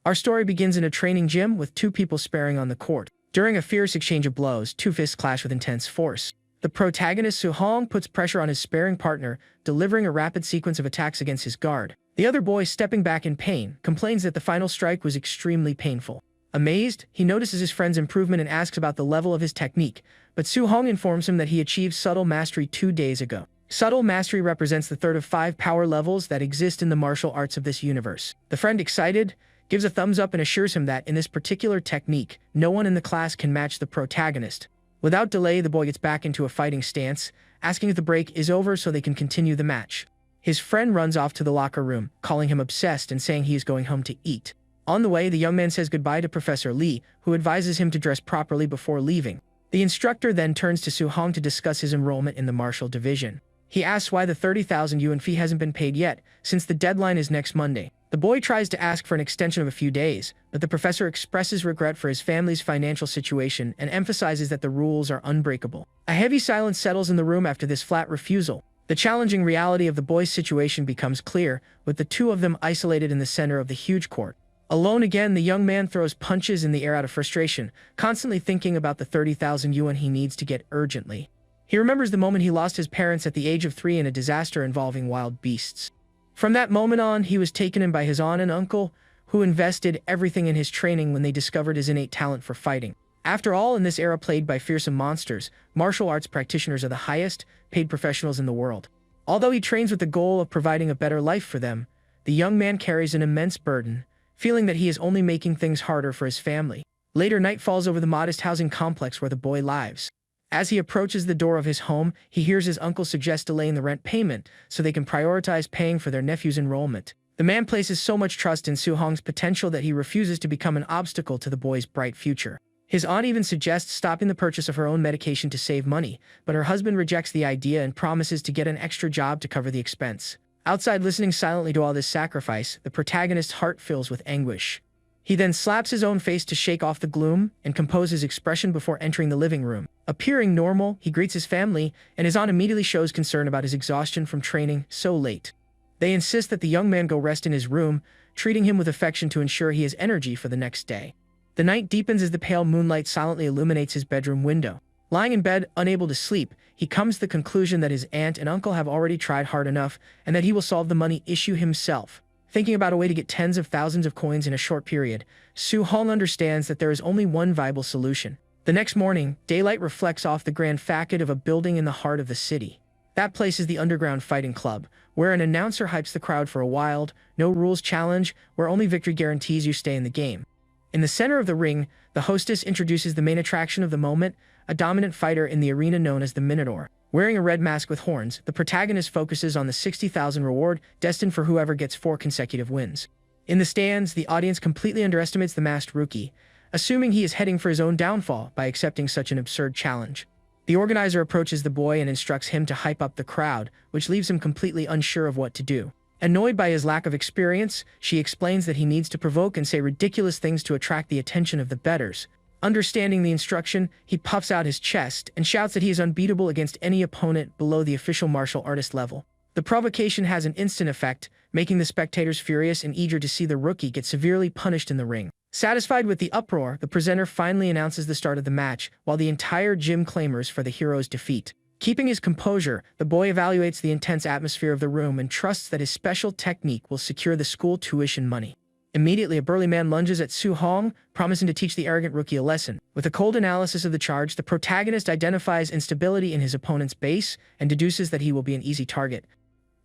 Our story begins in a training gym with two people sparring on the court. During a fierce exchange of blows, two fists clash with intense force. The protagonist Su-hong puts pressure on his sparring partner, delivering a rapid sequence of attacks against his guard. The other boy, stepping back in pain, complains that the final strike was extremely painful. Amazed, he notices his friend's improvement and asks about the level of his technique, but Su-hong informs him that he achieved subtle mastery 2 days ago. Subtle mastery represents the third of 5 power levels that exist in the martial arts of this universe. The friend, excited, gives a thumbs up and assures him that in this particular technique, no one in the class can match the protagonist. Without delay, the boy gets back into a fighting stance, asking if the break is over so they can continue the match. His friend runs off to the locker room, calling him obsessed and saying he is going home to eat. On the way, the young man says goodbye to Professor Lee, who advises him to dress properly before leaving. The instructor then turns to Su-hong to discuss his enrollment in the martial division. He asks why the 30,000 yuan fee hasn't been paid yet, since the deadline is next Monday. The boy tries to ask for an extension of a few days, but the professor expresses regret for his family's financial situation and emphasizes that the rules are unbreakable. A heavy silence settles in the room after this flat refusal. The challenging reality of the boy's situation becomes clear, with the two of them isolated in the center of the huge court. Alone again, the young man throws punches in the air out of frustration, constantly thinking about the 30,000 yuan he needs to get urgently. He remembers the moment he lost his parents at the age of 3 in a disaster involving wild beasts. From that moment on, he was taken in by his aunt and uncle, who invested everything in his training when they discovered his innate talent for fighting. After all, in this era plagued by fearsome monsters, martial arts practitioners are the highest paid professionals in the world. Although he trains with the goal of providing a better life for them, the young man carries an immense burden, feeling that he is only making things harder for his family. Later, night falls over the modest housing complex where the boy lives. As he approaches the door of his home, he hears his uncle suggest delaying the rent payment so they can prioritize paying for their nephew's enrollment. The man places so much trust in Su-hong's potential that he refuses to become an obstacle to the boy's bright future. His aunt even suggests stopping the purchase of her own medication to save money, but her husband rejects the idea and promises to get an extra job to cover the expense. Outside, listening silently to all this sacrifice, the protagonist's heart fills with anguish. He then slaps his own face to shake off the gloom and compose his expression before entering the living room. Appearing normal, he greets his family, and his aunt immediately shows concern about his exhaustion from training so late. They insist that the young man go rest in his room, treating him with affection to ensure he has energy for the next day. The night deepens as the pale moonlight silently illuminates his bedroom window. Lying in bed, unable to sleep, he comes to the conclusion that his aunt and uncle have already tried hard enough and that he will solve the money issue himself. Thinking about a way to get tens of thousands of coins in a short period, Su-hong understands that there is only one viable solution. The next morning, daylight reflects off the grand facade of a building in the heart of the city. That place is the Underground Fighting Club, where an announcer hypes the crowd for a wild, no-rules challenge where only victory guarantees you stay in the game. In the center of the ring, the hostess introduces the main attraction of the moment, a dominant fighter in the arena known as the Minotaur. Wearing a red mask with horns, the protagonist focuses on the 60,000 reward destined for whoever gets 4 consecutive wins. In the stands, the audience completely underestimates the masked rookie, assuming he is heading for his own downfall by accepting such an absurd challenge. The organizer approaches the boy and instructs him to hype up the crowd, which leaves him completely unsure of what to do. Annoyed by his lack of experience, she explains that he needs to provoke and say ridiculous things to attract the attention of the bettors. Understanding the instruction, he puffs out his chest and shouts that he is unbeatable against any opponent below the official martial artist level. The provocation has an instant effect, making the spectators furious and eager to see the rookie get severely punished in the ring. Satisfied with the uproar, the presenter finally announces the start of the match, while the entire gym clamors for the hero's defeat. Keeping his composure, the boy evaluates the intense atmosphere of the room and trusts that his special technique will secure the school tuition money. Immediately, a burly man lunges at Su-hong, promising to teach the arrogant rookie a lesson. With a cold analysis of the charge, the protagonist identifies instability in his opponent's base and deduces that he will be an easy target.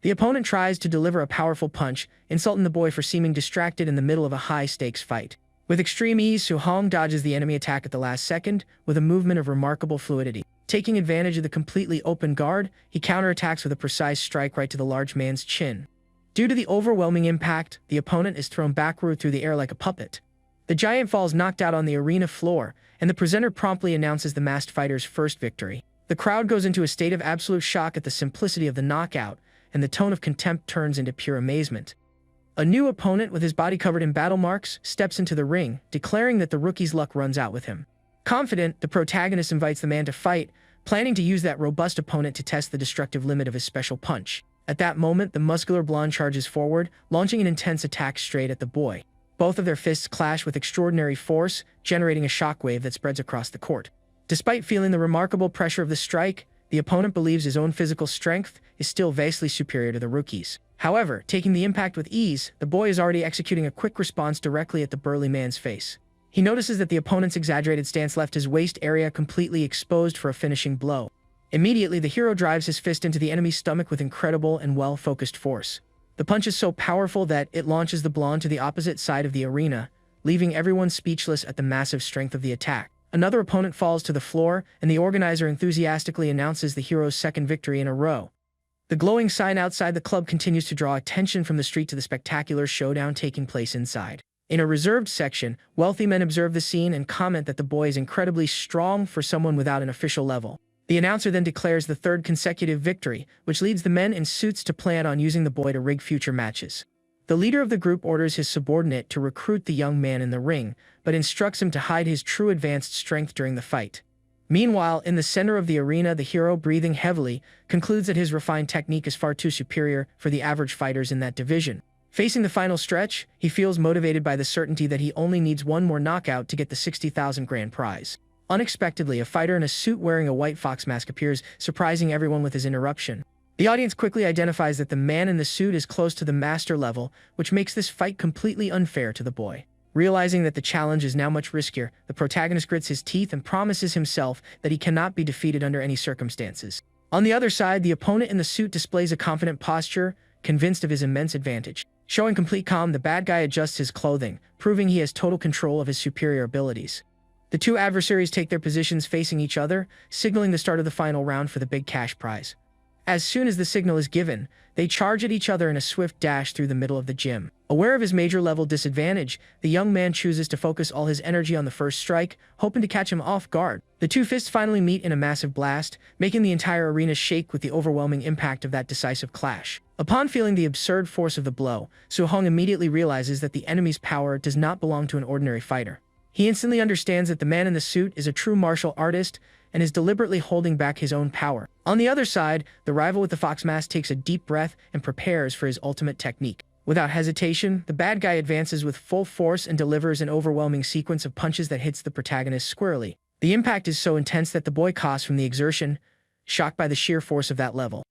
The opponent tries to deliver a powerful punch, insulting the boy for seeming distracted in the middle of a high-stakes fight. With extreme ease, Su-hong dodges the enemy attack at the last second, with a movement of remarkable fluidity. Taking advantage of the completely open guard, he counterattacks with a precise strike right to the large man's chin. Due to the overwhelming impact, the opponent is thrown backward through the air like a puppet. The giant falls knocked out on the arena floor, and the presenter promptly announces the masked fighter's first victory. The crowd goes into a state of absolute shock at the simplicity of the knockout, and the tone of contempt turns into pure amazement. A new opponent, with his body covered in battle marks, steps into the ring, declaring that the rookie's luck runs out with him. Confident, the protagonist invites the man to fight, planning to use that robust opponent to test the destructive limit of his special punch. At that moment, the muscular blonde charges forward, launching an intense attack straight at the boy. Both of their fists clash with extraordinary force, generating a shockwave that spreads across the court. Despite feeling the remarkable pressure of the strike, the opponent believes his own physical strength is still vastly superior to the rookie's. However, taking the impact with ease, the boy is already executing a quick response directly at the burly man's face. He notices that the opponent's exaggerated stance left his waist area completely exposed for a finishing blow. Immediately, the hero drives his fist into the enemy's stomach with incredible and well-focused force. The punch is so powerful that it launches the blonde to the opposite side of the arena, leaving everyone speechless at the massive strength of the attack. Another opponent falls to the floor, and the organizer enthusiastically announces the hero's second victory in a row. The glowing sign outside the club continues to draw attention from the street to the spectacular showdown taking place inside. In a reserved section, wealthy men observe the scene and comment that the boy is incredibly strong for someone without an official level. The announcer then declares the third consecutive victory, which leads the men in suits to plan on using the boy to rig future matches. The leader of the group orders his subordinate to recruit the young man in the ring, but instructs him to hide his true advanced strength during the fight. Meanwhile, in the center of the arena, the hero, breathing heavily, concludes that his refined technique is far too superior for the average fighters in that division. Facing the final stretch, he feels motivated by the certainty that he only needs one more knockout to get the 60,000 grand prize. Unexpectedly, a fighter in a suit wearing a white fox mask appears, surprising everyone with his interruption. The audience quickly identifies that the man in the suit is close to the master level, which makes this fight completely unfair to the boy. Realizing that the challenge is now much riskier, the protagonist grits his teeth and promises himself that he cannot be defeated under any circumstances. On the other side, the opponent in the suit displays a confident posture, convinced of his immense advantage. Showing complete calm, the bad guy adjusts his clothing, proving he has total control of his superior abilities. The two adversaries take their positions facing each other, signaling the start of the final round for the big cash prize. As soon as the signal is given, they charge at each other in a swift dash through the middle of the gym. Aware of his major-level disadvantage, the young man chooses to focus all his energy on the first strike, hoping to catch him off guard. The two fists finally meet in a massive blast, making the entire arena shake with the overwhelming impact of that decisive clash. Upon feeling the absurd force of the blow, Su-hong immediately realizes that the enemy's power does not belong to an ordinary fighter. He instantly understands that the man in the suit is a true martial artist and is deliberately holding back his own power. On the other side, the rival with the fox mask takes a deep breath and prepares for his ultimate technique. Without hesitation, the bad guy advances with full force and delivers an overwhelming sequence of punches that hits the protagonist squarely. The impact is so intense that the boy coughs from the exertion, shocked by the sheer force of that level.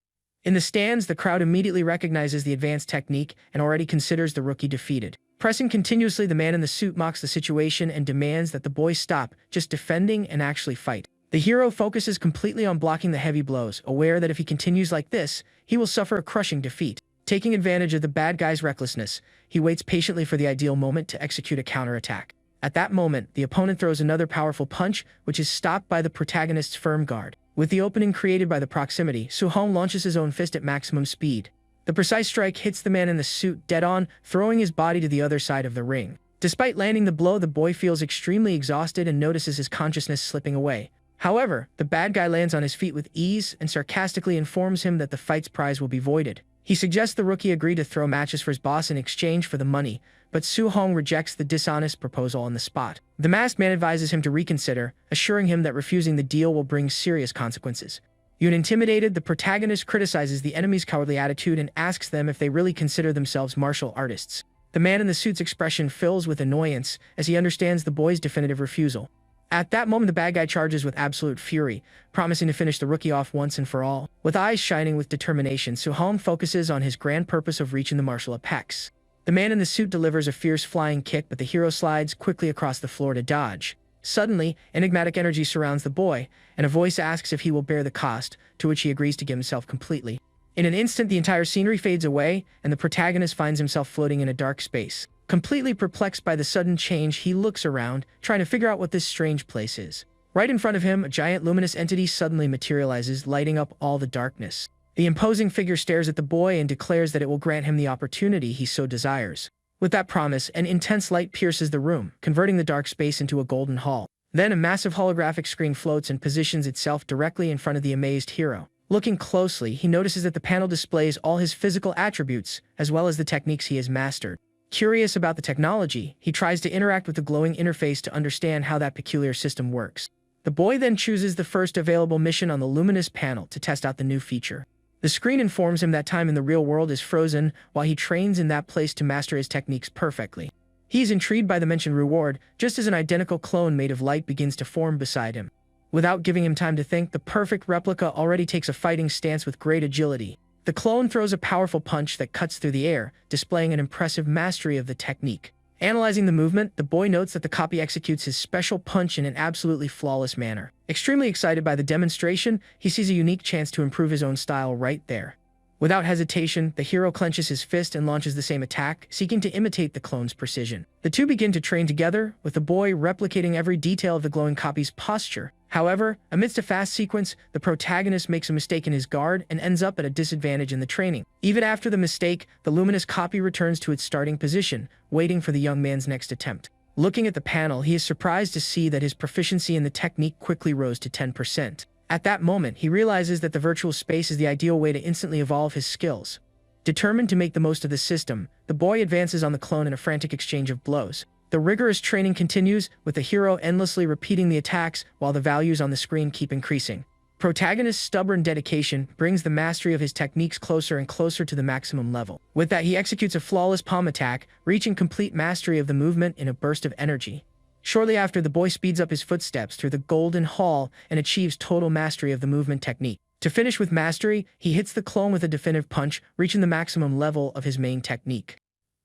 In the stands, the crowd immediately recognizes the advanced technique and already considers the rookie defeated. Pressing continuously, the man in the suit mocks the situation and demands that the boy stop just defending and actually fight. The hero focuses completely on blocking the heavy blows, aware that if he continues like this, he will suffer a crushing defeat. Taking advantage of the bad guy's recklessness, he waits patiently for the ideal moment to execute a counterattack. At that moment, the opponent throws another powerful punch, which is stopped by the protagonist's firm guard. With the opening created by the proximity, Su-hong launches his own fist at maximum speed. The precise strike hits the man in the suit dead-on, throwing his body to the other side of the ring. Despite landing the blow, the boy feels extremely exhausted and notices his consciousness slipping away. However, the bad guy lands on his feet with ease and sarcastically informs him that the fight's prize will be voided. He suggests the rookie agree to throw matches for his boss in exchange for the money, but Su-hong rejects the dishonest proposal on the spot. The masked man advises him to reconsider, assuring him that refusing the deal will bring serious consequences. Intimidated, the protagonist criticizes the enemy's cowardly attitude and asks them if they really consider themselves martial artists. The man in the suit's expression fills with annoyance as he understands the boy's definitive refusal. At that moment, the bad guy charges with absolute fury, promising to finish the rookie off once and for all. With eyes shining with determination, Su-hong focuses on his grand purpose of reaching the martial apex. The man in the suit delivers a fierce flying kick, but the hero slides quickly across the floor to dodge. Suddenly, enigmatic energy surrounds the boy, and a voice asks if he will bear the cost, to which he agrees to give himself completely. In an instant, the entire scenery fades away, and the protagonist finds himself floating in a dark space. Completely perplexed by the sudden change, he looks around, trying to figure out what this strange place is. Right in front of him, a giant luminous entity suddenly materializes, lighting up all the darkness. The imposing figure stares at the boy and declares that it will grant him the opportunity he so desires. With that promise, an intense light pierces the room, converting the dark space into a golden hall. Then a massive holographic screen floats and positions itself directly in front of the amazed hero. Looking closely, he notices that the panel displays all his physical attributes, as well as the techniques he has mastered. Curious about the technology, he tries to interact with the glowing interface to understand how that peculiar system works. The boy then chooses the first available mission on the luminous panel to test out the new feature. The screen informs him that time in the real world is frozen while he trains in that place to master his techniques perfectly. He is intrigued by the mentioned reward, just as an identical clone made of light begins to form beside him. Without giving him time to think, the perfect replica already takes a fighting stance with great agility. The clone throws a powerful punch that cuts through the air, displaying an impressive mastery of the technique. Analyzing the movement, the boy notes that the copy executes his special punch in an absolutely flawless manner. Extremely excited by the demonstration, he sees a unique chance to improve his own style right there. Without hesitation, the hero clenches his fist and launches the same attack, seeking to imitate the clone's precision. The two begin to train together, with the boy replicating every detail of the glowing copy's posture. However, amidst a fast sequence, the protagonist makes a mistake in his guard and ends up at a disadvantage in the training. Even after the mistake, the luminous copy returns to its starting position, waiting for the young man's next attempt. Looking at the panel, he is surprised to see that his proficiency in the technique quickly rose to 10%. At that moment, he realizes that the virtual space is the ideal way to instantly evolve his skills. Determined to make the most of the system, the boy advances on the clone in a frantic exchange of blows. The rigorous training continues, with the hero endlessly repeating the attacks while the values on the screen keep increasing. Protagonist's stubborn dedication brings the mastery of his techniques closer and closer to the maximum level. With that, he executes a flawless palm attack, reaching complete mastery of the movement in a burst of energy. Shortly after, the boy speeds up his footsteps through the golden hall and achieves total mastery of the movement technique. To finish with mastery, he hits the clone with a definitive punch, reaching the maximum level of his main technique.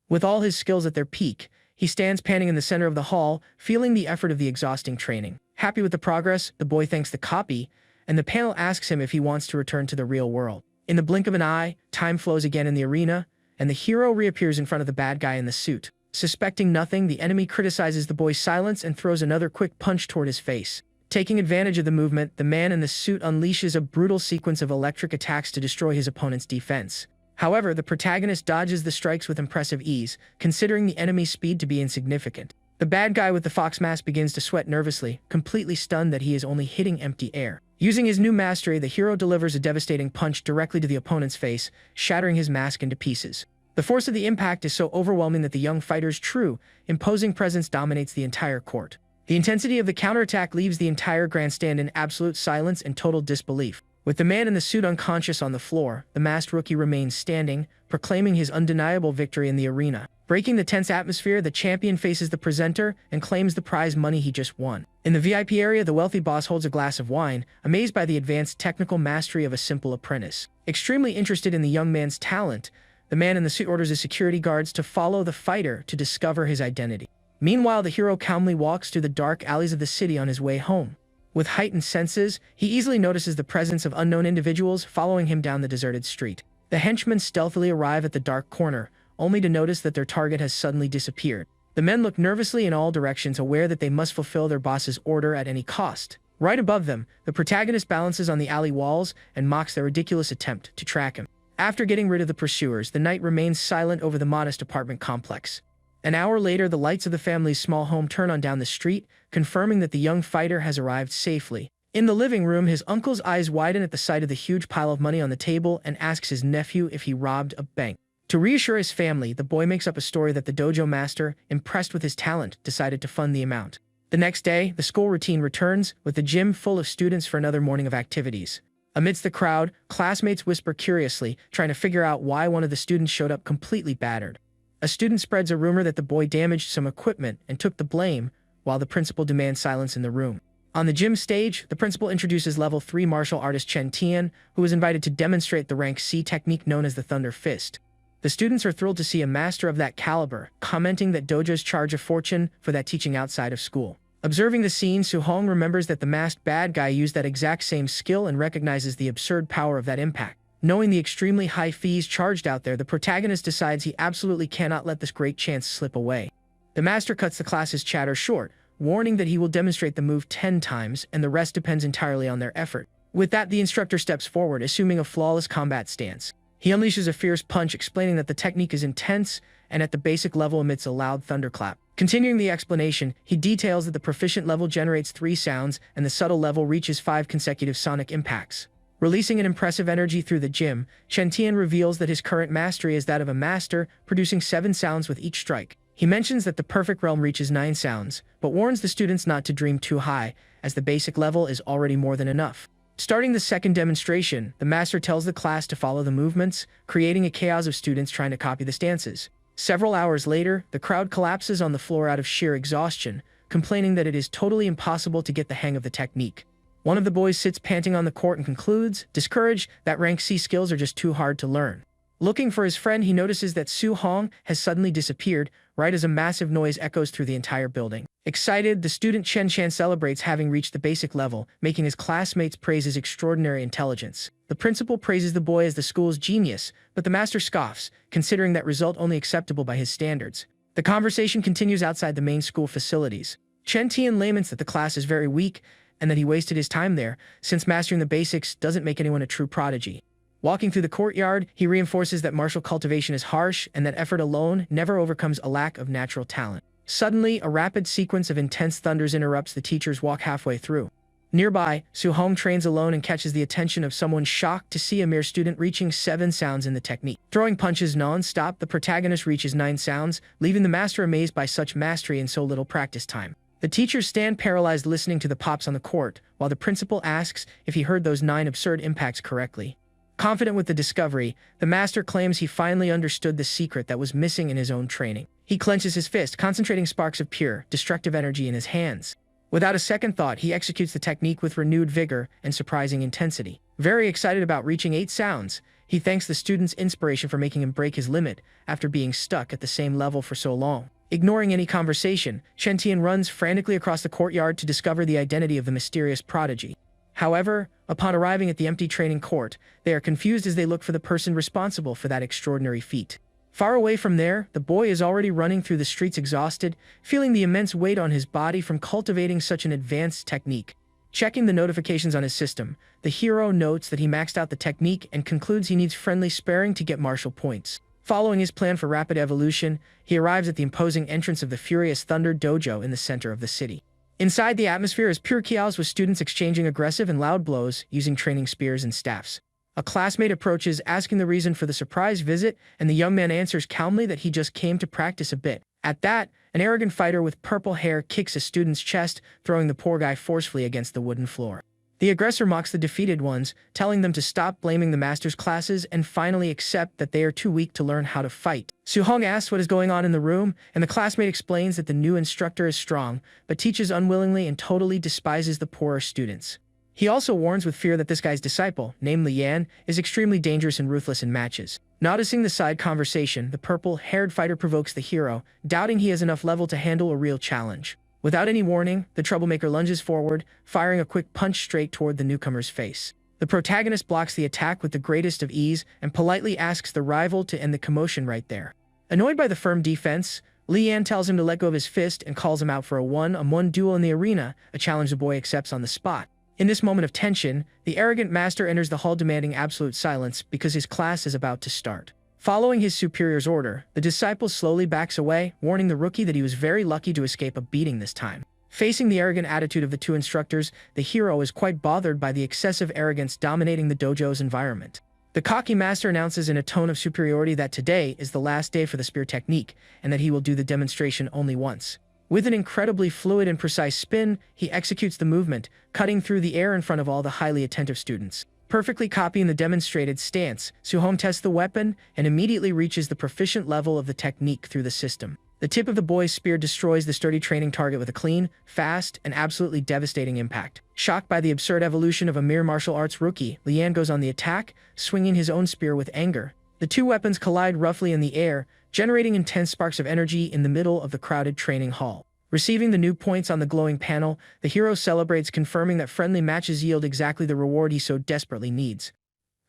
With all his skills at their peak, he stands panting in the center of the hall, feeling the effort of the exhausting training. Happy with the progress, the boy thanks the copy, and the panel asks him if he wants to return to the real world. In the blink of an eye, time flows again in the arena, and the hero reappears in front of the bad guy in the suit. Suspecting nothing, the enemy criticizes the boy's silence and throws another quick punch toward his face. Taking advantage of the movement, the man in the suit unleashes a brutal sequence of electric attacks to destroy his opponent's defense. However, the protagonist dodges the strikes with impressive ease, considering the enemy's speed to be insignificant. The bad guy with the fox mask begins to sweat nervously, completely stunned that he is only hitting empty air. Using his new mastery, the hero delivers a devastating punch directly to the opponent's face, shattering his mask into pieces. The force of the impact is so overwhelming that the young fighter's true, imposing presence dominates the entire court. The intensity of the counterattack leaves the entire grandstand in absolute silence and total disbelief. With the man in the suit unconscious on the floor, the masked rookie remains standing, proclaiming his undeniable victory in the arena. Breaking the tense atmosphere, the champion faces the presenter and claims the prize money he just won. In the VIP area, the wealthy boss holds a glass of wine, amazed by the advanced technical mastery of a simple apprentice. Extremely interested in the young man's talent, the man in the suit orders his security guards to follow the fighter to discover his identity. Meanwhile, the hero calmly walks through the dark alleys of the city on his way home. With heightened senses, he easily notices the presence of unknown individuals following him down the deserted street. The henchmen stealthily arrive at the dark corner, only to notice that their target has suddenly disappeared. The men look nervously in all directions, aware that they must fulfill their boss's order at any cost. Right above them, the protagonist balances on the alley walls and mocks their ridiculous attempt to track him. After getting rid of the pursuers, the knight remains silent over the modest apartment complex. An hour later, the lights of the family's small home turn on down the street, confirming that the young fighter has arrived safely. In the living room, his uncle's eyes widen at the sight of the huge pile of money on the table and asks his nephew if he robbed a bank. To reassure his family, the boy makes up a story that the dojo master, impressed with his talent, decided to fund the amount. The next day, the school routine returns, with the gym full of students for another morning of activities. Amidst the crowd, classmates whisper curiously, trying to figure out why one of the students showed up completely battered. A student spreads a rumor that the boy damaged some equipment and took the blame, while the principal demands silence in the room. On the gym stage, the principal introduces level 3 martial artist Chen Tian, who is invited to demonstrate the rank C technique known as the Thunder Fist. The students are thrilled to see a master of that caliber, commenting that dojos charge a fortune for that teaching outside of school. Observing the scene, Su-hong remembers that the masked bad guy used that exact same skill and recognizes the absurd power of that impact. Knowing the extremely high fees charged out there, the protagonist decides he absolutely cannot let this great chance slip away. The master cuts the class's chatter short, warning that he will demonstrate the move 10 times and the rest depends entirely on their effort. With that, the instructor steps forward, assuming a flawless combat stance. He unleashes a fierce punch, explaining that the technique is intense and at the basic level emits a loud thunderclap. Continuing the explanation, he details that the proficient level generates 3 sounds and the subtle level reaches 5 consecutive sonic impacts. Releasing an impressive energy through the gym, Chen Tian reveals that his current mastery is that of a master, producing 7 sounds with each strike. He mentions that the perfect realm reaches 9 sounds, but warns the students not to dream too high, as the basic level is already more than enough. Starting the second demonstration, the master tells the class to follow the movements, creating a chaos of students trying to copy the stances. Several hours later, the crowd collapses on the floor out of sheer exhaustion, complaining that it is totally impossible to get the hang of the technique. One of the boys sits panting on the court and concludes, discouraged, that rank C skills are just too hard to learn. Looking for his friend, he notices that Su Hong has suddenly disappeared, right as a massive noise echoes through the entire building. Excited, the student Chen Chan celebrates having reached the basic level, making his classmates praise his extraordinary intelligence. The principal praises the boy as the school's genius, but the master scoffs, considering that result only acceptable by his standards. The conversation continues outside the main school facilities. Chen Tian laments that the class is very weak, and that he wasted his time there, since mastering the basics doesn't make anyone a true prodigy. Walking through the courtyard, he reinforces that martial cultivation is harsh and that effort alone never overcomes a lack of natural talent. Suddenly, a rapid sequence of intense thunders interrupts the teacher's walk halfway through. Nearby, Su Hong trains alone and catches the attention of someone shocked to see a mere student reaching 7 sounds in the technique. Throwing punches non-stop, the protagonist reaches 9 sounds, leaving the master amazed by such mastery in so little practice time. The teachers stand paralyzed listening to the pops on the court, while the principal asks if he heard those 9 absurd impacts correctly. Confident with the discovery, the master claims he finally understood the secret that was missing in his own training. He clenches his fist, concentrating sparks of pure, destructive energy in his hands. Without a second thought, he executes the technique with renewed vigor and surprising intensity. Very excited about reaching 8 sounds, he thanks the student's inspiration for making him break his limit after being stuck at the same level for so long. Ignoring any conversation, Chen Tian runs frantically across the courtyard to discover the identity of the mysterious prodigy. However, upon arriving at the empty training court, they are confused as they look for the person responsible for that extraordinary feat. Far away from there, the boy is already running through the streets exhausted, feeling the immense weight on his body from cultivating such an advanced technique. Checking the notifications on his system, the hero notes that he maxed out the technique and concludes he needs friendly sparring to get martial points. Following his plan for rapid evolution, he arrives at the imposing entrance of the Furious Thunder Dojo in the center of the city. Inside, the atmosphere is pure chaos with students exchanging aggressive and loud blows using training spears and staffs. A classmate approaches asking the reason for the surprise visit, and the young man answers calmly that he just came to practice a bit. At that, an arrogant fighter with purple hair kicks a student's chest, throwing the poor guy forcefully against the wooden floor. The aggressor mocks the defeated ones, telling them to stop blaming the master's classes and finally accept that they are too weak to learn how to fight. Su Hong asks what is going on in the room, and the classmate explains that the new instructor is strong, but teaches unwillingly and totally despises the poorer students. He also warns with fear that this guy's disciple, named Li Yan, is extremely dangerous and ruthless in matches. Noticing the side conversation, the purple-haired fighter provokes the hero, doubting he has enough level to handle a real challenge. Without any warning, the troublemaker lunges forward, firing a quick punch straight toward the newcomer's face. The protagonist blocks the attack with the greatest of ease and politely asks the rival to end the commotion right there. Annoyed by the firm defense, Li Yan tells him to let go of his fist and calls him out for a one-on-one duel in the arena, a challenge the boy accepts on the spot. In this moment of tension, the arrogant master enters the hall demanding absolute silence because his class is about to start. Following his superior's order, the disciple slowly backs away, warning the rookie that he was very lucky to escape a beating this time. Facing the arrogant attitude of the 2 instructors, the hero is quite bothered by the excessive arrogance dominating the dojo's environment. The cocky master announces in a tone of superiority that today is the last day for the spear technique, and that he will do the demonstration only once. With an incredibly fluid and precise spin, he executes the movement, cutting through the air in front of all the highly attentive students. Perfectly copying the demonstrated stance, Su Hong tests the weapon and immediately reaches the proficient level of the technique through the system. The tip of the boy's spear destroys the sturdy training target with a clean, fast, and absolutely devastating impact. Shocked by the absurd evolution of a mere martial arts rookie, Li Yan goes on the attack, swinging his own spear with anger. The 2 weapons collide roughly in the air, generating intense sparks of energy in the middle of the crowded training hall. Receiving the new points on the glowing panel, the hero celebrates, confirming that friendly matches yield exactly the reward he so desperately needs.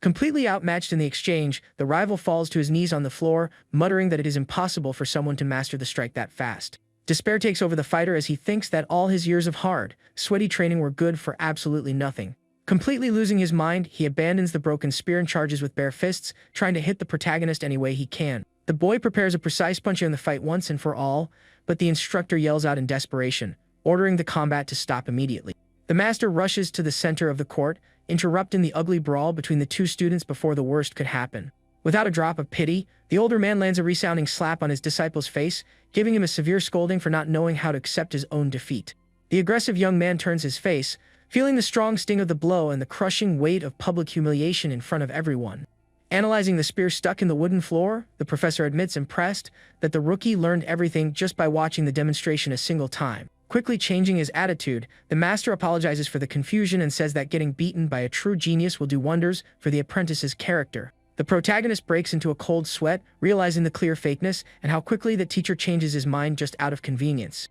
Completely outmatched in the exchange, the rival falls to his knees on the floor, muttering that it is impossible for someone to master the strike that fast. Despair takes over the fighter as he thinks that all his years of hard, sweaty training were good for absolutely nothing. Completely losing his mind, he abandons the broken spear and charges with bare fists, trying to hit the protagonist any way he can. The boy prepares a precise punch in the fight once and for all, but the instructor yells out in desperation, ordering the combat to stop immediately. The master rushes to the center of the court, interrupting the ugly brawl between the 2 students before the worst could happen. Without a drop of pity, the older man lands a resounding slap on his disciple's face, giving him a severe scolding for not knowing how to accept his own defeat. The aggressive young man turns his face, feeling the strong sting of the blow and the crushing weight of public humiliation in front of everyone. Analyzing the spear stuck in the wooden floor, the professor admits impressed that the rookie learned everything just by watching the demonstration a single time. Quickly changing his attitude, the master apologizes for the confusion and says that getting beaten by a true genius will do wonders for the apprentice's character. The protagonist breaks into a cold sweat, realizing the clear fakeness and how quickly the teacher changes his mind just out of convenience.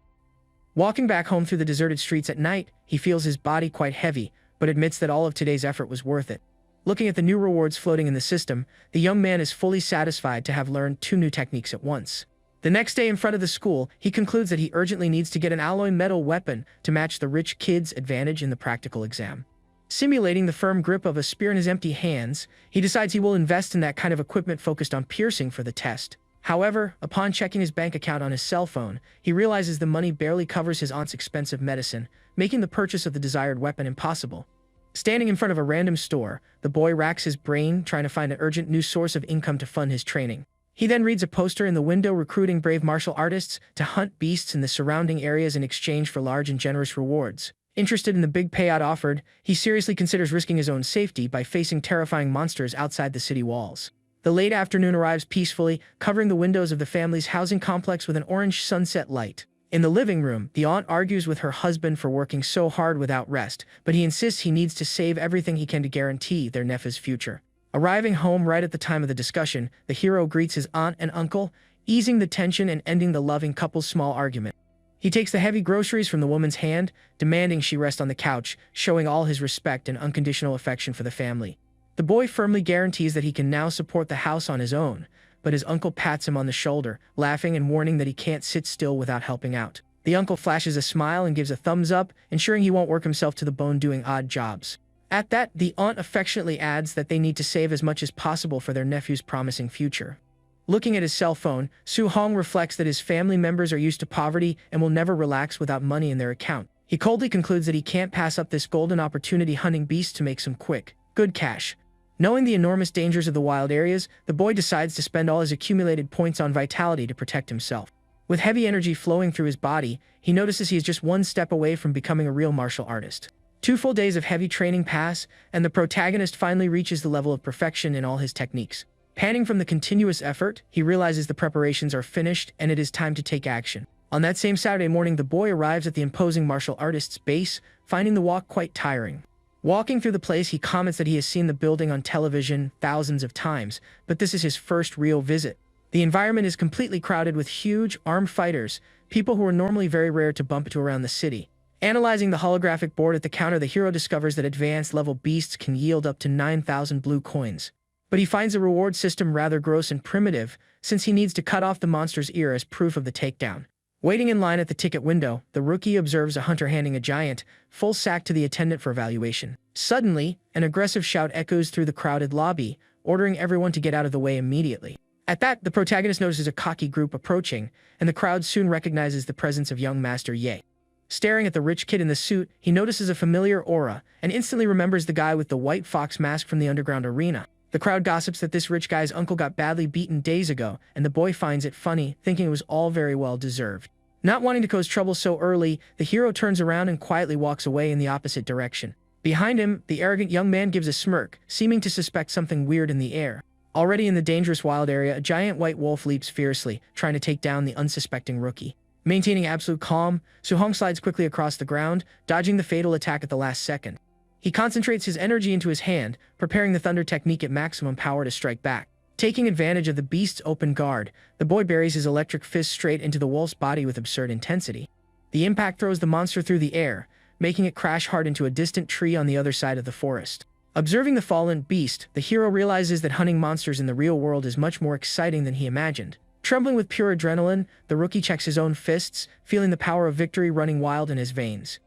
Walking back home through the deserted streets at night, he feels his body quite heavy, but admits that all of today's effort was worth it. Looking at the new rewards floating in the system, the young man is fully satisfied to have learned 2 new techniques at once. The next day in front of the school, he concludes that he urgently needs to get an alloy metal weapon to match the rich kid's advantage in the practical exam. Simulating the firm grip of a spear in his empty hands, he decides he will invest in that kind of equipment focused on piercing for the test. However, upon checking his bank account on his cell phone, he realizes the money barely covers his aunt's expensive medicine, making the purchase of the desired weapon impossible. Standing in front of a random store, the boy racks his brain trying to find an urgent new source of income to fund his training. He then reads a poster in the window recruiting brave martial artists to hunt beasts in the surrounding areas in exchange for large and generous rewards. Interested in the big payout offered, he seriously considers risking his own safety by facing terrifying monsters outside the city walls. The late afternoon arrives peacefully, covering the windows of the family's housing complex with an orange sunset light. In the living room, the aunt argues with her husband for working so hard without rest, but he insists he needs to save everything he can to guarantee their nephew's future. Arriving home right at the time of the discussion, the hero greets his aunt and uncle, easing the tension and ending the loving couple's small argument. He takes the heavy groceries from the woman's hand, demanding she rest on the couch, showing all his respect and unconditional affection for the family. The boy firmly guarantees that he can now support the house on his own, but his uncle pats him on the shoulder, laughing and warning that he can't sit still without helping out. The uncle flashes a smile and gives a thumbs up, ensuring he won't work himself to the bone doing odd jobs. At that, the aunt affectionately adds that they need to save as much as possible for their nephew's promising future. Looking at his cell phone, Su-hong reflects that his family members are used to poverty and will never relax without money in their account. He coldly concludes that he can't pass up this golden opportunity hunting beasts to make some quick, good cash. Knowing the enormous dangers of the wild areas, the boy decides to spend all his accumulated points on vitality to protect himself. With heavy energy flowing through his body, he notices he is just one step away from becoming a real martial artist. 2 full days of heavy training pass, and the protagonist finally reaches the level of perfection in all his techniques. Panting from the continuous effort, he realizes the preparations are finished and it is time to take action. On that same Saturday morning, the boy arrives at the imposing martial artist's base, finding the walk quite tiring. Walking through the place, he comments that he has seen the building on television thousands of times, but this is his first real visit. The environment is completely crowded with huge, armed fighters, people who are normally very rare to bump into around the city. Analyzing the holographic board at the counter, the hero discovers that advanced-level beasts can yield up to 9,000 blue coins. But he finds the reward system rather gross and primitive, since he needs to cut off the monster's ear as proof of the takedown. Waiting in line at the ticket window, the rookie observes a hunter handing a giant, full sack to the attendant for evaluation. Suddenly, an aggressive shout echoes through the crowded lobby, ordering everyone to get out of the way immediately. At that, the protagonist notices a cocky group approaching, and the crowd soon recognizes the presence of young Master Ye. Staring at the rich kid in the suit, he notices a familiar aura, and instantly remembers the guy with the white fox mask from the underground arena. The crowd gossips that this rich guy's uncle got badly beaten days ago, and the boy finds it funny, thinking it was all very well deserved. Not wanting to cause trouble so early, the hero turns around and quietly walks away in the opposite direction. Behind him, the arrogant young man gives a smirk, seeming to suspect something weird in the air. Already in the dangerous wild area, a giant white wolf leaps fiercely, trying to take down the unsuspecting rookie. Maintaining absolute calm, Su-hong slides quickly across the ground, dodging the fatal attack at the last second. He concentrates his energy into his hand, preparing the thunder technique at maximum power to strike back. Taking advantage of the beast's open guard, the boy buries his electric fist straight into the wolf's body with absurd intensity. The impact throws the monster through the air, making it crash hard into a distant tree on the other side of the forest. Observing the fallen beast, the hero realizes that hunting monsters in the real world is much more exciting than he imagined. Trembling with pure adrenaline, the rookie checks his own fists, feeling the power of victory running wild in his veins.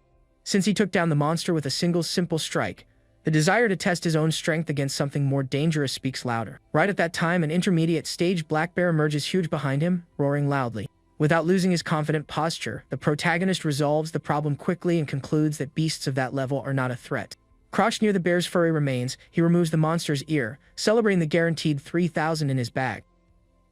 Since he took down the monster with a single simple strike, the desire to test his own strength against something more dangerous speaks louder. Right at that time, an intermediate-stage black bear emerges huge behind him, roaring loudly. Without losing his confident posture, the protagonist resolves the problem quickly and concludes that beasts of that level are not a threat. Crouched near the bear's furry remains, he removes the monster's ear, celebrating the guaranteed 3,000 in his bag.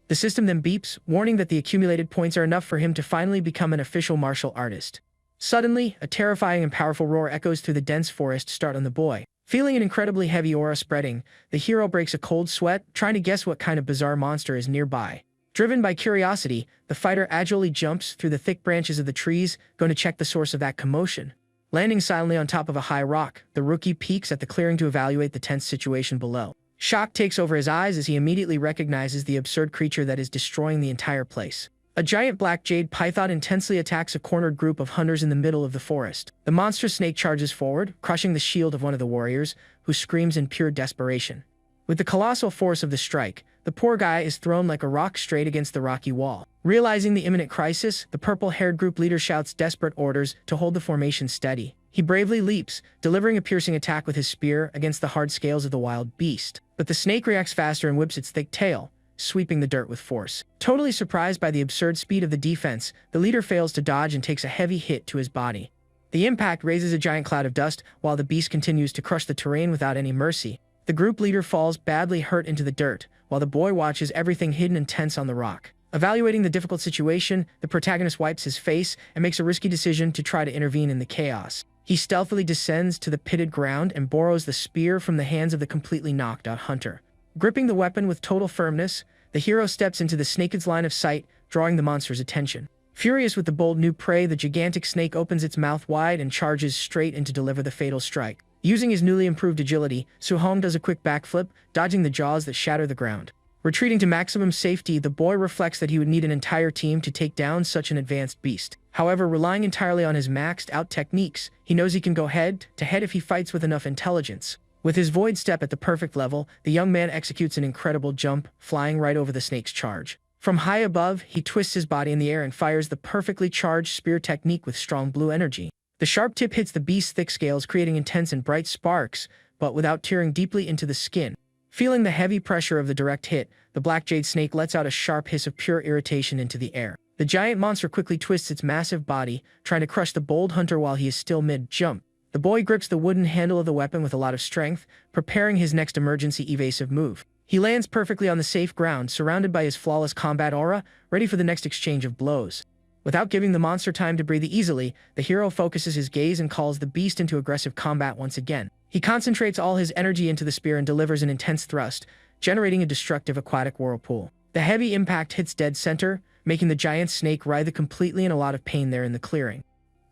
The system then beeps, warning that the accumulated points are enough for him to finally become an official martial artist. Suddenly, a terrifying and powerful roar echoes through the dense forest, startling the boy. Feeling an incredibly heavy aura spreading, the hero breaks a cold sweat, trying to guess what kind of bizarre monster is nearby. Driven by curiosity, the fighter agilely jumps through the thick branches of the trees, going to check the source of that commotion. Landing silently on top of a high rock, the rookie peeks at the clearing to evaluate the tense situation below. Shock takes over his eyes as he immediately recognizes the absurd creature that is destroying the entire place. A giant black jade python intensely attacks a cornered group of hunters in the middle of the forest. The monstrous snake charges forward, crushing the shield of one of the warriors, who screams in pure desperation. With the colossal force of the strike, the poor guy is thrown like a rock straight against the rocky wall. Realizing the imminent crisis, the purple-haired group leader shouts desperate orders to hold the formation steady. He bravely leaps, delivering a piercing attack with his spear against the hard scales of the wild beast. But the snake reacts faster and whips its thick tail, sweeping the dirt with force. Totally surprised by the absurd speed of the defense, the leader fails to dodge and takes a heavy hit to his body. The impact raises a giant cloud of dust, while the beast continues to crush the terrain without any mercy. The group leader falls badly hurt into the dirt, while the boy watches everything hidden and tense on the rock. Evaluating the difficult situation, the protagonist wipes his face and makes a risky decision to try to intervene in the chaos. He stealthily descends to the pitted ground and borrows the spear from the hands of the completely knocked out hunter. Gripping the weapon with total firmness, the hero steps into the snake's line of sight, drawing the monster's attention. Furious with the bold new prey, the gigantic snake opens its mouth wide and charges straight in to deliver the fatal strike. Using his newly improved agility, Suhong does a quick backflip, dodging the jaws that shatter the ground. Retreating to maximum safety, the boy reflects that he would need an entire team to take down such an advanced beast. However, relying entirely on his maxed-out techniques, he knows he can go head-to-head if he fights with enough intelligence. With his void step at the perfect level, the young man executes an incredible jump, flying right over the snake's charge. From high above, he twists his body in the air and fires the perfectly charged spear technique with strong blue energy. The sharp tip hits the beast's thick scales, creating intense and bright sparks, but without tearing deeply into the skin. Feeling the heavy pressure of the direct hit, the black jade snake lets out a sharp hiss of pure irritation into the air. The giant monster quickly twists its massive body, trying to crush the bold hunter while he is still mid-jump. The boy grips the wooden handle of the weapon with a lot of strength, preparing his next emergency evasive move. He lands perfectly on the safe ground, surrounded by his flawless combat aura, ready for the next exchange of blows. Without giving the monster time to breathe easily, the hero focuses his gaze and calls the beast into aggressive combat once again. He concentrates all his energy into the spear and delivers an intense thrust, generating a destructive aquatic whirlpool. The heavy impact hits dead center, making the giant snake writhe completely in a lot of pain there in the clearing.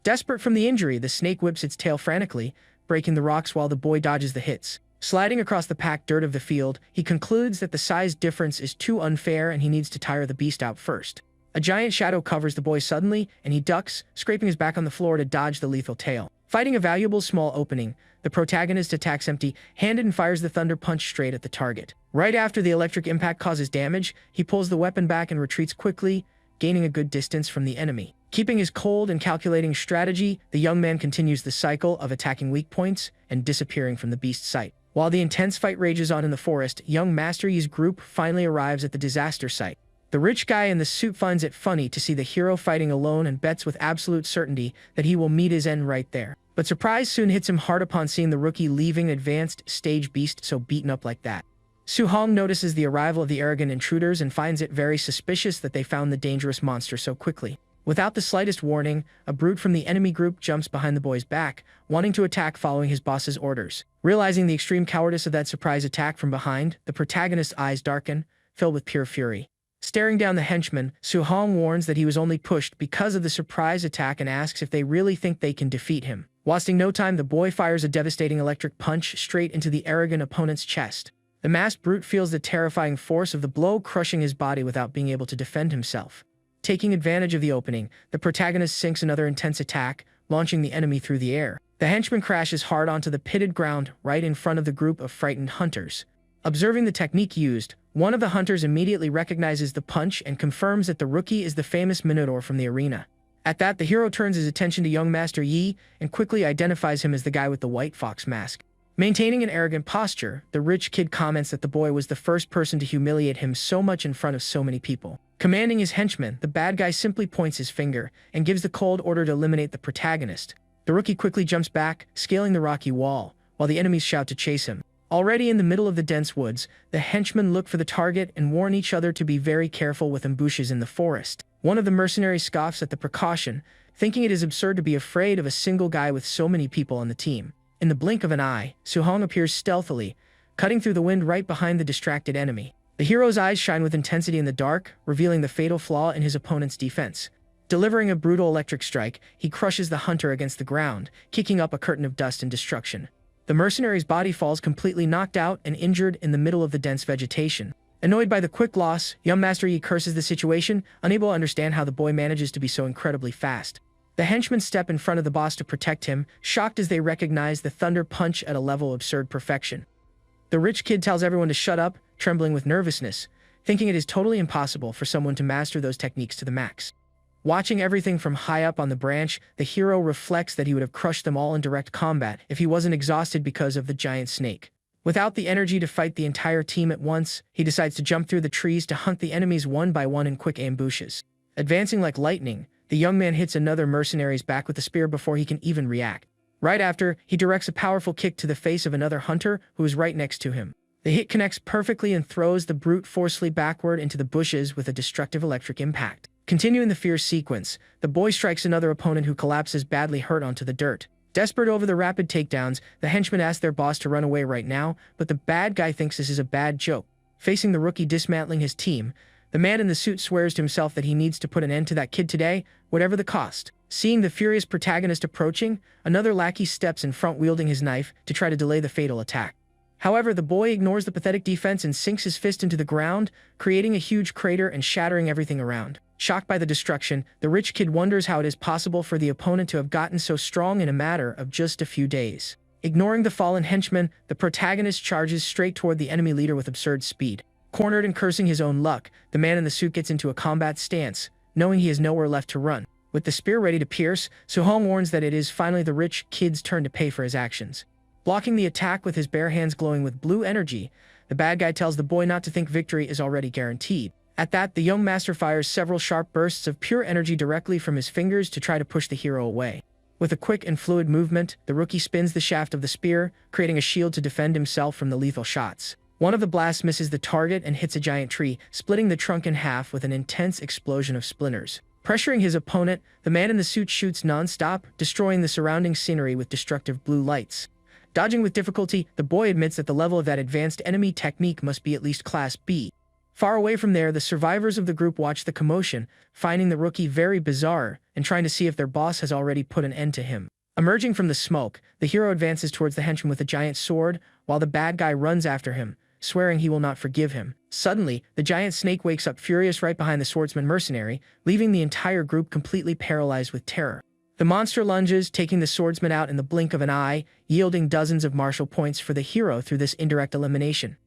Desperate from the injury, the snake whips its tail frantically, breaking the rocks while the boy dodges the hits. Sliding across the packed dirt of the field, he concludes that the size difference is too unfair and he needs to tire the beast out first. A giant shadow covers the boy suddenly, and he ducks, scraping his back on the floor to dodge the lethal tail. Fighting a valuable small opening, the protagonist attacks empty-handed and fires the thunder punch straight at the target. Right after the electric impact causes damage, he pulls the weapon back and retreats quickly, gaining a good distance from the enemy. Keeping his cold and calculating strategy, the young man continues the cycle of attacking weak points and disappearing from the beast's sight. While the intense fight rages on in the forest, young Master Yi's group finally arrives at the disaster site. The rich guy in the suit finds it funny to see the hero fighting alone and bets with absolute certainty that he will meet his end right there. But surprise soon hits him hard upon seeing the rookie leaving an advanced stage beast so beaten up like that. Suhong notices the arrival of the arrogant intruders and finds it very suspicious that they found the dangerous monster so quickly. Without the slightest warning, a brute from the enemy group jumps behind the boy's back, wanting to attack following his boss's orders. Realizing the extreme cowardice of that surprise attack from behind, the protagonist's eyes darken, filled with pure fury. Staring down the henchman, Suhong warns that he was only pushed because of the surprise attack and asks if they really think they can defeat him. Wasting no time, the boy fires a devastating electric punch straight into the arrogant opponent's chest. The masked brute feels the terrifying force of the blow crushing his body without being able to defend himself. Taking advantage of the opening, the protagonist sinks another intense attack, launching the enemy through the air. The henchman crashes hard onto the pitted ground right in front of the group of frightened hunters. Observing the technique used, one of the hunters immediately recognizes the punch and confirms that the rookie is the famous Minotaur from the arena. At that, the hero turns his attention to young Master Yi and quickly identifies him as the guy with the white fox mask. Maintaining an arrogant posture, the rich kid comments that the boy was the first person to humiliate him so much in front of so many people. Commanding his henchmen, the bad guy simply points his finger and gives the cold order to eliminate the protagonist. The rookie quickly jumps back, scaling the rocky wall, while the enemies shout to chase him. Already in the middle of the dense woods, the henchmen look for the target and warn each other to be very careful with ambushes in the forest. One of the mercenaries scoffs at the precaution, thinking it is absurd to be afraid of a single guy with so many people on the team. In the blink of an eye, Suhong appears stealthily, cutting through the wind right behind the distracted enemy. The hero's eyes shine with intensity in the dark, revealing the fatal flaw in his opponent's defense. Delivering a brutal electric strike, he crushes the hunter against the ground, kicking up a curtain of dust and destruction. The mercenary's body falls completely knocked out and injured in the middle of the dense vegetation. Annoyed by the quick loss, young Master Yi curses the situation, unable to understand how the boy manages to be so incredibly fast. The henchmen step in front of the boss to protect him, shocked as they recognize the thunder punch at a level of absurd perfection. The rich kid tells everyone to shut up, trembling with nervousness, thinking it is totally impossible for someone to master those techniques to the max. Watching everything from high up on the branch, the hero reflects that he would have crushed them all in direct combat if he wasn't exhausted because of the giant snake. Without the energy to fight the entire team at once, he decides to jump through the trees to hunt the enemies one by one in quick ambushes. Advancing like lightning, the young man hits another mercenary's back with a spear before he can even react. Right after, he directs a powerful kick to the face of another hunter who is right next to him. The hit connects perfectly and throws the brute forcefully backward into the bushes with a destructive electric impact. Continuing the fierce sequence, the boy strikes another opponent who collapses badly hurt onto the dirt. Desperate over the rapid takedowns, the henchmen ask their boss to run away right now, but the bad guy thinks this is a bad joke. Facing the rookie dismantling his team, the man in the suit swears to himself that he needs to put an end to that kid today, whatever the cost. Seeing the furious protagonist approaching, another lackey steps in front wielding his knife to try to delay the fatal attack. However, the boy ignores the pathetic defense and sinks his fist into the ground, creating a huge crater and shattering everything around. Shocked by the destruction, the rich kid wonders how it is possible for the opponent to have gotten so strong in a matter of just a few days. Ignoring the fallen henchman, the protagonist charges straight toward the enemy leader with absurd speed. Cornered and cursing his own luck, the man in the suit gets into a combat stance, knowing he has nowhere left to run. With the spear ready to pierce, Suhong warns that it is finally the rich kid's turn to pay for his actions. Blocking the attack with his bare hands glowing with blue energy, the bad guy tells the boy not to think victory is already guaranteed. At that, the young master fires several sharp bursts of pure energy directly from his fingers to try to push the hero away. With a quick and fluid movement, the rookie spins the shaft of the spear, creating a shield to defend himself from the lethal shots. One of the blasts misses the target and hits a giant tree, splitting the trunk in half with an intense explosion of splinters. Pressuring his opponent, the man in the suit shoots non-stop, destroying the surrounding scenery with destructive blue lights. Dodging with difficulty, the boy admits that the level of that advanced enemy technique must be at least Class B. Far away from there, the survivors of the group watch the commotion, finding the rookie very bizarre and trying to see if their boss has already put an end to him. Emerging from the smoke, the hero advances towards the henchman with a giant sword, while the bad guy runs after him, swearing he will not forgive him. Suddenly, the giant snake wakes up furious right behind the swordsman mercenary, leaving the entire group completely paralyzed with terror. The monster lunges, taking the swordsman out in the blink of an eye, yielding dozens of martial points for the hero through this indirect elimination.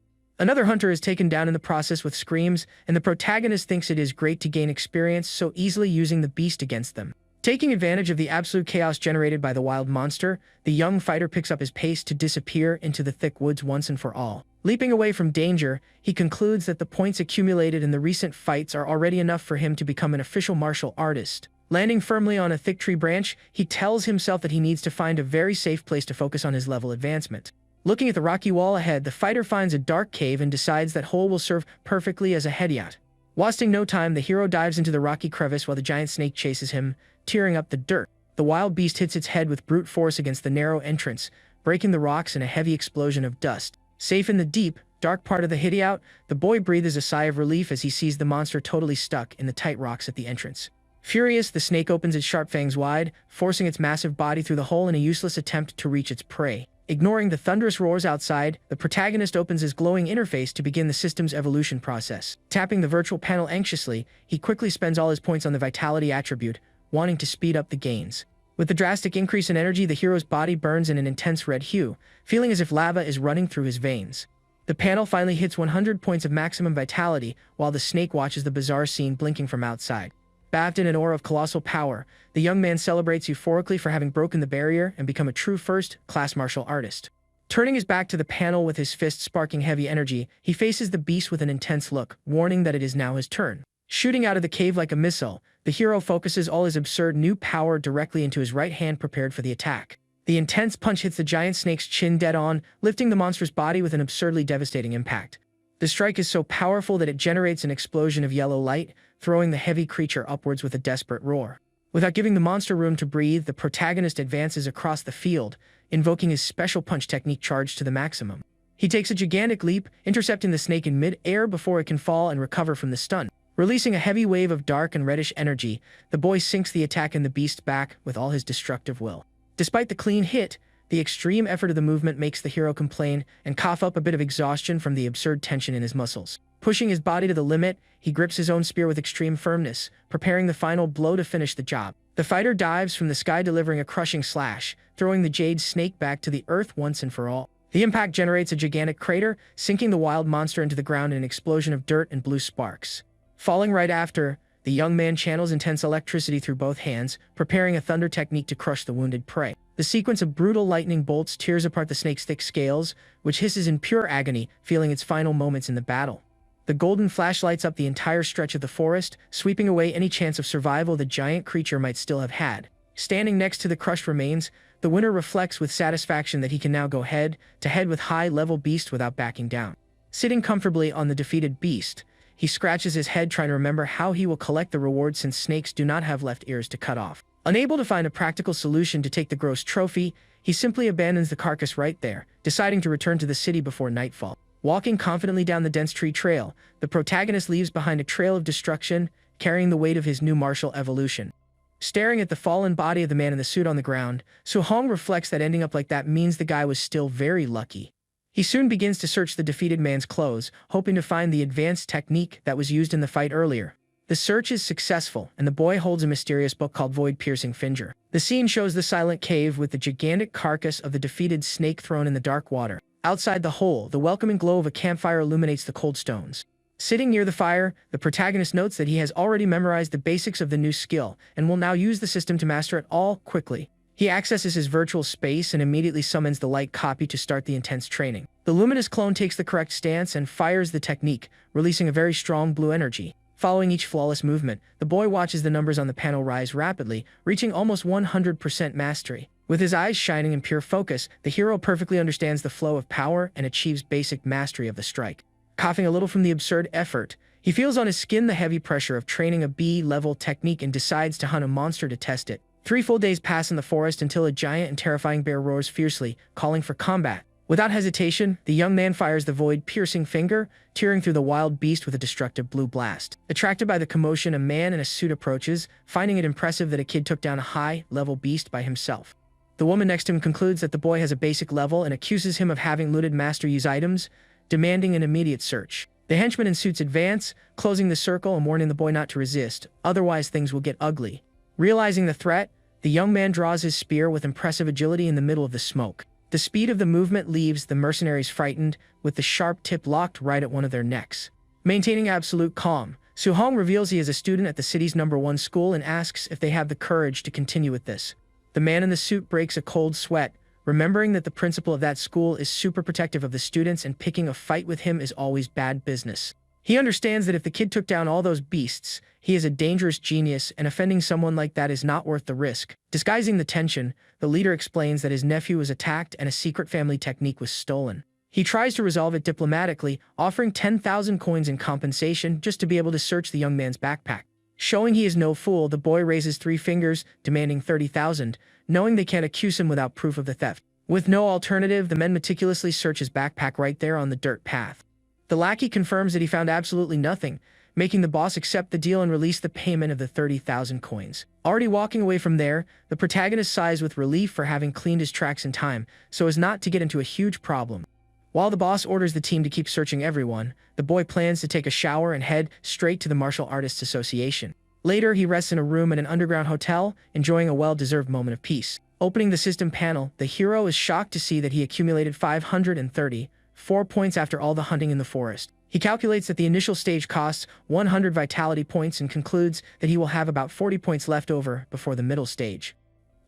Another hunter is taken down in the process with screams, and the protagonist thinks it is great to gain experience so easily using the beast against them. Taking advantage of the absolute chaos generated by the wild monster, the young fighter picks up his pace to disappear into the thick woods once and for all. Leaping away from danger, he concludes that the points accumulated in the recent fights are already enough for him to become an official martial artist. Landing firmly on a thick tree branch, he tells himself that he needs to find a very safe place to focus on his level advancement. Looking at the rocky wall ahead, the fighter finds a dark cave and decides that hole will serve perfectly as a hideout. Wasting no time, the hero dives into the rocky crevice while the giant snake chases him, tearing up the dirt. The wild beast hits its head with brute force against the narrow entrance, breaking the rocks in a heavy explosion of dust. Safe in the deep, dark part of the hideout, the boy breathes a sigh of relief as he sees the monster totally stuck in the tight rocks at the entrance. Furious, the snake opens its sharp fangs wide, forcing its massive body through the hole in a useless attempt to reach its prey. Ignoring the thunderous roars outside, the protagonist opens his glowing interface to begin the system's evolution process. Tapping the virtual panel anxiously, he quickly spends all his points on the vitality attribute, wanting to speed up the gains. With the drastic increase in energy, the hero's body burns in an intense red hue, feeling as if lava is running through his veins. The panel finally hits 100 points of maximum vitality, while the snake watches the bizarre scene blinking from outside. Bathed in an aura of colossal power, the young man celebrates euphorically for having broken the barrier and become a true first-class martial artist. Turning his back to the panel with his fist sparking heavy energy, he faces the beast with an intense look, warning that it is now his turn. Shooting out of the cave like a missile, the hero focuses all his absurd new power directly into his right hand prepared for the attack. The intense punch hits the giant snake's chin dead on, lifting the monster's body with an absurdly devastating impact. The strike is so powerful that it generates an explosion of yellow light, throwing the heavy creature upwards with a desperate roar. Without giving the monster room to breathe, the protagonist advances across the field, invoking his special punch technique charged to the maximum. He takes a gigantic leap, intercepting the snake in mid-air before it can fall and recover from the stun. Releasing a heavy wave of dark and reddish energy, the boy sinks the attack in the beast back with all his destructive will. Despite the clean hit, the extreme effort of the movement makes the hero complain and cough up a bit of exhaustion from the absurd tension in his muscles. Pushing his body to the limit, he grips his own spear with extreme firmness, preparing the final blow to finish the job. The fighter dives from the sky, delivering a crushing slash, throwing the jade snake back to the earth once and for all. The impact generates a gigantic crater, sinking the wild monster into the ground in an explosion of dirt and blue sparks. Falling right after, the young man channels intense electricity through both hands, preparing a thunder technique to crush the wounded prey. The sequence of brutal lightning bolts tears apart the snake's thick scales, which hisses in pure agony, feeling its final moments in the battle. The golden flash lights up the entire stretch of the forest, sweeping away any chance of survival the giant creature might still have had. Standing next to the crushed remains, the winner reflects with satisfaction that he can now go head-to-head with high-level beast without backing down. Sitting comfortably on the defeated beast, he scratches his head trying to remember how he will collect the reward since snakes do not have left ears to cut off. Unable to find a practical solution to take the gross trophy, he simply abandons the carcass right there, deciding to return to the city before nightfall. Walking confidently down the dense tree trail, the protagonist leaves behind a trail of destruction, carrying the weight of his new martial evolution. Staring at the fallen body of the man in the suit on the ground, Su-hong reflects that ending up like that means the guy was still very lucky. He soon begins to search the defeated man's clothes, hoping to find the advanced technique that was used in the fight earlier. The search is successful, and the boy holds a mysterious book called Void-Piercing Finger. The scene shows the silent cave with the gigantic carcass of the defeated snake thrown in the dark water. Outside the hole, the welcoming glow of a campfire illuminates the cold stones. Sitting near the fire, the protagonist notes that he has already memorized the basics of the new skill, and will now use the system to master it all quickly. He accesses his virtual space and immediately summons the light copy to start the intense training. The luminous clone takes the correct stance and fires the technique, releasing a very strong blue energy. Following each flawless movement, the boy watches the numbers on the panel rise rapidly, reaching almost 100% mastery. With his eyes shining in pure focus, the hero perfectly understands the flow of power and achieves basic mastery of the strike. Coughing a little from the absurd effort, he feels on his skin the heavy pressure of training a B-level technique and decides to hunt a monster to test it. 3 full days pass in the forest until a giant and terrifying bear roars fiercely, calling for combat. Without hesitation, the young man fires the void-piercing finger, tearing through the wild beast with a destructive blue blast. Attracted by the commotion, a man in a suit approaches, finding it impressive that a kid took down a high-level beast by himself. The woman next to him concludes that the boy has a basic level and accuses him of having looted Master Yi's items, demanding an immediate search. The henchmen in suits advance, closing the circle and warning the boy not to resist, otherwise things will get ugly. Realizing the threat, the young man draws his spear with impressive agility in the middle of the smoke. The speed of the movement leaves the mercenaries frightened, with the sharp tip locked right at one of their necks. Maintaining absolute calm, Su-hong reveals he is a student at the city's #1 school and asks if they have the courage to continue with this. The man in the suit breaks a cold sweat, remembering that the principal of that school is super protective of the students and picking a fight with him is always bad business. He understands that if the kid took down all those beasts, he is a dangerous genius and offending someone like that is not worth the risk. Disguising the tension, the leader explains that his nephew was attacked and a secret family technique was stolen. He tries to resolve it diplomatically, offering 10,000 coins in compensation just to be able to search the young man's backpack. Showing he is no fool, the boy raises 3 fingers, demanding 30,000, knowing they can't accuse him without proof of the theft. With no alternative, the men meticulously search his backpack right there on the dirt path. The lackey confirms that he found absolutely nothing, making the boss accept the deal and release the payment of the 30,000 coins. Already walking away from there, the protagonist sighs with relief for having cleaned his tracks in time, so as not to get into a huge problem. While the boss orders the team to keep searching everyone, the boy plans to take a shower and head straight to the Martial Artists Association. Later, he rests in a room in an underground hotel, enjoying a well-deserved moment of peace. Opening the system panel, the hero is shocked to see that he accumulated 534 points after all the hunting in the forest. He calculates that the initial stage costs 100 vitality points and concludes that he will have about 40 points left over before the middle stage.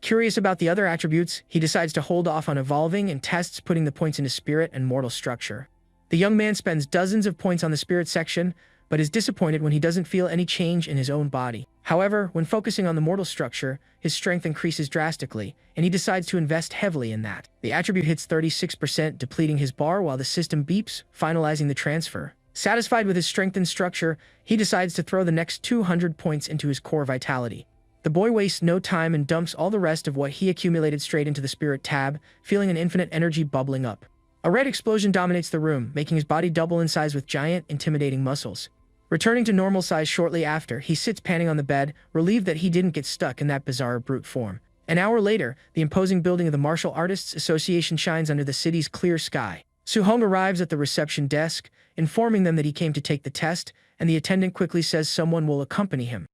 Curious about the other attributes, he decides to hold off on evolving and tests putting the points into spirit and mortal structure. The young man spends dozens of points on the spirit section, but is disappointed when he doesn't feel any change in his own body. However, when focusing on the mortal structure, his strength increases drastically, and he decides to invest heavily in that. The attribute hits 36%, depleting his bar while the system beeps, finalizing the transfer. Satisfied with his strengthened structure, he decides to throw the next 200 points into his core vitality. The boy wastes no time and dumps all the rest of what he accumulated straight into the spirit tab, feeling an infinite energy bubbling up. A red explosion dominates the room, making his body double in size with giant, intimidating muscles. Returning to normal size shortly after, he sits panting on the bed, relieved that he didn't get stuck in that bizarre brute form. An hour later, the imposing building of the Martial Artists Association shines under the city's clear sky. Su-hong arrives at the reception desk, informing them that he came to take the test, and the attendant quickly says someone will accompany him.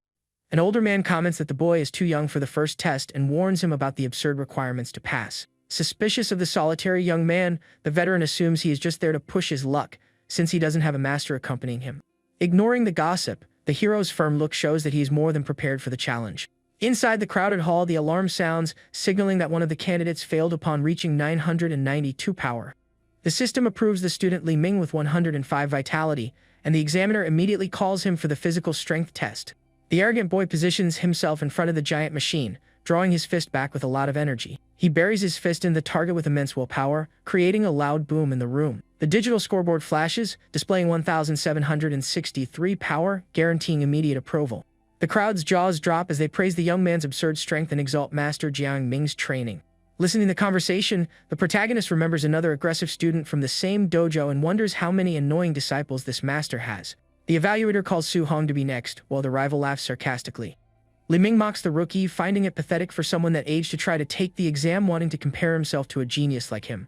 An older man comments that the boy is too young for the first test and warns him about the absurd requirements to pass. Suspicious of the solitary young man, the veteran assumes he is just there to push his luck, since he doesn't have a master accompanying him. Ignoring the gossip, the hero's firm look shows that he is more than prepared for the challenge. Inside the crowded hall, the alarm sounds, signaling that one of the candidates failed upon reaching 992 power. The system approves the student Li Ming with 105 vitality, and the examiner immediately calls him for the physical strength test. The arrogant boy positions himself in front of the giant machine, drawing his fist back with a lot of energy. He buries his fist in the target with immense willpower, creating a loud boom in the room. The digital scoreboard flashes, displaying 1,763 power, guaranteeing immediate approval. The crowd's jaws drop as they praise the young man's absurd strength and exalt Master Jiang Ming's training. Listening to the conversation, the protagonist remembers another aggressive student from the same dojo and wonders how many annoying disciples this master has. The evaluator calls Su-hong to be next, while the rival laughs sarcastically. Li Ming mocks the rookie, finding it pathetic for someone that age to try to take the exam, wanting to compare himself to a genius like him.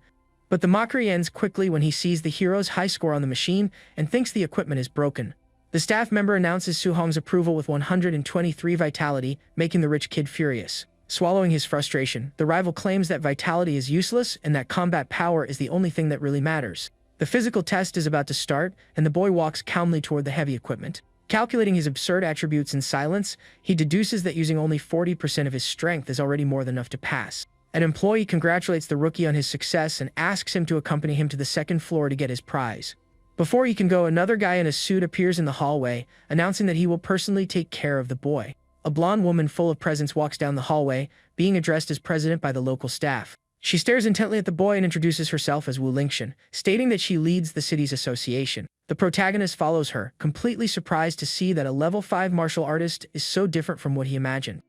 But the mockery ends quickly when he sees the hero's high score on the machine and thinks the equipment is broken. The staff member announces Su-hong's approval with 123 vitality, making the rich kid furious. Swallowing his frustration, the rival claims that vitality is useless and that combat power is the only thing that really matters. The physical test is about to start, and the boy walks calmly toward the heavy equipment. Calculating his absurd attributes in silence, he deduces that using only 40% of his strength is already more than enough to pass. An employee congratulates the rookie on his success and asks him to accompany him to the second floor to get his prize. Before he can go, another guy in a suit appears in the hallway, announcing that he will personally take care of the boy. A blonde woman full of presence walks down the hallway, being addressed as president by the local staff. She stares intently at the boy and introduces herself as Wu Lingxian, stating that she leads the city's association. The protagonist follows her, completely surprised to see that a level 5 martial artist is so different from what he imagined.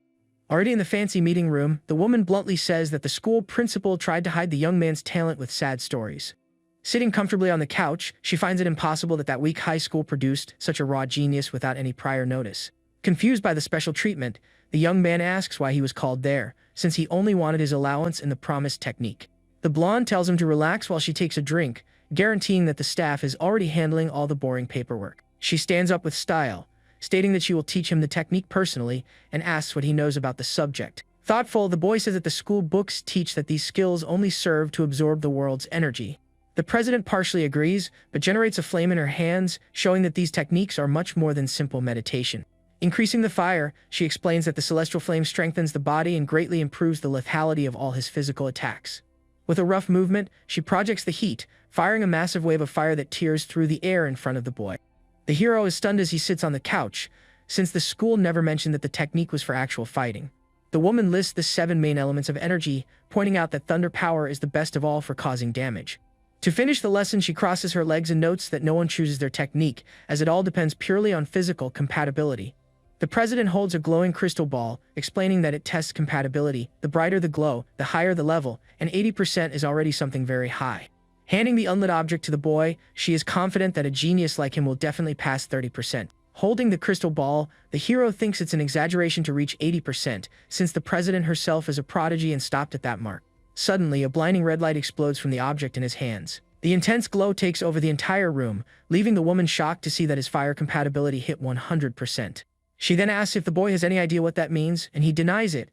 Already in the fancy meeting room, the woman bluntly says that the school principal tried to hide the young man's talent with sad stories. Sitting comfortably on the couch, she finds it impossible that weak high school produced such a raw genius without any prior notice. Confused by the special treatment, the young man asks why he was called there, since he only wanted his allowance in the promised technique. The blonde tells him to relax while she takes a drink, guaranteeing that the staff is already handling all the boring paperwork. She stands up with style, stating that she will teach him the technique personally, and asks what he knows about the subject. Thoughtful, the boy says that the school books teach that these skills only serve to absorb the world's energy. The president partially agrees, but generates a flame in her hands, showing that these techniques are much more than simple meditation. Increasing the fire, she explains that the celestial flame strengthens the body and greatly improves the lethality of all his physical attacks. With a rough movement, she projects the heat, firing a massive wave of fire that tears through the air in front of the boy. The hero is stunned as he sits on the couch, since the school never mentioned that the technique was for actual fighting. The woman lists the 7 main elements of energy, pointing out that thunder power is the best of all for causing damage. To finish the lesson, she crosses her legs and notes that no one chooses their technique, as it all depends purely on physical compatibility. The president holds a glowing crystal ball, explaining that it tests compatibility. The brighter the glow, the higher the level, and 80% is already something very high. Handing the unlit object to the boy, she is confident that a genius like him will definitely pass 30%. Holding the crystal ball, the hero thinks it's an exaggeration to reach 80%, since the president herself is a prodigy and stopped at that mark. Suddenly, a blinding red light explodes from the object in his hands. The intense glow takes over the entire room, leaving the woman shocked to see that his fire compatibility hit 100%. She then asks if the boy has any idea what that means, and he denies it.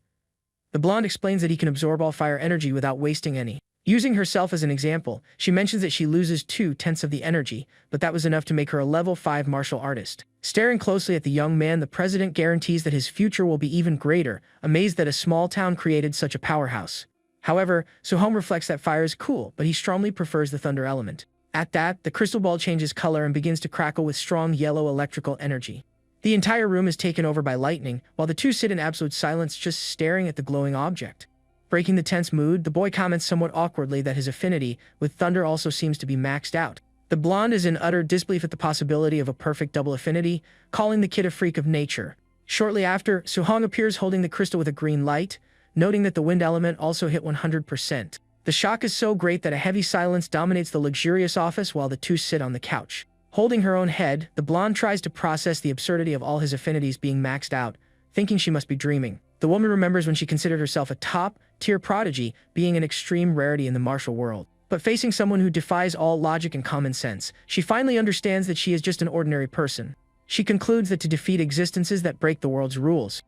The blonde explains that he can absorb all fire energy without wasting any. Using herself as an example, she mentions that she loses 2/10 of the energy, but that was enough to make her a level 5 martial artist. Staring closely at the young man, the president guarantees that his future will be even greater, amazed that a small town created such a powerhouse. However, Su-hong reflects that fire is cool, but he strongly prefers the thunder element. At that, the crystal ball changes color and begins to crackle with strong yellow electrical energy. The entire room is taken over by lightning, while the two sit in absolute silence just staring at the glowing object. Breaking the tense mood, the boy comments somewhat awkwardly that his affinity with thunder also seems to be maxed out. The blonde is in utter disbelief at the possibility of a perfect double affinity, calling the kid a freak of nature. Shortly after, Suhong appears holding the crystal with a green light, noting that the wind element also hit 100%. The shock is so great that a heavy silence dominates the luxurious office while the two sit on the couch. Holding her own head, the blonde tries to process the absurdity of all his affinities being maxed out, thinking she must be dreaming. The woman remembers when she considered herself a top-tier prodigy, being an extreme rarity in the martial world. But facing someone who defies all logic and common sense, she finally understands that she is just an ordinary person. She concludes that to defeat existences that break the world's rules,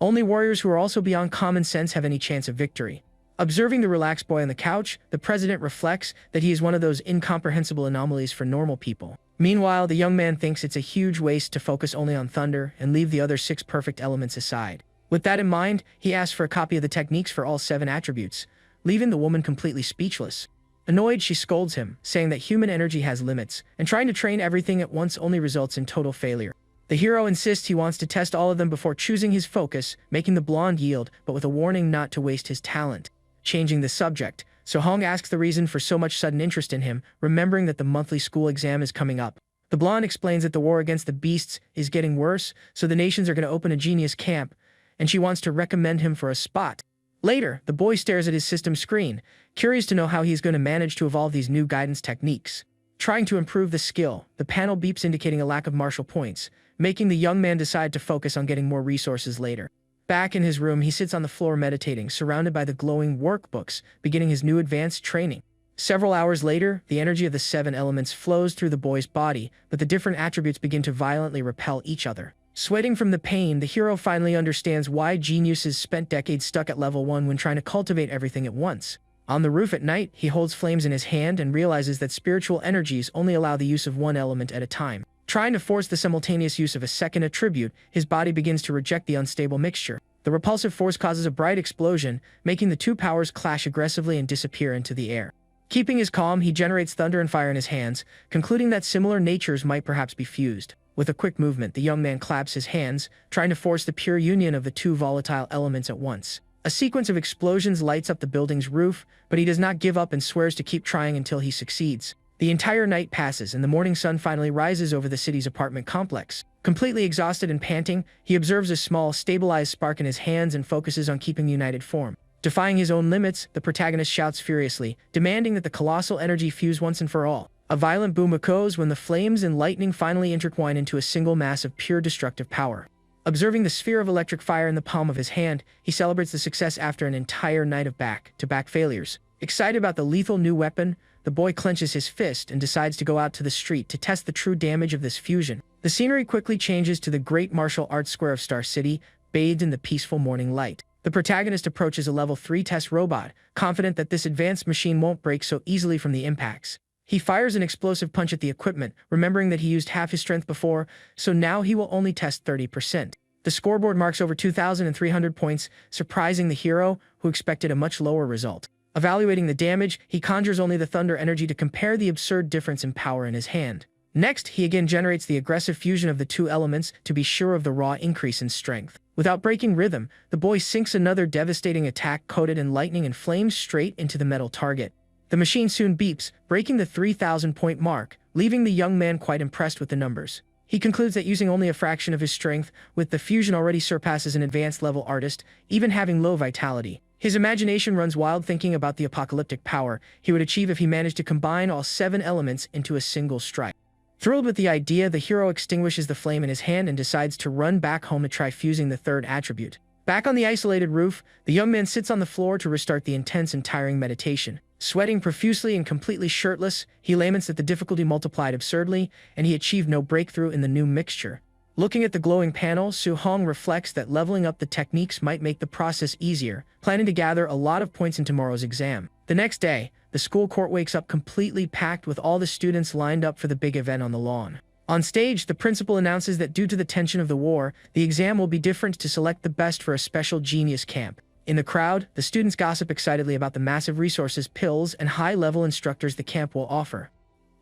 only warriors who are also beyond common sense have any chance of victory. Observing the relaxed boy on the couch, the president reflects that he is one of those incomprehensible anomalies for normal people. Meanwhile, the young man thinks it's a huge waste to focus only on thunder and leave the other 6 perfect elements aside. With that in mind, he asks for a copy of the techniques for all 7 attributes, leaving the woman completely speechless. Annoyed, she scolds him, saying that human energy has limits, and trying to train everything at once only results in total failure. The hero insists he wants to test all of them before choosing his focus, making the blonde yield, but with a warning not to waste his talent. Changing the subject, Suhong asks the reason for so much sudden interest in him, remembering that the monthly school exam is coming up. The blonde explains that the war against the beasts is getting worse, so the nations are going to open a genius camp, and she wants to recommend him for a spot. Later, the boy stares at his system screen, curious to know how he's going to manage to evolve these new guidance techniques. Trying to improve the skill, the panel beeps indicating a lack of martial points, making the young man decide to focus on getting more resources later. Back in his room, he sits on the floor meditating, surrounded by the glowing workbooks, beginning his new advanced training. Several hours later, the energy of the 7 elements flows through the boy's body, but the different attributes begin to violently repel each other. Sweating from the pain, the hero finally understands why geniuses spent decades stuck at level 1 when trying to cultivate everything at once. On the roof at night, he holds flames in his hand and realizes that spiritual energies only allow the use of one element at a time. Trying to force the simultaneous use of a second attribute, his body begins to reject the unstable mixture. The repulsive force causes a bright explosion, making the 2 powers clash aggressively and disappear into the air. Keeping his calm, he generates thunder and fire in his hands, concluding that similar natures might perhaps be fused. With a quick movement, the young man claps his hands, trying to force the pure union of the 2 volatile elements at once. A sequence of explosions lights up the building's roof, but he does not give up and swears to keep trying until he succeeds. The entire night passes, and the morning sun finally rises over the city's apartment complex. Completely exhausted and panting, he observes a small, stabilized spark in his hands and focuses on keeping united form. Defying his own limits, the protagonist shouts furiously, demanding that the colossal energy fuse once and for all. A violent boom echoes when the flames and lightning finally intertwine into a single mass of pure destructive power. Observing the sphere of electric fire in the palm of his hand, he celebrates the success after an entire night of back-to-back failures. Excited about the lethal new weapon, the boy clenches his fist and decides to go out to the street to test the true damage of this fusion. The scenery quickly changes to the great martial arts square of Star City, bathed in the peaceful morning light. The protagonist approaches a level 3 test robot, confident that this advanced machine won't break so easily from the impacts. He fires an explosive punch at the equipment, remembering that he used half his strength before, so now he will only test 30%. The scoreboard marks over 2,300 points, surprising the hero, who expected a much lower result. Evaluating the damage, he conjures only the thunder energy to compare the absurd difference in power in his hand. Next, he again generates the aggressive fusion of the 2 elements to be sure of the raw increase in strength. Without breaking rhythm, the boy sinks another devastating attack coated in lightning and flames straight into the metal target. The machine soon beeps, breaking the 3,000-point mark, leaving the young man quite impressed with the numbers. He concludes that using only a fraction of his strength, with the fusion already surpasses an advanced-level artist, even having low vitality. His imagination runs wild thinking about the apocalyptic power he would achieve if he managed to combine all 7 elements into a single strike. Thrilled with the idea, the hero extinguishes the flame in his hand and decides to run back home to try fusing the 3rd attribute. Back on the isolated roof, the young man sits on the floor to restart the intense and tiring meditation. Sweating profusely and completely shirtless, he laments that the difficulty multiplied absurdly, and he achieved no breakthrough in the new mixture. Looking at the glowing panel, Suhong reflects that leveling up the techniques might make the process easier, planning to gather a lot of points in tomorrow's exam. The next day, the school court wakes up completely packed with all the students lined up for the big event on the lawn. On stage, the principal announces that due to the tension of the war, the exam will be different to select the best for a special genius camp. In the crowd, the students gossip excitedly about the massive resources, pills, and high-level instructors the camp will offer.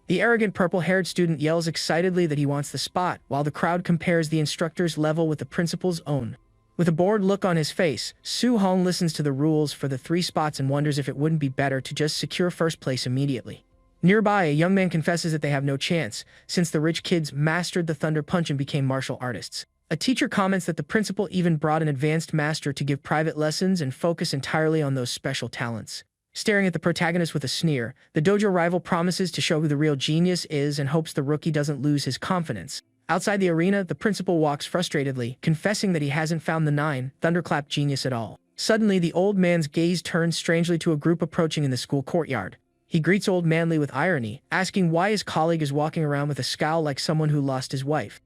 The arrogant purple-haired student yells excitedly that he wants the spot, while the crowd compares the instructor's level with the principal's own. With a bored look on his face, Suhong listens to the rules for the 3 spots and wonders if it wouldn't be better to just secure first place immediately. Nearby, a young man confesses that they have no chance, since the rich kids mastered the thunder punch and became martial artists. A teacher comments that the principal even brought an advanced master to give private lessons and focus entirely on those special talents. Staring at the protagonist with a sneer, the dojo rival promises to show who the real genius is and hopes the rookie doesn't lose his confidence. Outside the arena, the principal walks frustratedly, confessing that he hasn't found the 9 thunderclap genius at all. Suddenly, the old man's gaze turns strangely to a group approaching in the school courtyard. He greets Old Manly with irony, asking why his colleague is walking around with a scowl like someone who lost his wife.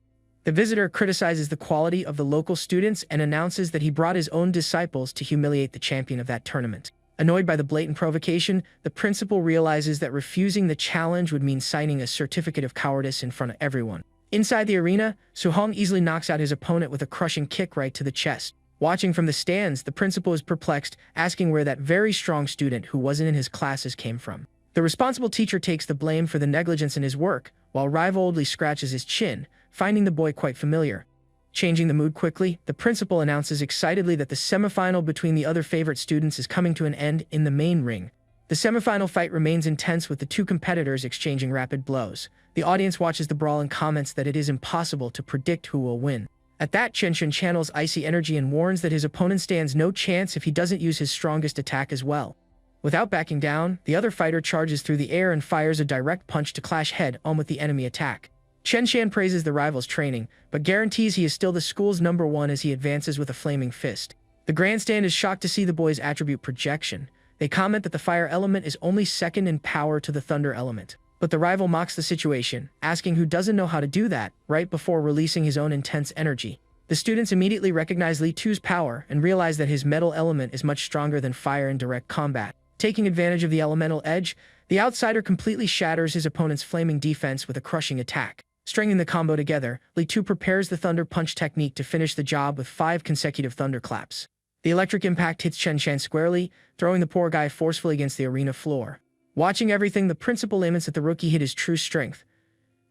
The visitor criticizes the quality of the local students and announces that he brought his own disciples to humiliate the champion of that tournament. Annoyed by the blatant provocation, the principal realizes that refusing the challenge would mean signing a certificate of cowardice in front of everyone. Inside the arena, Suhong easily knocks out his opponent with a crushing kick right to the chest. Watching from the stands, the principal is perplexed, asking where that very strong student who wasn't in his classes came from. The responsible teacher takes the blame for the negligence in his work, while rival Oldly scratches his chin, finding the boy quite familiar. Changing the mood quickly, the principal announces excitedly that the semifinal between the other favorite students is coming to an end in the main ring. The semifinal fight remains intense with the two competitors exchanging rapid blows. The audience watches the brawl and comments that it is impossible to predict who will win. At that, Chen channels icy energy and warns that his opponent stands no chance if he doesn't use his strongest attack as well. Without backing down, the other fighter charges through the air and fires a direct punch to clash head-on with the enemy attack. Chen Shan praises the rival's training, but guarantees he is still the school's #1 as he advances with a flaming fist. The grandstand is shocked to see the boy's attribute projection. They comment that the fire element is only second in power to the thunder element. But the rival mocks the situation, asking who doesn't know how to do that, right before releasing his own intense energy. The students immediately recognize Li Tu's power and realize that his metal element is much stronger than fire in direct combat. Taking advantage of the elemental edge, the outsider completely shatters his opponent's flaming defense with a crushing attack. Stringing the combo together, Li Tu prepares the thunder punch technique to finish the job with 5 consecutive thunderclaps. The electric impact hits Chen Shan squarely, throwing the poor guy forcefully against the arena floor. Watching everything, the principal laments that the rookie hit his true strength.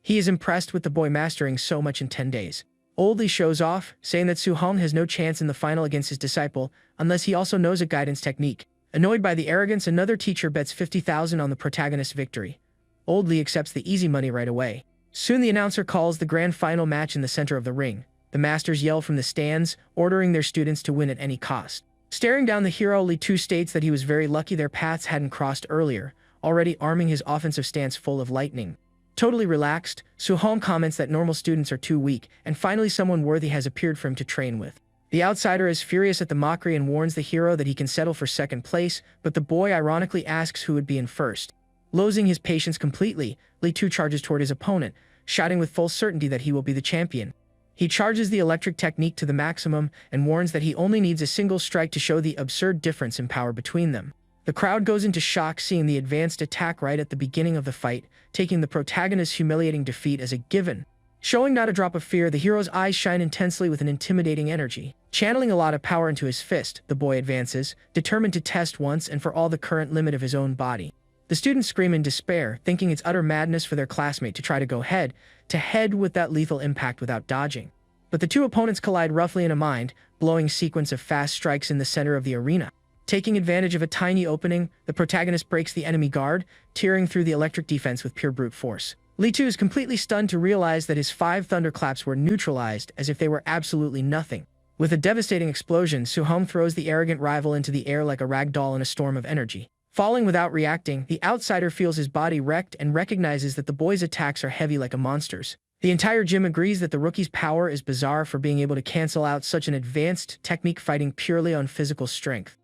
He is impressed with the boy mastering so much in 10 days. Oldly shows off, saying that Suhong has no chance in the final against his disciple unless he also knows a guidance technique. Annoyed by the arrogance, another teacher bets 50,000 on the protagonist's victory. Oldly accepts the easy money right away. Soon the announcer calls the grand final match in the center of the ring. The masters yell from the stands, ordering their students to win at any cost. Staring down the hero, Li Tu states that he was very lucky their paths hadn't crossed earlier, already arming his offensive stance full of lightning. Totally relaxed, Suhong comments that normal students are too weak, and finally someone worthy has appeared for him to train with. The outsider is furious at the mockery and warns the hero that he can settle for second place, but the boy ironically asks who would be in first. Losing his patience completely, Li Tu charges toward his opponent, shouting with full certainty that he will be the champion. He charges the electric technique to the maximum and warns that he only needs a single strike to show the absurd difference in power between them. The crowd goes into shock seeing the advanced attack right at the beginning of the fight, taking the protagonist's humiliating defeat as a given. Showing not a drop of fear, the hero's eyes shine intensely with an intimidating energy. Channeling a lot of power into his fist, the boy advances, determined to test once and for all the current limit of his own body. The students scream in despair, thinking it's utter madness for their classmate to try to go head-to-head with that lethal impact without dodging. But the two opponents collide roughly in a mind-blowing sequence of fast strikes in the center of the arena. Taking advantage of a tiny opening, the protagonist breaks the enemy guard, tearing through the electric defense with pure brute force. Li Tu is completely stunned to realize that his 5 thunderclaps were neutralized as if they were absolutely nothing. With a devastating explosion, Suhong throws the arrogant rival into the air like a rag doll in a storm of energy. Falling without reacting, the outsider feels his body wrecked and recognizes that the boy's attacks are heavy like a monster's. The entire gym agrees that the rookie's power is bizarre for being able to cancel out such an advanced technique fighting purely on physical strength.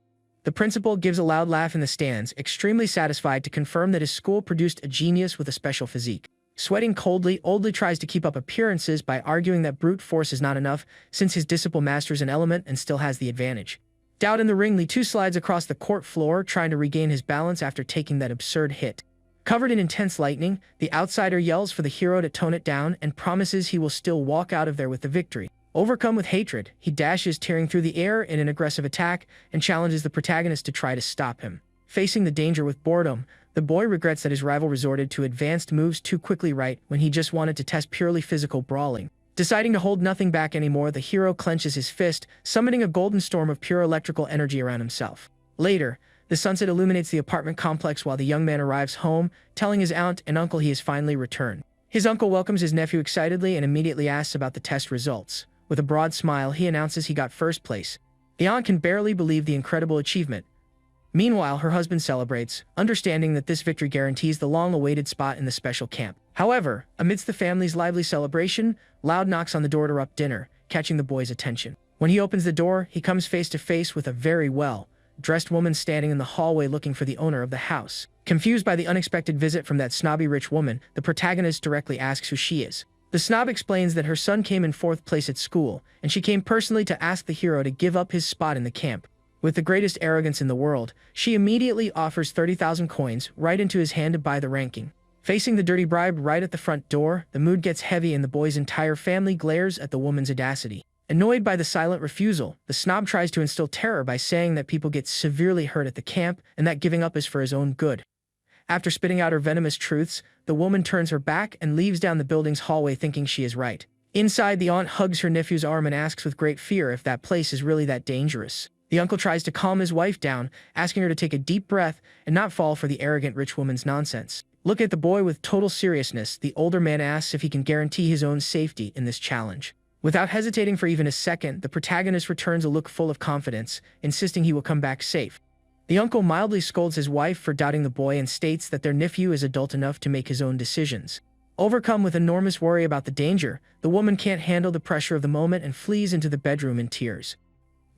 The principal gives a loud laugh in the stands, extremely satisfied to confirm that his school produced a genius with a special physique. Sweating coldly, Oldly tries to keep up appearances by arguing that brute force is not enough since his disciple masters an element and still has the advantage. Doubt in the ring, Li Tu slides across the court floor, trying to regain his balance after taking that absurd hit. Covered in intense lightning, the outsider yells for the hero to tone it down and promises he will still walk out of there with the victory. Overcome with hatred, he dashes, tearing through the air in an aggressive attack, and challenges the protagonist to try to stop him. Facing the danger with boredom, the boy regrets that his rival resorted to advanced moves too quickly right when he just wanted to test purely physical brawling. Deciding to hold nothing back anymore, the hero clenches his fist, summoning a golden storm of pure electrical energy around himself. Later, the sunset illuminates the apartment complex while the young man arrives home, telling his aunt and uncle he has finally returned. His uncle welcomes his nephew excitedly and immediately asks about the test results. With a broad smile, he announces he got first place. The aunt can barely believe the incredible achievement. Meanwhile, her husband celebrates, understanding that this victory guarantees the long-awaited spot in the special camp. However, amidst the family's lively celebration, loud knocks on the door interrupt dinner, catching the boy's attention. When he opens the door, he comes face to face with a very well-dressed woman standing in the hallway looking for the owner of the house. Confused by the unexpected visit from that snobby rich woman, the protagonist directly asks who she is. The snob explains that her son came in fourth place at school, and she came personally to ask the hero to give up his spot in the camp. With the greatest arrogance in the world, she immediately offers 30,000 coins right into his hand to buy the ranking. Facing the dirty bribe right at the front door, the mood gets heavy and the boy's entire family glares at the woman's audacity. Annoyed by the silent refusal, the snob tries to instill terror by saying that people get severely hurt at the camp and that giving up is for his own good. After spitting out her venomous truths, the woman turns her back and leaves down the building's hallway thinking she is right. Inside, the aunt hugs her nephew's arm and asks with great fear if that place is really that dangerous. The uncle tries to calm his wife down, asking her to take a deep breath and not fall for the arrogant rich woman's nonsense. Looking at the boy with total seriousness, the older man asks if he can guarantee his own safety in this challenge. Without hesitating for even a second, the protagonist returns a look full of confidence, insisting he will come back safe. The uncle mildly scolds his wife for doubting the boy and states that their nephew is adult enough to make his own decisions. Overcome with enormous worry about the danger, the woman can't handle the pressure of the moment and flees into the bedroom in tears.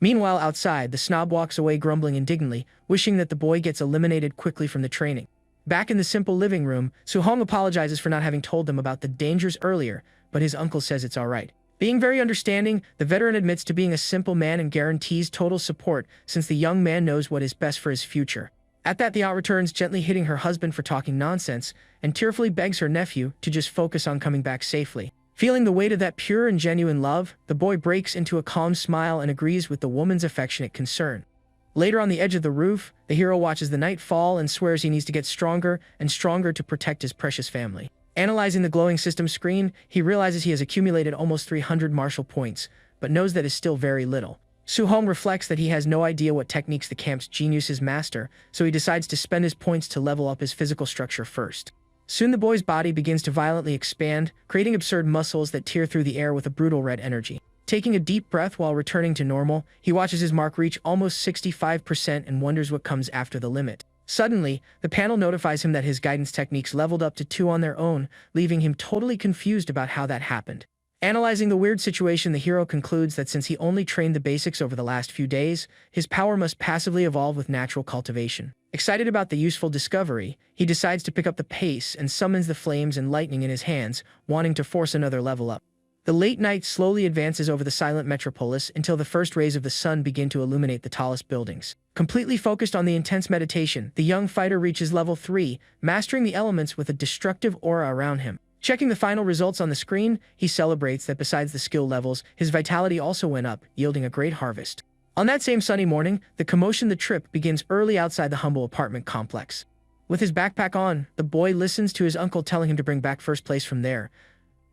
Meanwhile, outside, the snob walks away grumbling indignantly, wishing that the boy gets eliminated quickly from the training. Back in the simple living room, Su-hong apologizes for not having told them about the dangers earlier, but his uncle says it's alright. Being very understanding, the veteran admits to being a simple man and guarantees total support since the young man knows what is best for his future. At that, the aunt returns, gently hitting her husband for talking nonsense, and tearfully begs her nephew to just focus on coming back safely. Feeling the weight of that pure and genuine love, the boy breaks into a calm smile and agrees with the woman's affectionate concern. Later on the edge of the roof, the hero watches the night fall and swears he needs to get stronger and stronger to protect his precious family. Analyzing the glowing system screen, he realizes he has accumulated almost 300 martial points, but knows that is still very little. Su-hong reflects that he has no idea what techniques the camp's geniuses master, so he decides to spend his points to level up his physical structure first. Soon the boy's body begins to violently expand, creating absurd muscles that tear through the air with a brutal red energy. Taking a deep breath while returning to normal, he watches his mark reach almost 65% and wonders what comes after the limit. Suddenly, the panel notifies him that his guidance techniques leveled up to 2 on their own, leaving him totally confused about how that happened. Analyzing the weird situation, the hero concludes that since he only trained the basics over the last few days, his power must passively evolve with natural cultivation. Excited about the useful discovery, he decides to pick up the pace and summons the flames and lightning in his hands, wanting to force another level up. The late night slowly advances over the silent metropolis until the first rays of the sun begin to illuminate the tallest buildings. Completely focused on the intense meditation, the young fighter reaches level 3, mastering the elements with a destructive aura around him. Checking the final results on the screen, he celebrates that besides the skill levels, his vitality also went up, yielding a great harvest. On that same sunny morning, the commotion the trip begins early outside the humble apartment complex. With his backpack on, the boy listens to his uncle telling him to bring back first place from there.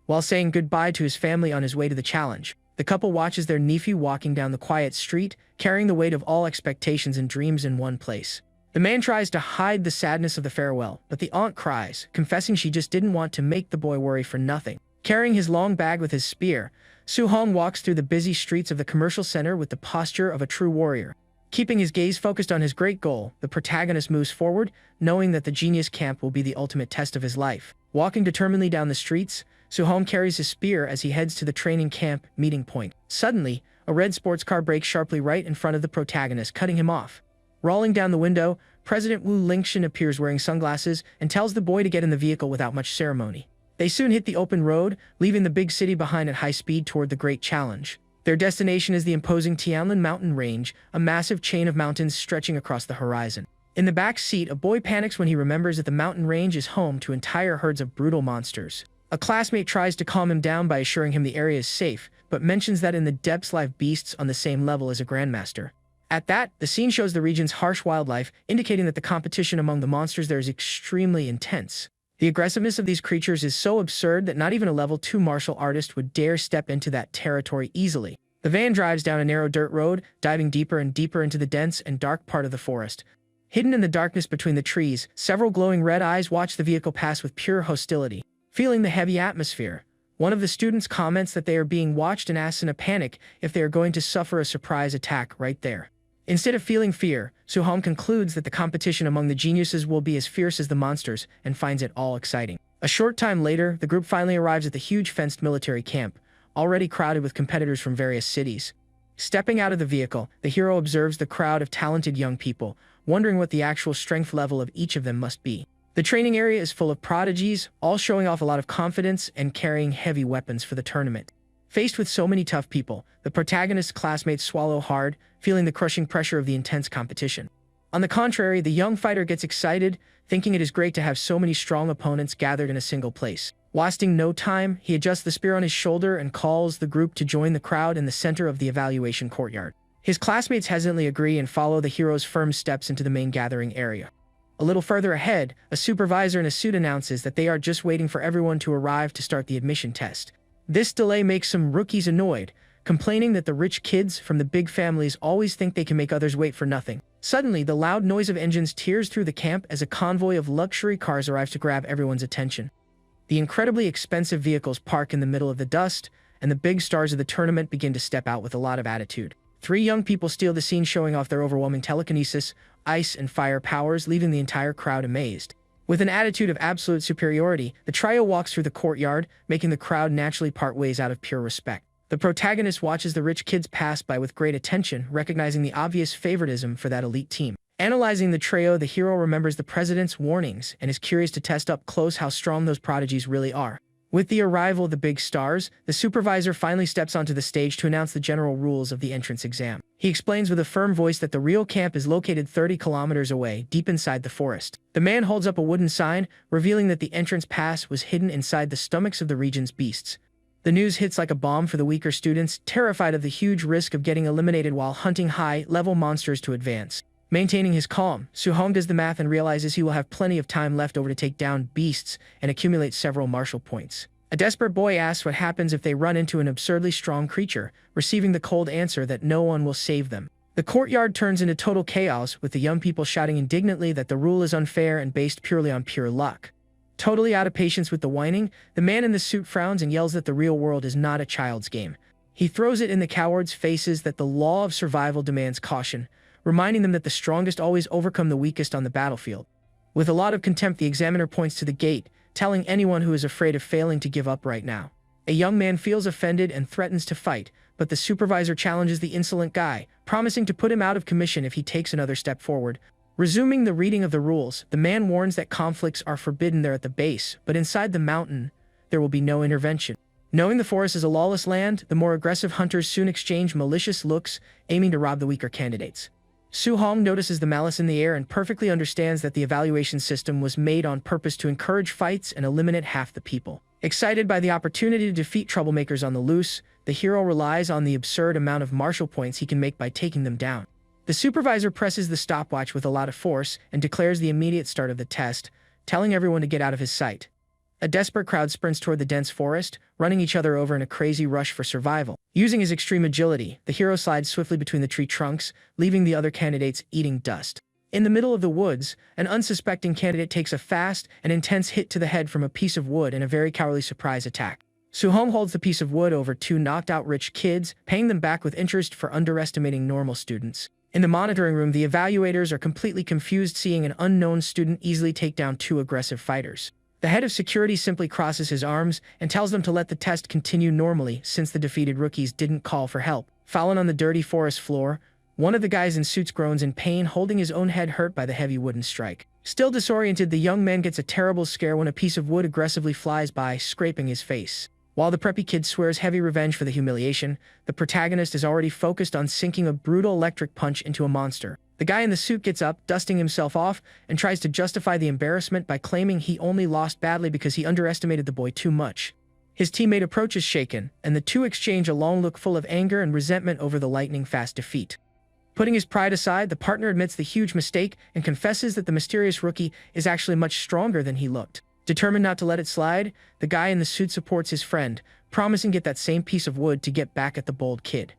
While saying goodbye to his family on his way to the challenge, the couple watches their nephew walking down the quiet street, carrying the weight of all expectations and dreams in one place. The man tries to hide the sadness of the farewell, but the aunt cries, confessing she just didn't want to make the boy worry for nothing. Carrying his long bag with his spear, Su-hong walks through the busy streets of the commercial center with the posture of a true warrior. Keeping his gaze focused on his great goal, the protagonist moves forward, knowing that the genius camp will be the ultimate test of his life. Walking determinedly down the streets, Su-hong carries his spear as he heads to the training camp meeting point. Suddenly, a red sports car brakes sharply right in front of the protagonist, cutting him off. Rolling down the window, President Wu Lingshan appears wearing sunglasses and tells the boy to get in the vehicle without much ceremony. They soon hit the open road, leaving the big city behind at high speed toward the great challenge. Their destination is the imposing Tianlin mountain range, a massive chain of mountains stretching across the horizon. In the back seat, a boy panics when he remembers that the mountain range is home to entire herds of brutal monsters. A classmate tries to calm him down by assuring him the area is safe, but mentions that in the depths live beasts on the same level as a grandmaster. At that, the scene shows the region's harsh wildlife, indicating that the competition among the monsters there is extremely intense. The aggressiveness of these creatures is so absurd that not even a level 2 martial artist would dare step into that territory easily. The van drives down a narrow dirt road, diving deeper and deeper into the dense and dark part of the forest. Hidden in the darkness between the trees, several glowing red eyes watch the vehicle pass with pure hostility. Feeling the heavy atmosphere, One of the students comments that they are being watched and asks in a panic if they are going to suffer a surprise attack right there. Instead of feeling fear, Suhong concludes that the competition among the geniuses will be as fierce as the monsters and finds it all exciting. A short time later, the group finally arrives at the huge fenced military camp, already crowded with competitors from various cities. Stepping out of the vehicle, the hero observes the crowd of talented young people, wondering what the actual strength level of each of them must be. The training area is full of prodigies, all showing off a lot of confidence and carrying heavy weapons for the tournament. Faced with so many tough people, the protagonist's classmates swallow hard, feeling the crushing pressure of the intense competition. On the contrary, the young fighter gets excited, thinking it is great to have so many strong opponents gathered in a single place. Wasting no time, he adjusts the spear on his shoulder and calls the group to join the crowd in the center of the evaluation courtyard. His classmates hesitantly agree and follow the hero's firm steps into the main gathering area. A little further ahead, a supervisor in a suit announces that they are just waiting for everyone to arrive to start the admission test. This delay makes some rookies annoyed, complaining that the rich kids from the big families always think they can make others wait for nothing. Suddenly, the loud noise of engines tears through the camp as a convoy of luxury cars arrives to grab everyone's attention. The incredibly expensive vehicles park in the middle of the dust, and the big stars of the tournament begin to step out with a lot of attitude. Three young people steal the scene, showing off their overwhelming telekinesis, ice and fire powers, leaving the entire crowd amazed. With an attitude of absolute superiority, the trio walks through the courtyard, making the crowd naturally part ways out of pure respect. The protagonist watches the rich kids pass by with great attention, recognizing the obvious favoritism for that elite team. Analyzing the trio, the hero remembers the president's warnings and is curious to test up close how strong those prodigies really are. With the arrival of the big stars, the supervisor finally steps onto the stage to announce the general rules of the entrance exam. He explains with a firm voice that the real camp is located 30 kilometers away, deep inside the forest. The man holds up a wooden sign, revealing that the entrance pass was hidden inside the stomachs of the region's beasts. The news hits like a bomb for the weaker students, terrified of the huge risk of getting eliminated while hunting high-level monsters to advance. Maintaining his calm, Suhong does the math and realizes he will have plenty of time left over to take down beasts and accumulate several martial points. A desperate boy asks what happens if they run into an absurdly strong creature, receiving the cold answer that no one will save them. The courtyard turns into total chaos, with the young people shouting indignantly that the rule is unfair and based purely on pure luck. Totally out of patience with the whining, the man in the suit frowns and yells that the real world is not a child's game. He throws it in the cowards' faces that the law of survival demands caution, reminding them that the strongest always overcome the weakest on the battlefield. With a lot of contempt, the examiner points to the gate, telling anyone who is afraid of failing to give up right now. A young man feels offended and threatens to fight, but the supervisor challenges the insolent guy, promising to put him out of commission if he takes another step forward. Resuming the reading of the rules, the man warns that conflicts are forbidden there at the base, but inside the mountain, there will be no intervention. Knowing the forest is a lawless land, the more aggressive hunters soon exchange malicious looks, aiming to rob the weaker candidates. Suhong notices the malice in the air and perfectly understands that the evaluation system was made on purpose to encourage fights and eliminate half the people. Excited by the opportunity to defeat troublemakers on the loose, the hero relies on the absurd amount of martial points he can make by taking them down. The supervisor presses the stopwatch with a lot of force and declares the immediate start of the test, telling everyone to get out of his sight. A desperate crowd sprints toward the dense forest, running each other over in a crazy rush for survival. Using his extreme agility, the hero slides swiftly between the tree trunks, leaving the other candidates eating dust. In the middle of the woods, an unsuspecting candidate takes a fast and intense hit to the head from a piece of wood in a very cowardly surprise attack. Suhong holds the piece of wood over two knocked-out rich kids, paying them back with interest for underestimating normal students. In the monitoring room, the evaluators are completely confused, seeing an unknown student easily take down two aggressive fighters. The head of security simply crosses his arms and tells them to let the test continue normally since the defeated rookies didn't call for help. Fallen on the dirty forest floor, one of the guys in suits groans in pain, holding his own head hurt by the heavy wooden strike. Still disoriented, the young man gets a terrible scare when a piece of wood aggressively flies by, scraping his face. While the preppy kid swears heavy revenge for the humiliation, the protagonist is already focused on sinking a brutal electric punch into a monster. The guy in the suit gets up, dusting himself off, and tries to justify the embarrassment by claiming he only lost badly because he underestimated the boy too much. His teammate approaches shaken, and the two exchange a long look full of anger and resentment over the lightning-fast defeat. Putting his pride aside, the partner admits the huge mistake and confesses that the mysterious rookie is actually much stronger than he looked. Determined not to let it slide, the guy in the suit supports his friend, promising to get that same piece of wood to get back at the bold kid.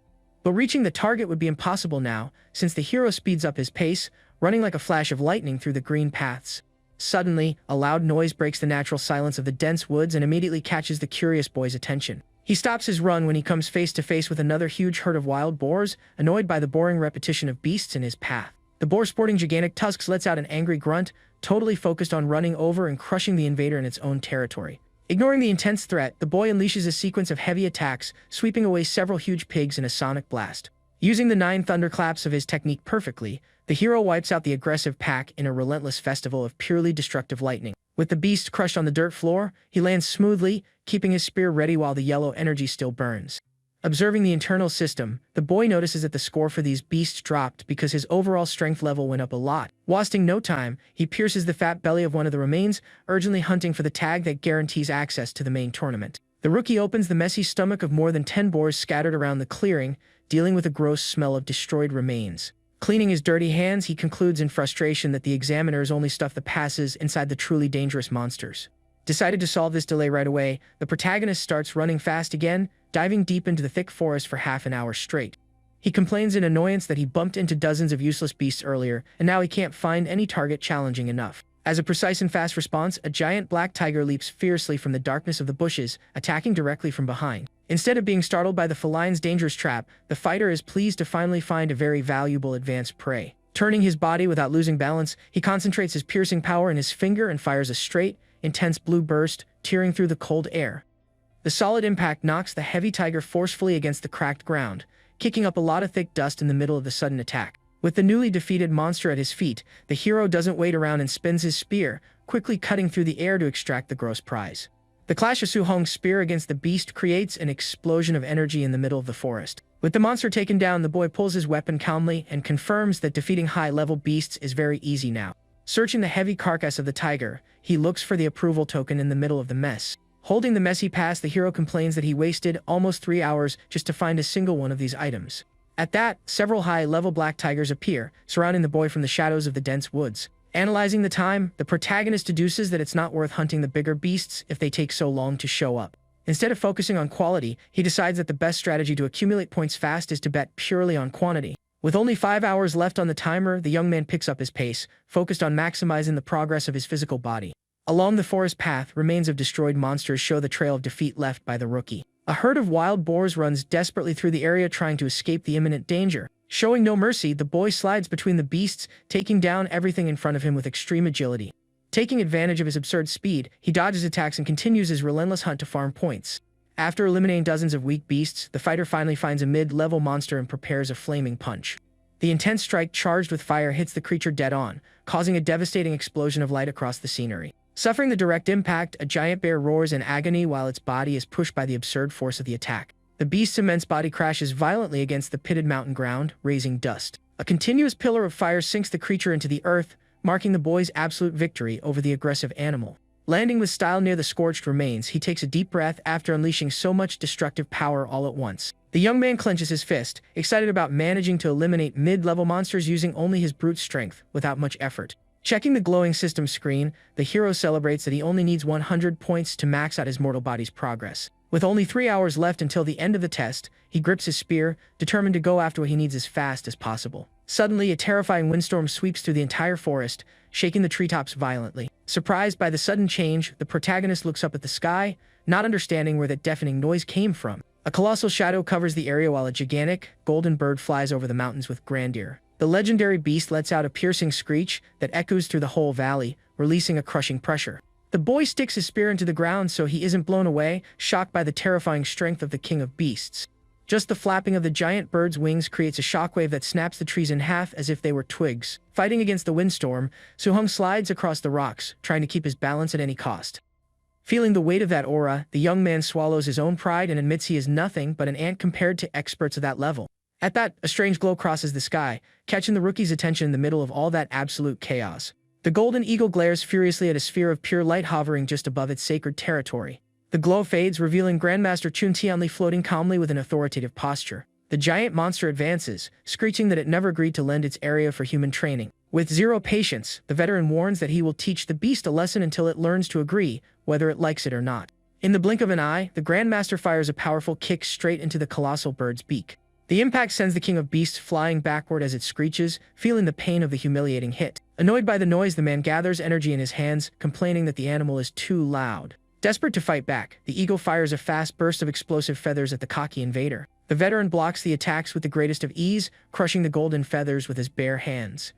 But reaching the target would be impossible now, since the hero speeds up his pace, running like a flash of lightning through the green paths. Suddenly, a loud noise breaks the natural silence of the dense woods and immediately catches the curious boy's attention. He stops his run when he comes face to face with another huge herd of wild boars, annoyed by the boring repetition of beasts in his path. The boar sporting gigantic tusks lets out an angry grunt, totally focused on running over and crushing the invader in its own territory. Ignoring the intense threat, the boy unleashes a sequence of heavy attacks, sweeping away several huge pigs in a sonic blast. Using the 9 thunderclaps of his technique perfectly, the hero wipes out the aggressive pack in a relentless festival of purely destructive lightning. With the beast crushed on the dirt floor, he lands smoothly, keeping his spear ready while the yellow energy still burns. Observing the internal system, the boy notices that the score for these beasts dropped because his overall strength level went up a lot. Wasting no time, he pierces the fat belly of one of the remains, urgently hunting for the tag that guarantees access to the main tournament. The rookie opens the messy stomach of more than 10 boars scattered around the clearing, dealing with a gross smell of destroyed remains. Cleaning his dirty hands, he concludes in frustration that the examiners only stuffed the passes inside the truly dangerous monsters. Decided to solve this delay right away, the protagonist starts running fast again, diving deep into the thick forest for half an hour straight. He complains in annoyance that he bumped into dozens of useless beasts earlier, and now he can't find any target challenging enough. As a precise and fast response, a giant black tiger leaps fiercely from the darkness of the bushes, attacking directly from behind. Instead of being startled by the feline's dangerous trap, the fighter is pleased to finally find a very valuable advanced prey. Turning his body without losing balance, he concentrates his piercing power in his finger and fires a straight, intense blue burst, tearing through the cold air. The solid impact knocks the heavy tiger forcefully against the cracked ground, kicking up a lot of thick dust in the middle of the sudden attack. With the newly defeated monster at his feet, the hero doesn't wait around and spins his spear, quickly cutting through the air to extract the gross prize. The clash of Su Hong's spear against the beast creates an explosion of energy in the middle of the forest. With the monster taken down, the boy pulls his weapon calmly and confirms that defeating high-level beasts is very easy now. Searching the heavy carcass of the tiger, he looks for the approval token in the middle of the mess. Holding the messy pass, the hero complains that he wasted almost 3 hours just to find a single one of these items. At that, several high-level black tigers appear, surrounding the boy from the shadows of the dense woods. Analyzing the time, the protagonist deduces that it's not worth hunting the bigger beasts if they take so long to show up. Instead of focusing on quality, he decides that the best strategy to accumulate points fast is to bet purely on quantity. With only 5 hours left on the timer, the young man picks up his pace, focused on maximizing the progress of his physical body. Along the forest path, remains of destroyed monsters show the trail of defeat left by the rookie. A herd of wild boars runs desperately through the area trying to escape the imminent danger. Showing no mercy, the boy slides between the beasts, taking down everything in front of him with extreme agility. Taking advantage of his absurd speed, he dodges attacks and continues his relentless hunt to farm points. After eliminating dozens of weak beasts, the fighter finally finds a mid-level monster and prepares a flaming punch. The intense strike charged with fire hits the creature dead-on, causing a devastating explosion of light across the scenery. Suffering the direct impact, a giant bear roars in agony while its body is pushed by the absurd force of the attack. The beast's immense body crashes violently against the pitted mountain ground, raising dust. A continuous pillar of fire sinks the creature into the earth, marking the boy's absolute victory over the aggressive animal. Landing with style near the scorched remains, he takes a deep breath after unleashing so much destructive power all at once. The young man clenches his fist, excited about managing to eliminate mid-level monsters using only his brute strength, without much effort. Checking the glowing system screen, the hero celebrates that he only needs 100 points to max out his mortal body's progress. With only 3 hours left until the end of the test, he grips his spear, determined to go after what he needs as fast as possible. Suddenly, a terrifying windstorm sweeps through the entire forest, shaking the treetops violently. Surprised by the sudden change, the protagonist looks up at the sky, not understanding where that deafening noise came from. A colossal shadow covers the area while a gigantic, golden bird flies over the mountains with grandeur. The legendary beast lets out a piercing screech that echoes through the whole valley, releasing a crushing pressure. The boy sticks his spear into the ground so he isn't blown away, shocked by the terrifying strength of the king of beasts. Just the flapping of the giant bird's wings creates a shockwave that snaps the trees in half as if they were twigs. Fighting against the windstorm, Su Hong slides across the rocks, trying to keep his balance at any cost. Feeling the weight of that aura, the young man swallows his own pride and admits he is nothing but an ant compared to experts of that level. At that, a strange glow crosses the sky, catching the rookie's attention in the middle of all that absolute chaos. The golden eagle glares furiously at a sphere of pure light hovering just above its sacred territory. The glow fades, revealing Grandmaster Chun Tianli floating calmly with an authoritative posture. The giant monster advances, screeching that it never agreed to lend its area for human training. With zero patience, the veteran warns that he will teach the beast a lesson until it learns to agree, whether it likes it or not. In the blink of an eye, the Grandmaster fires a powerful kick straight into the colossal bird's beak. The impact sends the king of beasts flying backward as it screeches, feeling the pain of the humiliating hit. Annoyed by the noise, the man gathers energy in his hands, complaining that the animal is too loud. Desperate to fight back, the eagle fires a fast burst of explosive feathers at the cocky invader. The veteran blocks the attacks with the greatest of ease, crushing the golden feathers with his bare hands.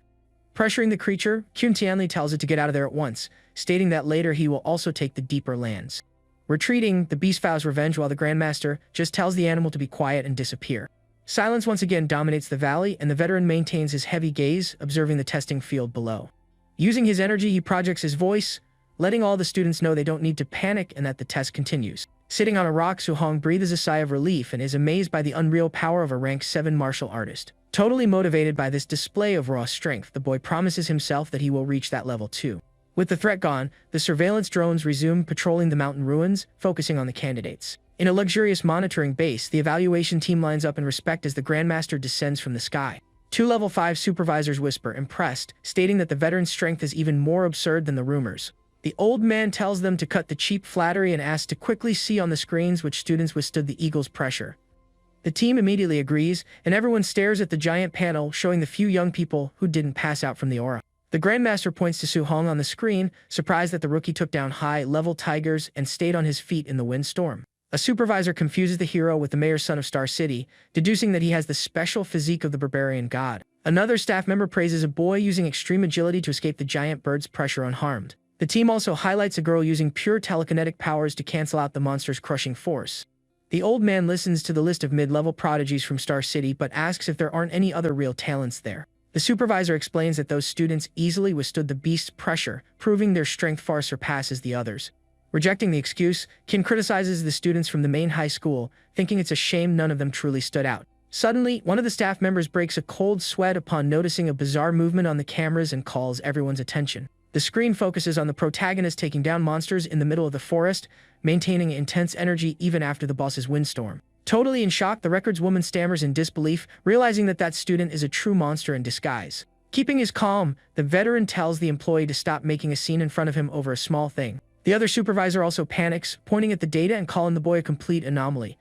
Pressuring the creature, Kyun Tianli tells it to get out of there at once, stating that later he will also take the deeper lands. Retreating, the beast vows revenge while the Grandmaster just tells the animal to be quiet and disappear. Silence once again dominates the valley, and the veteran maintains his heavy gaze, observing the testing field below. Using his energy, he projects his voice, letting all the students know they don't need to panic and that the test continues. Sitting on a rock, Su Hong breathes a sigh of relief and is amazed by the unreal power of a rank 7 martial artist. Totally motivated by this display of raw strength, the boy promises himself that he will reach that level too. With the threat gone, the surveillance drones resume patrolling the mountain ruins, focusing on the candidates. In a luxurious monitoring base, the evaluation team lines up in respect as the Grandmaster descends from the sky. 2 level 5 supervisors whisper, impressed, stating that the veteran's strength is even more absurd than the rumors. The old man tells them to cut the cheap flattery and asks to quickly see on the screens which students withstood the eagle's pressure. The team immediately agrees, and everyone stares at the giant panel showing the few young people who didn't pass out from the aura. The Grandmaster points to Su Hong on the screen, surprised that the rookie took down high-level tigers and stayed on his feet in the windstorm. A supervisor confuses the hero with the mayor's son of Star City, deducing that he has the special physique of the barbarian god. Another staff member praises a boy using extreme agility to escape the giant bird's pressure unharmed. The team also highlights a girl using pure telekinetic powers to cancel out the monster's crushing force. The old man listens to the list of mid-level prodigies from Star City but asks if there aren't any other real talents there. The supervisor explains that those students easily withstood the beast's pressure, proving their strength far surpasses the others. Rejecting the excuse, Kin criticizes the students from the main high school, thinking it's a shame none of them truly stood out. Suddenly, one of the staff members breaks a cold sweat upon noticing a bizarre movement on the cameras and calls everyone's attention. The screen focuses on the protagonist taking down monsters in the middle of the forest, maintaining intense energy even after the boss's windstorm. Totally in shock, the records woman stammers in disbelief, realizing that student is a true monster in disguise. Keeping his calm, the veteran tells the employee to stop making a scene in front of him over a small thing. The other supervisor also panics, pointing at the data and calling the boy a complete anomaly.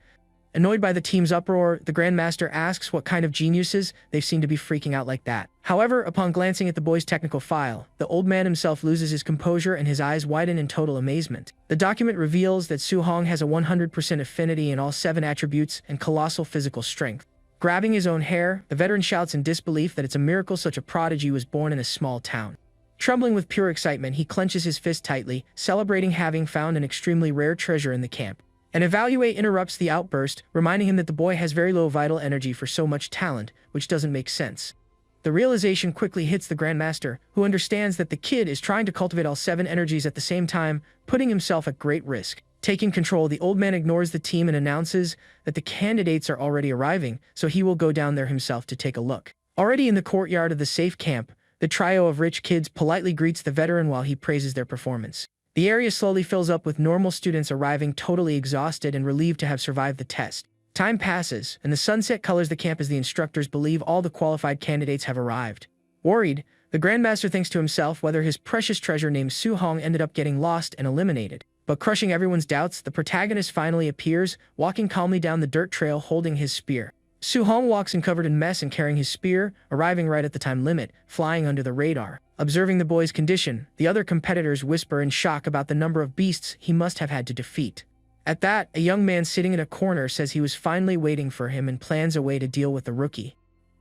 Annoyed by the team's uproar, the Grandmaster asks what kind of geniuses they've seen to be freaking out like that. However, upon glancing at the boy's technical file, the old man himself loses his composure and his eyes widen in total amazement. The document reveals that Su Hong has a 100% affinity in all 7 attributes and colossal physical strength. Grabbing his own hair, the veteran shouts in disbelief that it's a miracle such a prodigy was born in a small town. Trembling with pure excitement, he clenches his fist tightly, celebrating having found an extremely rare treasure in the camp. An evaluate interrupts the outburst, reminding him that the boy has very low vital energy for so much talent, which doesn't make sense. The realization quickly hits the Grandmaster, who understands that the kid is trying to cultivate all 7 energies at the same time, putting himself at great risk. Taking control, the old man ignores the team and announces that the candidates are already arriving, so he will go down there himself to take a look. Already in the courtyard of the safe camp, the trio of rich kids politely greets the veteran while he praises their performance. The area slowly fills up with normal students arriving totally exhausted and relieved to have survived the test. Time passes, and the sunset colors the camp as the instructors believe all the qualified candidates have arrived. Worried, the Grandmaster thinks to himself whether his precious treasure named Su Hong ended up getting lost and eliminated. But crushing everyone's doubts, the protagonist finally appears, walking calmly down the dirt trail holding his spear. Su Hong walks in covered in mess and carrying his spear, arriving right at the time limit, flying under the radar. Observing the boy's condition, the other competitors whisper in shock about the number of beasts he must have had to defeat. At that, a young man sitting in a corner says he was finally waiting for him and plans a way to deal with the rookie.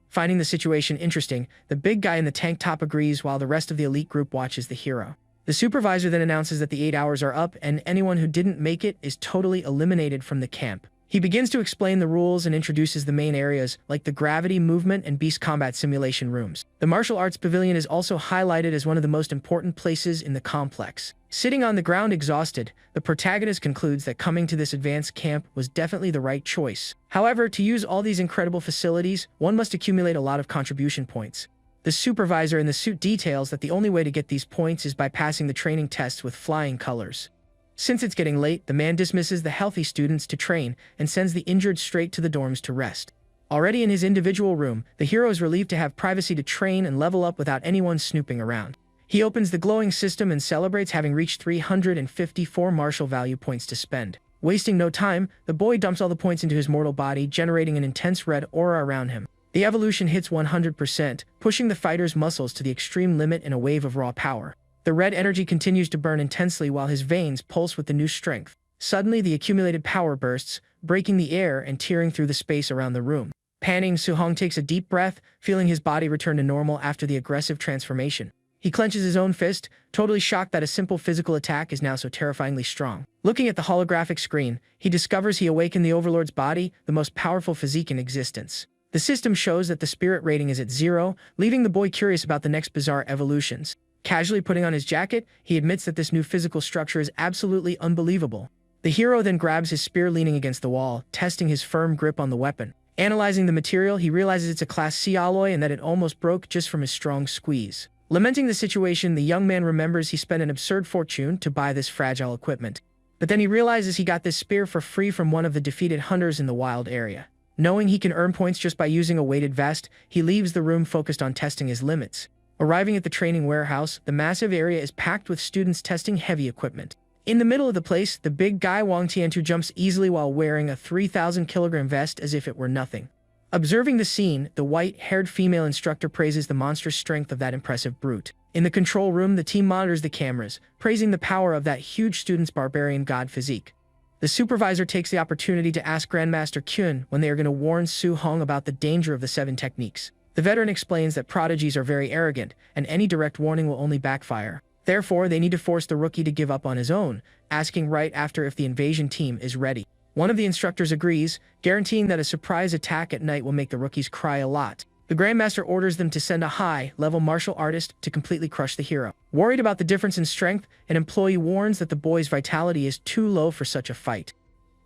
Finding the situation interesting, the big guy in the tank top agrees while the rest of the elite group watches the hero. The supervisor then announces that the 8 hours are up and anyone who didn't make it is totally eliminated from the camp. He begins to explain the rules and introduces the main areas, like the gravity, movement, and beast combat simulation rooms. The martial arts pavilion is also highlighted as one of the most important places in the complex. Sitting on the ground exhausted, the protagonist concludes that coming to this advanced camp was definitely the right choice. However, to use all these incredible facilities, one must accumulate a lot of contribution points. The supervisor in the suit details that the only way to get these points is by passing the training tests with flying colors. Since it's getting late, the man dismisses the healthy students to train and sends the injured straight to the dorms to rest. Already in his individual room, the hero is relieved to have privacy to train and level up without anyone snooping around. He opens the glowing system and celebrates having reached 354 martial value points to spend. Wasting no time, the boy dumps all the points into his mortal body, generating an intense red aura around him. The evolution hits 100%, pushing the fighter's muscles to the extreme limit in a wave of raw power. The red energy continues to burn intensely while his veins pulse with the new strength. Suddenly, the accumulated power bursts, breaking the air and tearing through the space around the room. Panting, Su-hong takes a deep breath, feeling his body return to normal after the aggressive transformation. He clenches his own fist, totally shocked that a simple physical attack is now so terrifyingly strong. Looking at the holographic screen, he discovers he awakened the Overlord's body, the most powerful physique in existence. The system shows that the spirit rating is at 0, leaving the boy curious about the next bizarre evolutions. Casually putting on his jacket, he admits that this new physical structure is absolutely unbelievable. The hero then grabs his spear, leaning against the wall, testing his firm grip on the weapon. Analyzing the material, he realizes it's a Class C alloy and that it almost broke just from his strong squeeze. Lamenting the situation, the young man remembers he spent an absurd fortune to buy this fragile equipment. But then he realizes he got this spear for free from one of the defeated hunters in the wild area. Knowing he can earn points just by using a weighted vest, he leaves the room focused on testing his limits. Arriving at the training warehouse, the massive area is packed with students testing heavy equipment. In the middle of the place, the big guy Wang Tiantu jumps easily while wearing a 3,000-kilogram vest as if it were nothing. Observing the scene, the white-haired female instructor praises the monstrous strength of that impressive brute. In the control room, the team monitors the cameras, praising the power of that huge student's barbarian god physique. The supervisor takes the opportunity to ask Grandmaster Kyun when they are going to warn Su-hong about the danger of the 7 techniques. The veteran explains that prodigies are very arrogant, and any direct warning will only backfire. Therefore, they need to force the rookie to give up on his own, asking right after if the invasion team is ready. One of the instructors agrees, guaranteeing that a surprise attack at night will make the rookies cry a lot. The Grandmaster orders them to send a high-level martial artist to completely crush the hero. Worried about the difference in strength, an employee warns that the boy's vitality is too low for such a fight.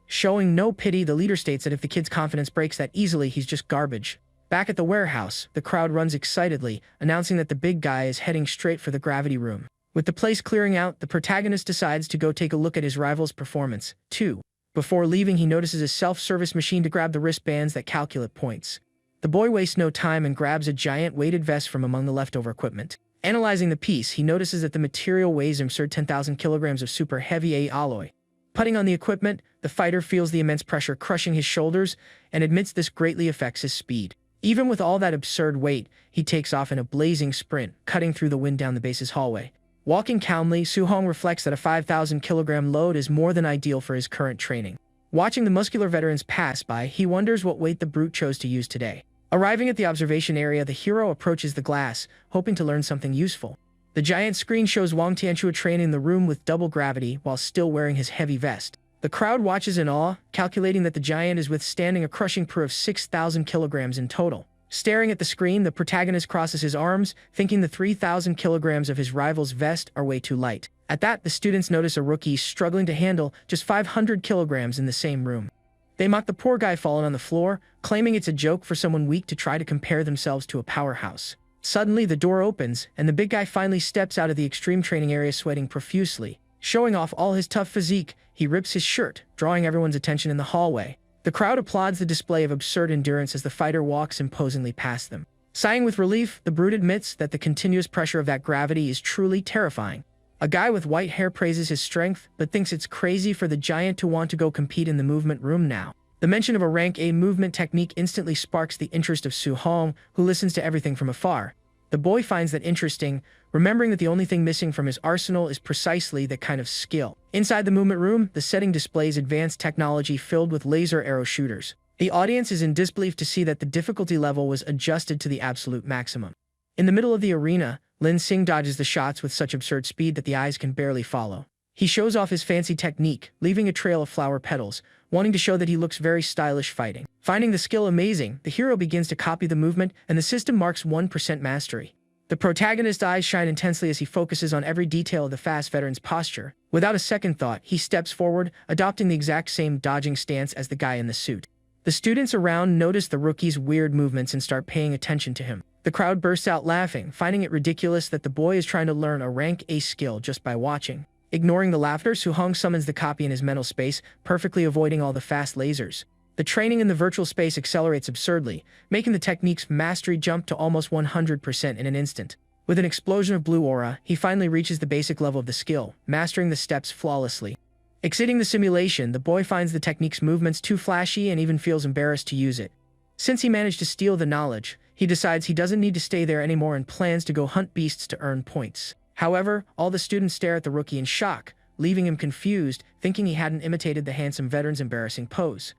Showing no pity, the leader states that if the kid's confidence breaks that easily, he's just garbage. Back at the warehouse, the crowd runs excitedly, announcing that the big guy is heading straight for the gravity room. With the place clearing out, the protagonist decides to go take a look at his rival's performance, too. Before leaving, he notices a self-service machine to grab the wristbands that calculate points. The boy wastes no time and grabs a giant weighted vest from among the leftover equipment. Analyzing the piece, he notices that the material weighs an absurd 10,000 kilograms of super heavy A alloy. Putting on the equipment, the fighter feels the immense pressure crushing his shoulders and admits this greatly affects his speed. Even with all that absurd weight, he takes off in a blazing sprint, cutting through the wind down the base's hallway. Walking calmly, Su-hong reflects that a 5,000-kilogram load is more than ideal for his current training. Watching the muscular veterans pass by, he wonders what weight the brute chose to use today. Arriving at the observation area, the hero approaches the glass, hoping to learn something useful. The giant screen shows Wang Tianchu training in the room with double gravity while still wearing his heavy vest. The crowd watches in awe, calculating that the giant is withstanding a crushing proof of 6,000 kilograms in total. Staring at the screen, the protagonist crosses his arms, thinking the 3,000 kilograms of his rival's vest are way too light. At that, the students notice a rookie struggling to handle just 500 kilograms in the same room. They mock the poor guy fallen on the floor, claiming it's a joke for someone weak to try to compare themselves to a powerhouse. Suddenly, the door opens, and the big guy finally steps out of the extreme training area sweating profusely. Showing off all his tough physique, he rips his shirt, drawing everyone's attention in the hallway. The crowd applauds the display of absurd endurance as the fighter walks imposingly past them. Sighing with relief, the brute admits that the continuous pressure of that gravity is truly terrifying. A guy with white hair praises his strength, but thinks it's crazy for the giant to want to go compete in the movement room now. The mention of a rank A movement technique instantly sparks the interest of Su-hong, who listens to everything from afar. The boy finds that interesting, remembering that the only thing missing from his arsenal is precisely that kind of skill. Inside the movement room, the setting displays advanced technology filled with laser arrow shooters. The audience is in disbelief to see that the difficulty level was adjusted to the absolute maximum. In the middle of the arena, Lin Sing dodges the shots with such absurd speed that the eyes can barely follow. He shows off his fancy technique, leaving a trail of flower petals, wanting to show that he looks very stylish fighting. Finding the skill amazing, the hero begins to copy the movement, and the system marks 1% mastery. The protagonist's eyes shine intensely as he focuses on every detail of the fast veteran's posture. Without a second thought, he steps forward, adopting the exact same dodging stance as the guy in the suit. The students around notice the rookie's weird movements and start paying attention to him. The crowd bursts out laughing, finding it ridiculous that the boy is trying to learn a rank A skill just by watching. Ignoring the laughter, Su-hong summons the copy in his mental space, perfectly avoiding all the fast lasers. The training in the virtual space accelerates absurdly, making the technique's mastery jump to almost 100% in an instant. With an explosion of blue aura, he finally reaches the basic level of the skill, mastering the steps flawlessly. Exiting the simulation, the boy finds the technique's movements too flashy and even feels embarrassed to use it. Since he managed to steal the knowledge, he decides he doesn't need to stay there anymore and plans to go hunt beasts to earn points. However, all the students stare at the rookie in shock, leaving him confused, thinking he hadn't imitated the handsome veteran's embarrassing pose.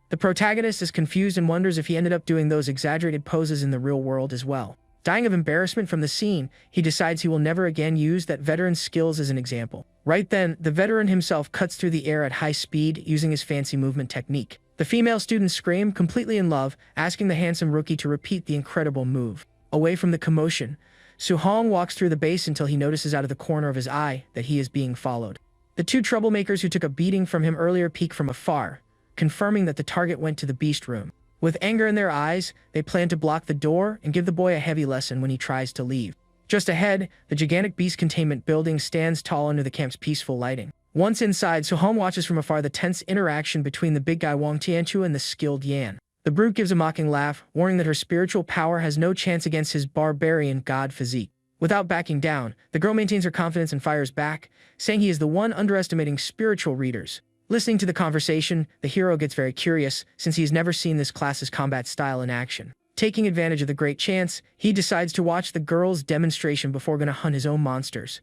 The protagonist is confused and wonders if he ended up doing those exaggerated poses in the real world as well. Dying of embarrassment from the scene, he decides he will never again use that veteran's skills as an example. Right then, the veteran himself cuts through the air at high speed using his fancy movement technique. The female students scream, completely in love, asking the handsome rookie to repeat the incredible move. Away from the commotion, Su-hong walks through the base until he notices out of the corner of his eye that he is being followed. The two troublemakers who took a beating from him earlier peek from afar, confirming that the target went to the beast room. With anger in their eyes, they plan to block the door and give the boy a heavy lesson when he tries to leave. Just ahead, the gigantic beast containment building stands tall under the camp's peaceful lighting. Once inside, Su-hong watches from afar the tense interaction between the big guy Wang Tianchu and the skilled Yan. The brute gives a mocking laugh, warning that her spiritual power has no chance against his barbarian god physique. Without backing down, the girl maintains her confidence and fires back, saying he is the one underestimating spiritual readers. Listening to the conversation, the hero gets very curious, since he's never seen this class's combat style in action. Taking advantage of the great chance, he decides to watch the girl's demonstration before going to hunt his own monsters.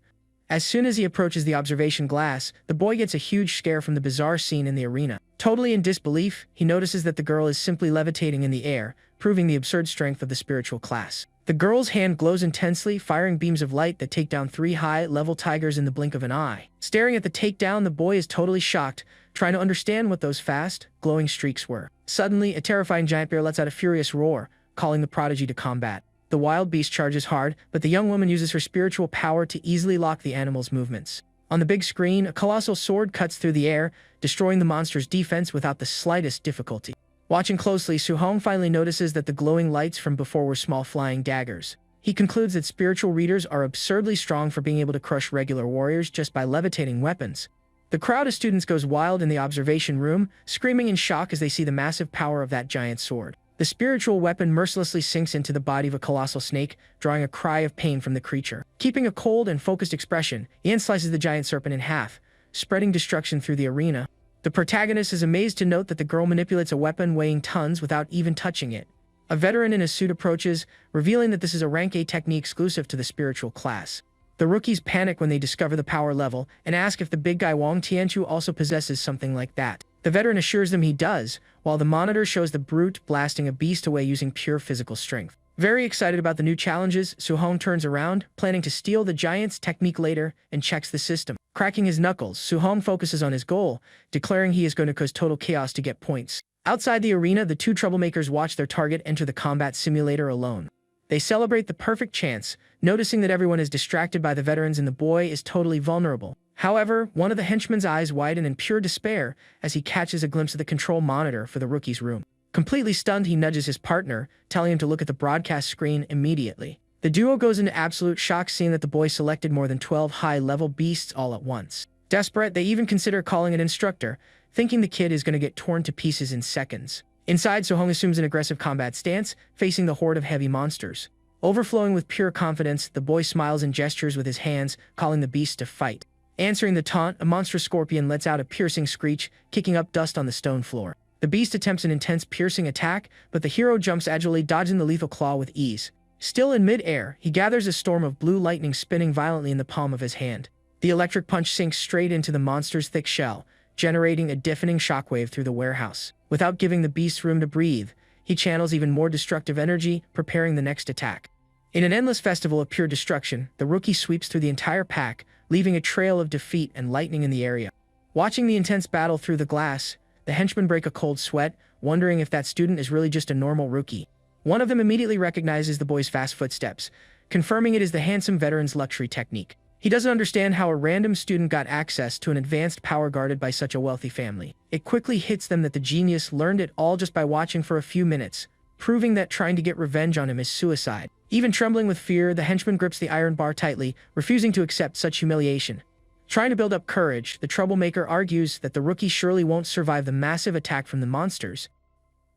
As soon as he approaches the observation glass, the boy gets a huge scare from the bizarre scene in the arena. Totally in disbelief, he notices that the girl is simply levitating in the air, proving the absurd strength of the spiritual class. The girl's hand glows intensely, firing beams of light that take down 3 high-level tigers in the blink of an eye. Staring at the takedown, the boy is totally shocked, trying to understand what those fast, glowing streaks were. Suddenly, a terrifying giant bear lets out a furious roar, calling the prodigy to combat. The wild beast charges hard, but the young woman uses her spiritual power to easily lock the animal's movements. On the big screen, a colossal sword cuts through the air, destroying the monster's defense without the slightest difficulty. Watching closely, Su-hong finally notices that the glowing lights from before were small flying daggers. He concludes that spiritual readers are absurdly strong for being able to crush regular warriors just by levitating weapons. The crowd of students goes wild in the observation room, screaming in shock as they see the massive power of that giant sword. The spiritual weapon mercilessly sinks into the body of a colossal snake, drawing a cry of pain from the creature. Keeping a cold and focused expression, Ian slices the giant serpent in half, spreading destruction through the arena. The protagonist is amazed to note that the girl manipulates a weapon weighing tons without even touching it. A veteran in a suit approaches, revealing that this is a rank A technique exclusive to the spiritual class. The rookies panic when they discover the power level and ask if the big guy Wang Tianchu also possesses something like that. The veteran assures them he does, while the monitor shows the brute blasting a beast away using pure physical strength. Very excited about the new challenges, Su-hong turns around, planning to steal the giant's technique later, and checks the system. Cracking his knuckles, Su-hong focuses on his goal, declaring he is going to cause total chaos to get points. Outside the arena, the two troublemakers watch their target enter the combat simulator alone. They celebrate the perfect chance, noticing that everyone is distracted by the veterans and the boy is totally vulnerable. However, one of the henchmen's eyes widen in pure despair as he catches a glimpse of the control monitor for the rookie's room. Completely stunned, he nudges his partner, telling him to look at the broadcast screen immediately. The duo goes into absolute shock seeing that the boy selected more than 12 high-level beasts all at once. Desperate, they even consider calling an instructor, thinking the kid is going to get torn to pieces in seconds. Inside, Su-hong assumes an aggressive combat stance, facing the horde of heavy monsters. Overflowing with pure confidence, the boy smiles and gestures with his hands, calling the beast to fight. Answering the taunt, a monstrous scorpion lets out a piercing screech, kicking up dust on the stone floor. The beast attempts an intense piercing attack, but the hero jumps agilely, dodging the lethal claw with ease. Still in mid-air, he gathers a storm of blue lightning spinning violently in the palm of his hand. The electric punch sinks straight into the monster's thick shell, generating a deafening shockwave through the warehouse. Without giving the beast room to breathe, he channels even more destructive energy, preparing the next attack. In an endless festival of pure destruction, the rookie sweeps through the entire pack, leaving a trail of defeat and lightning in the area. Watching the intense battle through the glass, the henchmen break a cold sweat, wondering if that student is really just a normal rookie. One of them immediately recognizes the boy's fast footsteps, confirming it is the handsome veteran's luxury technique. He doesn't understand how a random student got access to an advanced power guarded by such a wealthy family. It quickly hits them that the genius learned it all just by watching for a few minutes, proving that trying to get revenge on him is suicide. Even trembling with fear, the henchman grips the iron bar tightly, refusing to accept such humiliation. Trying to build up courage, the troublemaker argues that the rookie surely won't survive the massive attack from the monsters.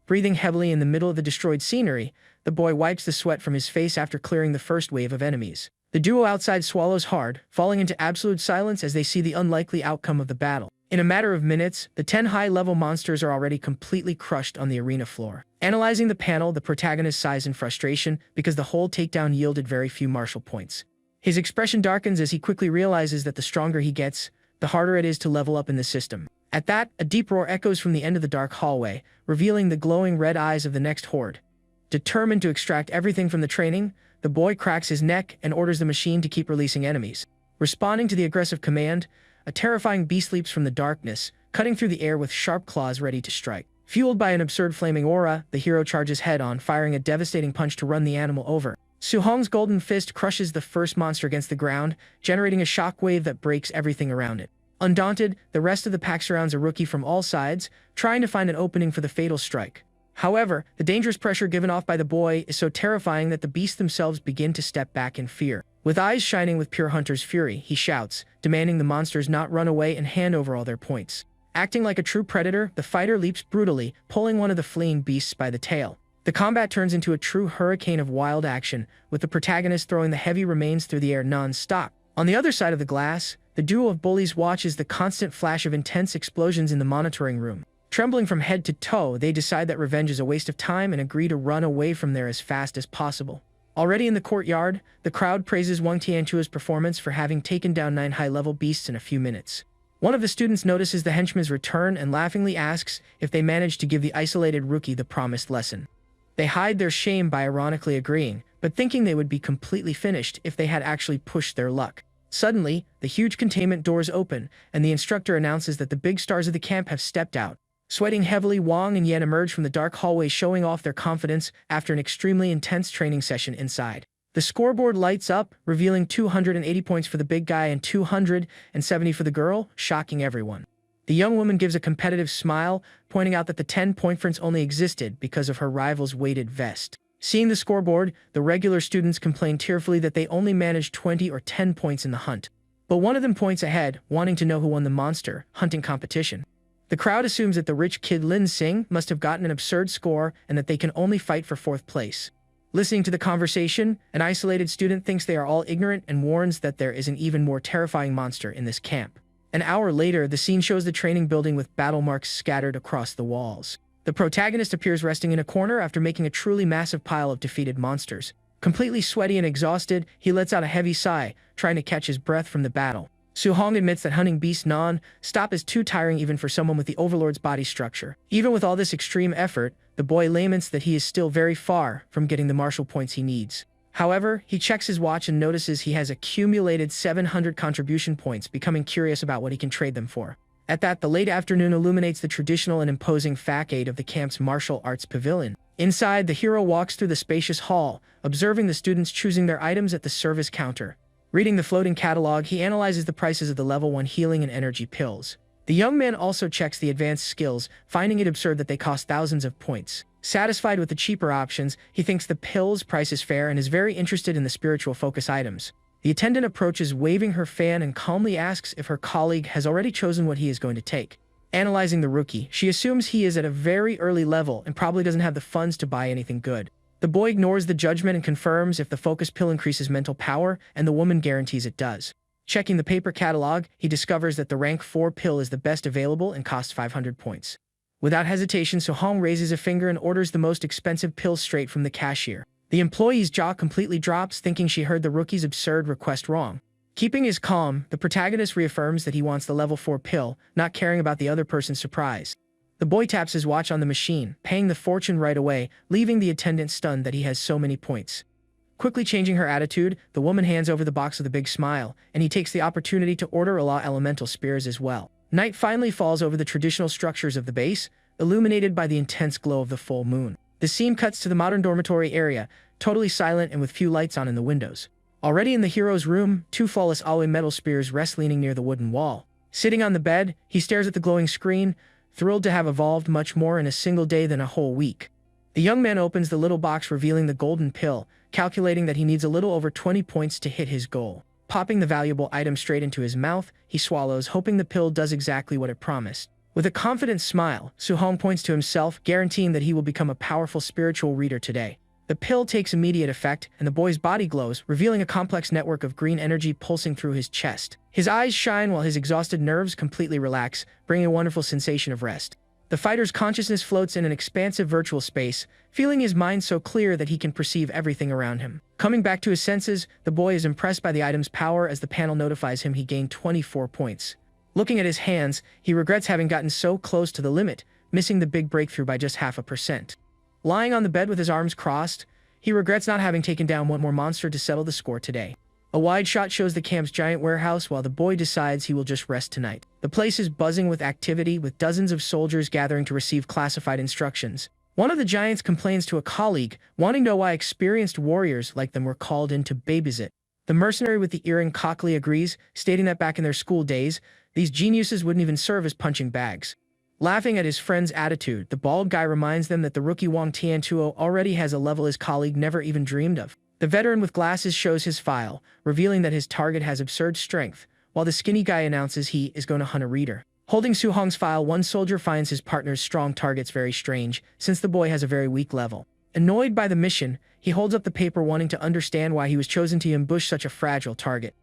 Breathing heavily in the middle of the destroyed scenery, the boy wipes the sweat from his face after clearing the first wave of enemies. The duo outside swallows hard, falling into absolute silence as they see the unlikely outcome of the battle. In a matter of minutes, the 10 high-level monsters are already completely crushed on the arena floor. Analyzing the panel, the protagonist sighs in frustration because the whole takedown yielded very few martial points. His expression darkens as he quickly realizes that the stronger he gets, the harder it is to level up in the system. At that, a deep roar echoes from the end of the dark hallway, revealing the glowing red eyes of the next horde. Determined to extract everything from the training, the boy cracks his neck and orders the machine to keep releasing enemies. Responding to the aggressive command, a terrifying beast leaps from the darkness, cutting through the air with sharp claws ready to strike. Fueled by an absurd flaming aura, the hero charges head-on, firing a devastating punch to run the animal over. Su-hong's golden fist crushes the first monster against the ground, generating a shockwave that breaks everything around it. Undaunted, the rest of the pack surrounds a rookie from all sides, trying to find an opening for the fatal strike. However, the dangerous pressure given off by the boy is so terrifying that the beasts themselves begin to step back in fear. With eyes shining with pure hunter's fury, he shouts, demanding the monsters not run away and hand over all their points. Acting like a true predator, the fighter leaps brutally, pulling one of the fleeing beasts by the tail. The combat turns into a true hurricane of wild action, with the protagonist throwing the heavy remains through the air non-stop. On the other side of the glass, the duo of bullies watches the constant flash of intense explosions in the monitoring room. Trembling from head to toe, they decide that revenge is a waste of time and agree to run away from there as fast as possible. Already in the courtyard, the crowd praises Wang Tianchua's performance for having taken down 9 high-level beasts in a few minutes. One of the students notices the henchman's return and laughingly asks if they managed to give the isolated rookie the promised lesson. They hide their shame by ironically agreeing, but thinking they would be completely finished if they had actually pushed their luck. Suddenly, the huge containment doors open, and the instructor announces that the big stars of the camp have stepped out. Sweating heavily, Wang and Yan emerge from the dark hallway, showing off their confidence after an extremely intense training session inside. The scoreboard lights up, revealing 280 points for the big guy and 270 for the girl, shocking everyone. The young woman gives a competitive smile, pointing out that the 10-point difference only existed because of her rival's weighted vest. Seeing the scoreboard, the regular students complain tearfully that they only managed 20 or 10 points in the hunt. But one of them points ahead, wanting to know who won the monster hunting competition. The crowd assumes that the rich kid Lin Sing must have gotten an absurd score and that they can only fight for 4th place. Listening to the conversation, an isolated student thinks they are all ignorant and warns that there is an even more terrifying monster in this camp. An hour later, the scene shows the training building with battle marks scattered across the walls. The protagonist appears resting in a corner after making a truly massive pile of defeated monsters. Completely sweaty and exhausted, he lets out a heavy sigh, trying to catch his breath from the battle. Su-hong admits that hunting beasts non-stop is too tiring even for someone with the Overlord's body structure. Even with all this extreme effort, the boy laments that he is still very far from getting the martial points he needs. However, he checks his watch and notices he has accumulated 700 contribution points, becoming curious about what he can trade them for. At that, the late afternoon illuminates the traditional and imposing facade of the camp's martial arts pavilion. Inside, the hero walks through the spacious hall, observing the students choosing their items at the service counter. Reading the floating catalog, he analyzes the prices of the level 1 healing and energy pills. The young man also checks the advanced skills, finding it absurd that they cost thousands of points. Satisfied with the cheaper options, he thinks the pills' price is fair and is very interested in the spiritual focus items. The attendant approaches, waving her fan, and calmly asks if her colleague has already chosen what he is going to take. Analyzing the rookie, she assumes he is at a very early level and probably doesn't have the funds to buy anything good. The boy ignores the judgment and confirms if the focus pill increases mental power, and the woman guarantees it does. Checking the paper catalog, he discovers that the rank 4 pill is the best available and costs 500 points. Without hesitation, Su-hong raises a finger and orders the most expensive pill straight from the cashier. The employee's jaw completely drops, thinking she heard the rookie's absurd request wrong. Keeping his calm, the protagonist reaffirms that he wants the level 4 pill, not caring about the other person's surprise. The boy taps his watch on the machine, paying the fortune right away, leaving the attendant stunned that he has so many points. Quickly changing her attitude, the woman hands over the box with a big smile, and he takes the opportunity to order a law elemental spears as well. Night finally falls over the traditional structures of the base, illuminated by the intense glow of the full moon. The scene cuts to the modern dormitory area, totally silent and with few lights on in the windows. Already in the hero's room, 2 flawless alloy metal spears rest leaning near the wooden wall. Sitting on the bed, he stares at the glowing screen, thrilled to have evolved much more in a single day than a whole week. The young man opens the little box revealing the golden pill, calculating that he needs a little over 20 points to hit his goal. Popping the valuable item straight into his mouth, he swallows, hoping the pill does exactly what it promised. With a confident smile, Su-hong points to himself, guaranteeing that he will become a powerful spiritual reader today. The pill takes immediate effect, and the boy's body glows, revealing a complex network of green energy pulsing through his chest. His eyes shine while his exhausted nerves completely relax, bringing a wonderful sensation of rest. The fighter's consciousness floats in an expansive virtual space, feeling his mind so clear that he can perceive everything around him. Coming back to his senses, the boy is impressed by the item's power as the panel notifies him he gained 24 points. Looking at his hands, he regrets having gotten so close to the limit, missing the big breakthrough by just 0.5%. Lying on the bed with his arms crossed, he regrets not having taken down one more monster to settle the score today. A wide shot shows the camp's giant warehouse while the boy decides he will just rest tonight. The place is buzzing with activity, with dozens of soldiers gathering to receive classified instructions. One of the giants complains to a colleague, wanting to know why experienced warriors like them were called in to babysit. The mercenary with the earring cockily agrees, stating that back in their school days, these geniuses wouldn't even serve as punching bags. Laughing at his friend's attitude, the bald guy reminds them that the rookie Wang Tiantuo already has a level his colleague never even dreamed of. The veteran with glasses shows his file, revealing that his target has absurd strength, while the skinny guy announces he is going to hunt a reader. Holding Su Hong's file, one soldier finds his partner's strong targets very strange, since the boy has a very weak level. Annoyed by the mission, he holds up the paper wanting to understand why he was chosen to ambush such a fragile target.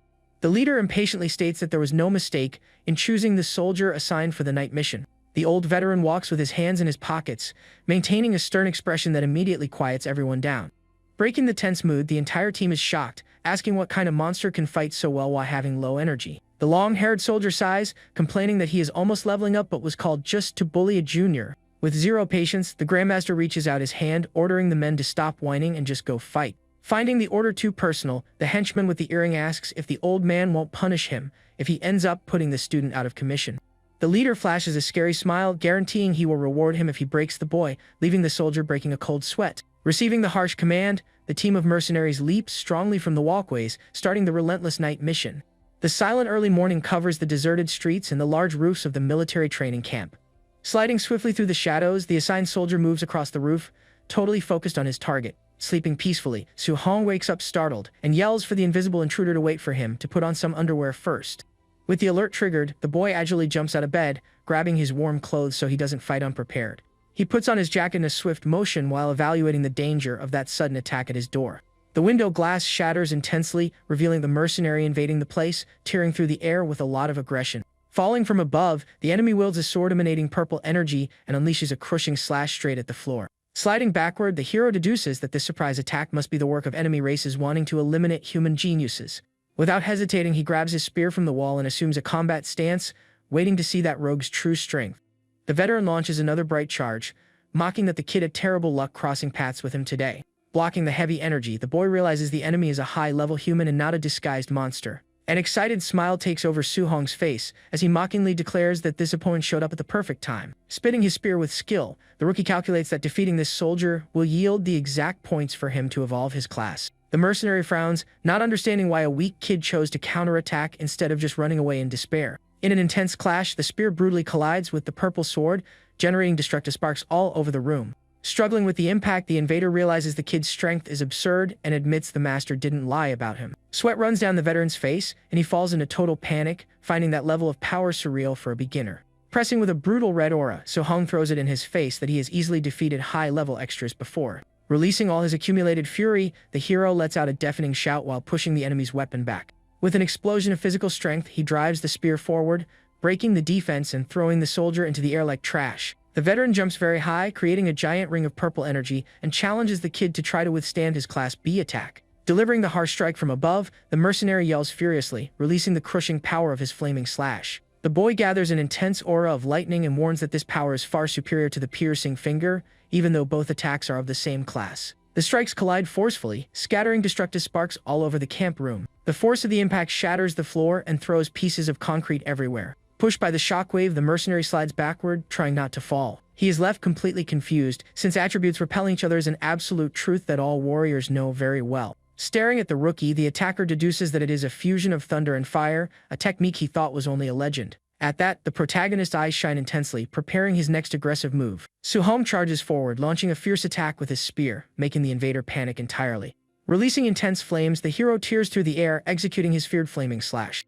The leader impatiently states that there was no mistake in choosing the soldier assigned for the night mission. The old veteran walks with his hands in his pockets, maintaining a stern expression that immediately quiets everyone down. Breaking the tense mood, the entire team is shocked, asking what kind of monster can fight so well while having low energy. The long-haired soldier sighs, complaining that he is almost leveling up but was called just to bully a junior. With zero patience, the Grandmaster reaches out his hand, ordering the men to stop whining and just go fight. Finding the order too personal, the henchman with the earring asks if the old man won't punish him if he ends up putting the student out of commission. The leader flashes a scary smile, guaranteeing he will reward him if he breaks the boy, leaving the soldier breaking a cold sweat. Receiving the harsh command, the team of mercenaries leaps strongly from the walkways, starting the relentless night mission. The silent early morning covers the deserted streets and the large roofs of the military training camp. Sliding swiftly through the shadows, the assigned soldier moves across the roof, totally focused on his target. Sleeping peacefully, Su Hong wakes up startled and yells for the invisible intruder to wait for him to put on some underwear first. With the alert triggered, the boy agilely jumps out of bed, grabbing his warm clothes so he doesn't fight unprepared. He puts on his jacket in a swift motion while evaluating the danger of that sudden attack at his door. The window glass shatters intensely, revealing the mercenary invading the place, tearing through the air with a lot of aggression. Falling from above, the enemy wields a sword emanating purple energy and unleashes a crushing slash straight at the floor. Sliding backward, the hero deduces that this surprise attack must be the work of enemy races wanting to eliminate human geniuses. Without hesitating, he grabs his spear from the wall and assumes a combat stance, waiting to see that rogue's true strength. The veteran launches another bright charge, mocking that the kid had terrible luck crossing paths with him today. Blocking the heavy energy, the boy realizes the enemy is a high-level human and not a disguised monster. An excited smile takes over Su Hong's face as he mockingly declares that this opponent showed up at the perfect time. Spinning his spear with skill, the rookie calculates that defeating this soldier will yield the exact points for him to evolve his class. The mercenary frowns, not understanding why a weak kid chose to counterattack instead of just running away in despair. In an intense clash, the spear brutally collides with the purple sword, generating destructive sparks all over the room. Struggling with the impact, the invader realizes the kid's strength is absurd and admits the master didn't lie about him. Sweat runs down the veteran's face, and he falls into total panic, finding that level of power surreal for a beginner. Pressing with a brutal red aura, Su Hong throws it in his face that he has easily defeated high-level extras before. Releasing all his accumulated fury, the hero lets out a deafening shout while pushing the enemy's weapon back. With an explosion of physical strength, he drives the spear forward, breaking the defense and throwing the soldier into the air like trash. The veteran jumps very high, creating a giant ring of purple energy, and challenges the kid to try to withstand his Class B attack. Delivering the harsh strike from above, the mercenary yells furiously, releasing the crushing power of his flaming slash. The boy gathers an intense aura of lightning and warns that this power is far superior to the piercing finger, even though both attacks are of the same class. The strikes collide forcefully, scattering destructive sparks all over the camp room. The force of the impact shatters the floor and throws pieces of concrete everywhere. Pushed by the shockwave, the mercenary slides backward, trying not to fall. He is left completely confused, since attributes repelling each other is an absolute truth that all warriors know very well. Staring at the rookie, the attacker deduces that it is a fusion of thunder and fire, a technique he thought was only a legend. At that, the protagonist's eyes shine intensely, preparing his next aggressive move. Su Hong charges forward, launching a fierce attack with his spear, making the invader panic entirely. Releasing intense flames, the hero tears through the air, executing his feared flaming slash.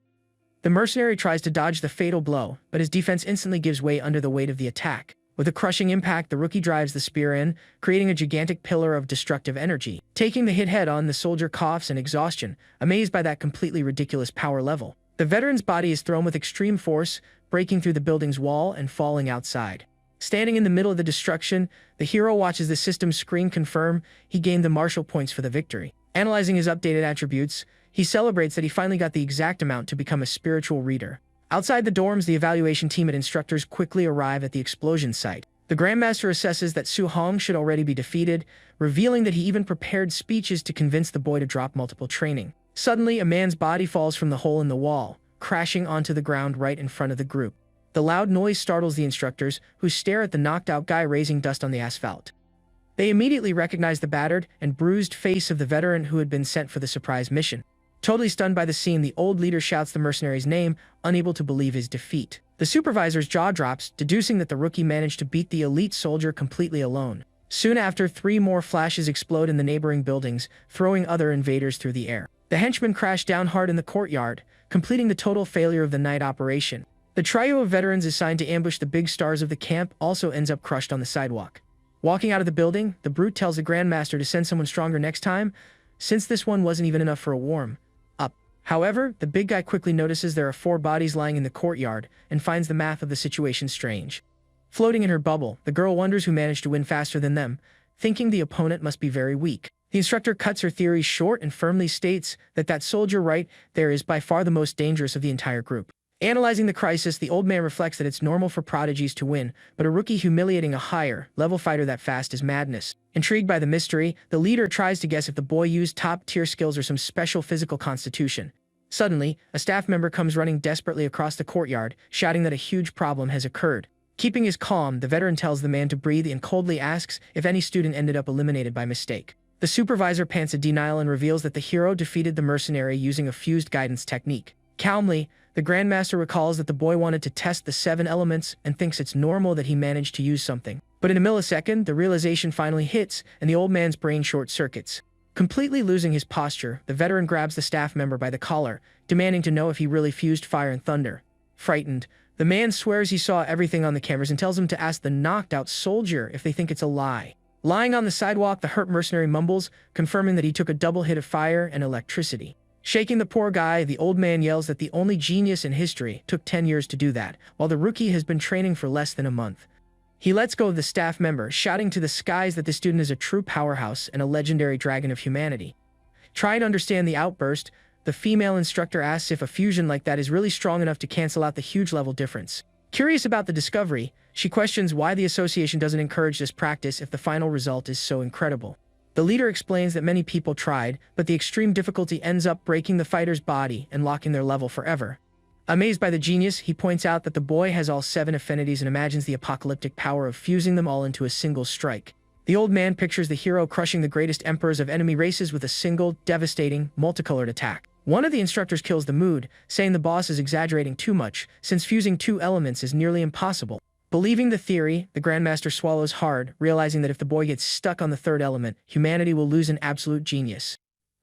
The mercenary tries to dodge the fatal blow, but his defense instantly gives way under the weight of the attack. With a crushing impact, the rookie drives the spear in, creating a gigantic pillar of destructive energy. Taking the hit head-on, the soldier coughs in exhaustion, amazed by that completely ridiculous power level. The veteran's body is thrown with extreme force, breaking through the building's wall and falling outside. Standing in the middle of the destruction, the hero watches the system's screen confirm he gained the martial points for the victory. Analyzing his updated attributes, he celebrates that he finally got the exact amount to become a spiritual reader. Outside the dorms, the evaluation team and instructors quickly arrive at the explosion site. The Grandmaster assesses that Su Hong should already be defeated, revealing that he even prepared speeches to convince the boy to drop multiple training. Suddenly, a man's body falls from the hole in the wall, crashing onto the ground right in front of the group. The loud noise startles the instructors, who stare at the knocked-out guy raising dust on the asphalt. They immediately recognize the battered and bruised face of the veteran who had been sent for the surprise mission. Totally stunned by the scene, the old leader shouts the mercenary's name, unable to believe his defeat. The supervisor's jaw drops, deducing that the rookie managed to beat the elite soldier completely alone. Soon after, 3 more flashes explode in the neighboring buildings, throwing other invaders through the air. The henchmen crash down hard in the courtyard, completing the total failure of the night operation. The trio of veterans assigned to ambush the big stars of the camp also ends up crushed on the sidewalk. Walking out of the building, the brute tells the Grandmaster to send someone stronger next time, since this one wasn't even enough for a warm up. However, the big guy quickly notices there are 4 bodies lying in the courtyard and finds the math of the situation strange. Floating in her bubble, the girl wonders who managed to win faster than them, thinking the opponent must be very weak. The instructor cuts her theory short and firmly states that soldier right there is by far the most dangerous of the entire group. Analyzing the crisis, the old man reflects that it's normal for prodigies to win, but a rookie humiliating a higher-level fighter that fast is madness. Intrigued by the mystery, the leader tries to guess if the boy used top-tier skills or some special physical constitution. Suddenly, a staff member comes running desperately across the courtyard, shouting that a huge problem has occurred. Keeping his calm, the veteran tells the man to breathe and coldly asks if any student ended up eliminated by mistake. The supervisor pants a denial and reveals that the hero defeated the mercenary using a fused guidance technique. Calmly, the Grandmaster recalls that the boy wanted to test the 7 elements and thinks it's normal that he managed to use something. But in a millisecond, the realization finally hits and the old man's brain short-circuits. Completely losing his posture, the veteran grabs the staff member by the collar, demanding to know if he really fused fire and thunder. Frightened, the man swears he saw everything on the cameras and tells him to ask the knocked-out soldier if they think it's a lie. Lying on the sidewalk, the hurt mercenary mumbles, confirming that he took a double hit of fire and electricity. Shaking the poor guy, the old man yells that the only genius in history took 10 years to do that, while the rookie has been training for less than a month. He lets go of the staff member, shouting to the skies that the student is a true powerhouse and a legendary dragon of humanity. Trying to understand the outburst, the female instructor asks if a fusion like that is really strong enough to cancel out the huge level difference. Curious about the discovery, she questions why the association doesn't encourage this practice if the final result is so incredible. The leader explains that many people tried, but the extreme difficulty ends up breaking the fighter's body and locking their level forever. Amazed by the genius, he points out that the boy has all 7 affinities and imagines the apocalyptic power of fusing them all into a single strike. The old man pictures the hero crushing the greatest emperors of enemy races with a single, devastating, multicolored attack. One of the instructors kills the mood, saying the boss is exaggerating too much, since fusing 2 elements is nearly impossible. Believing the theory, the Grandmaster swallows hard, realizing that if the boy gets stuck on the 3rd element, humanity will lose an absolute genius.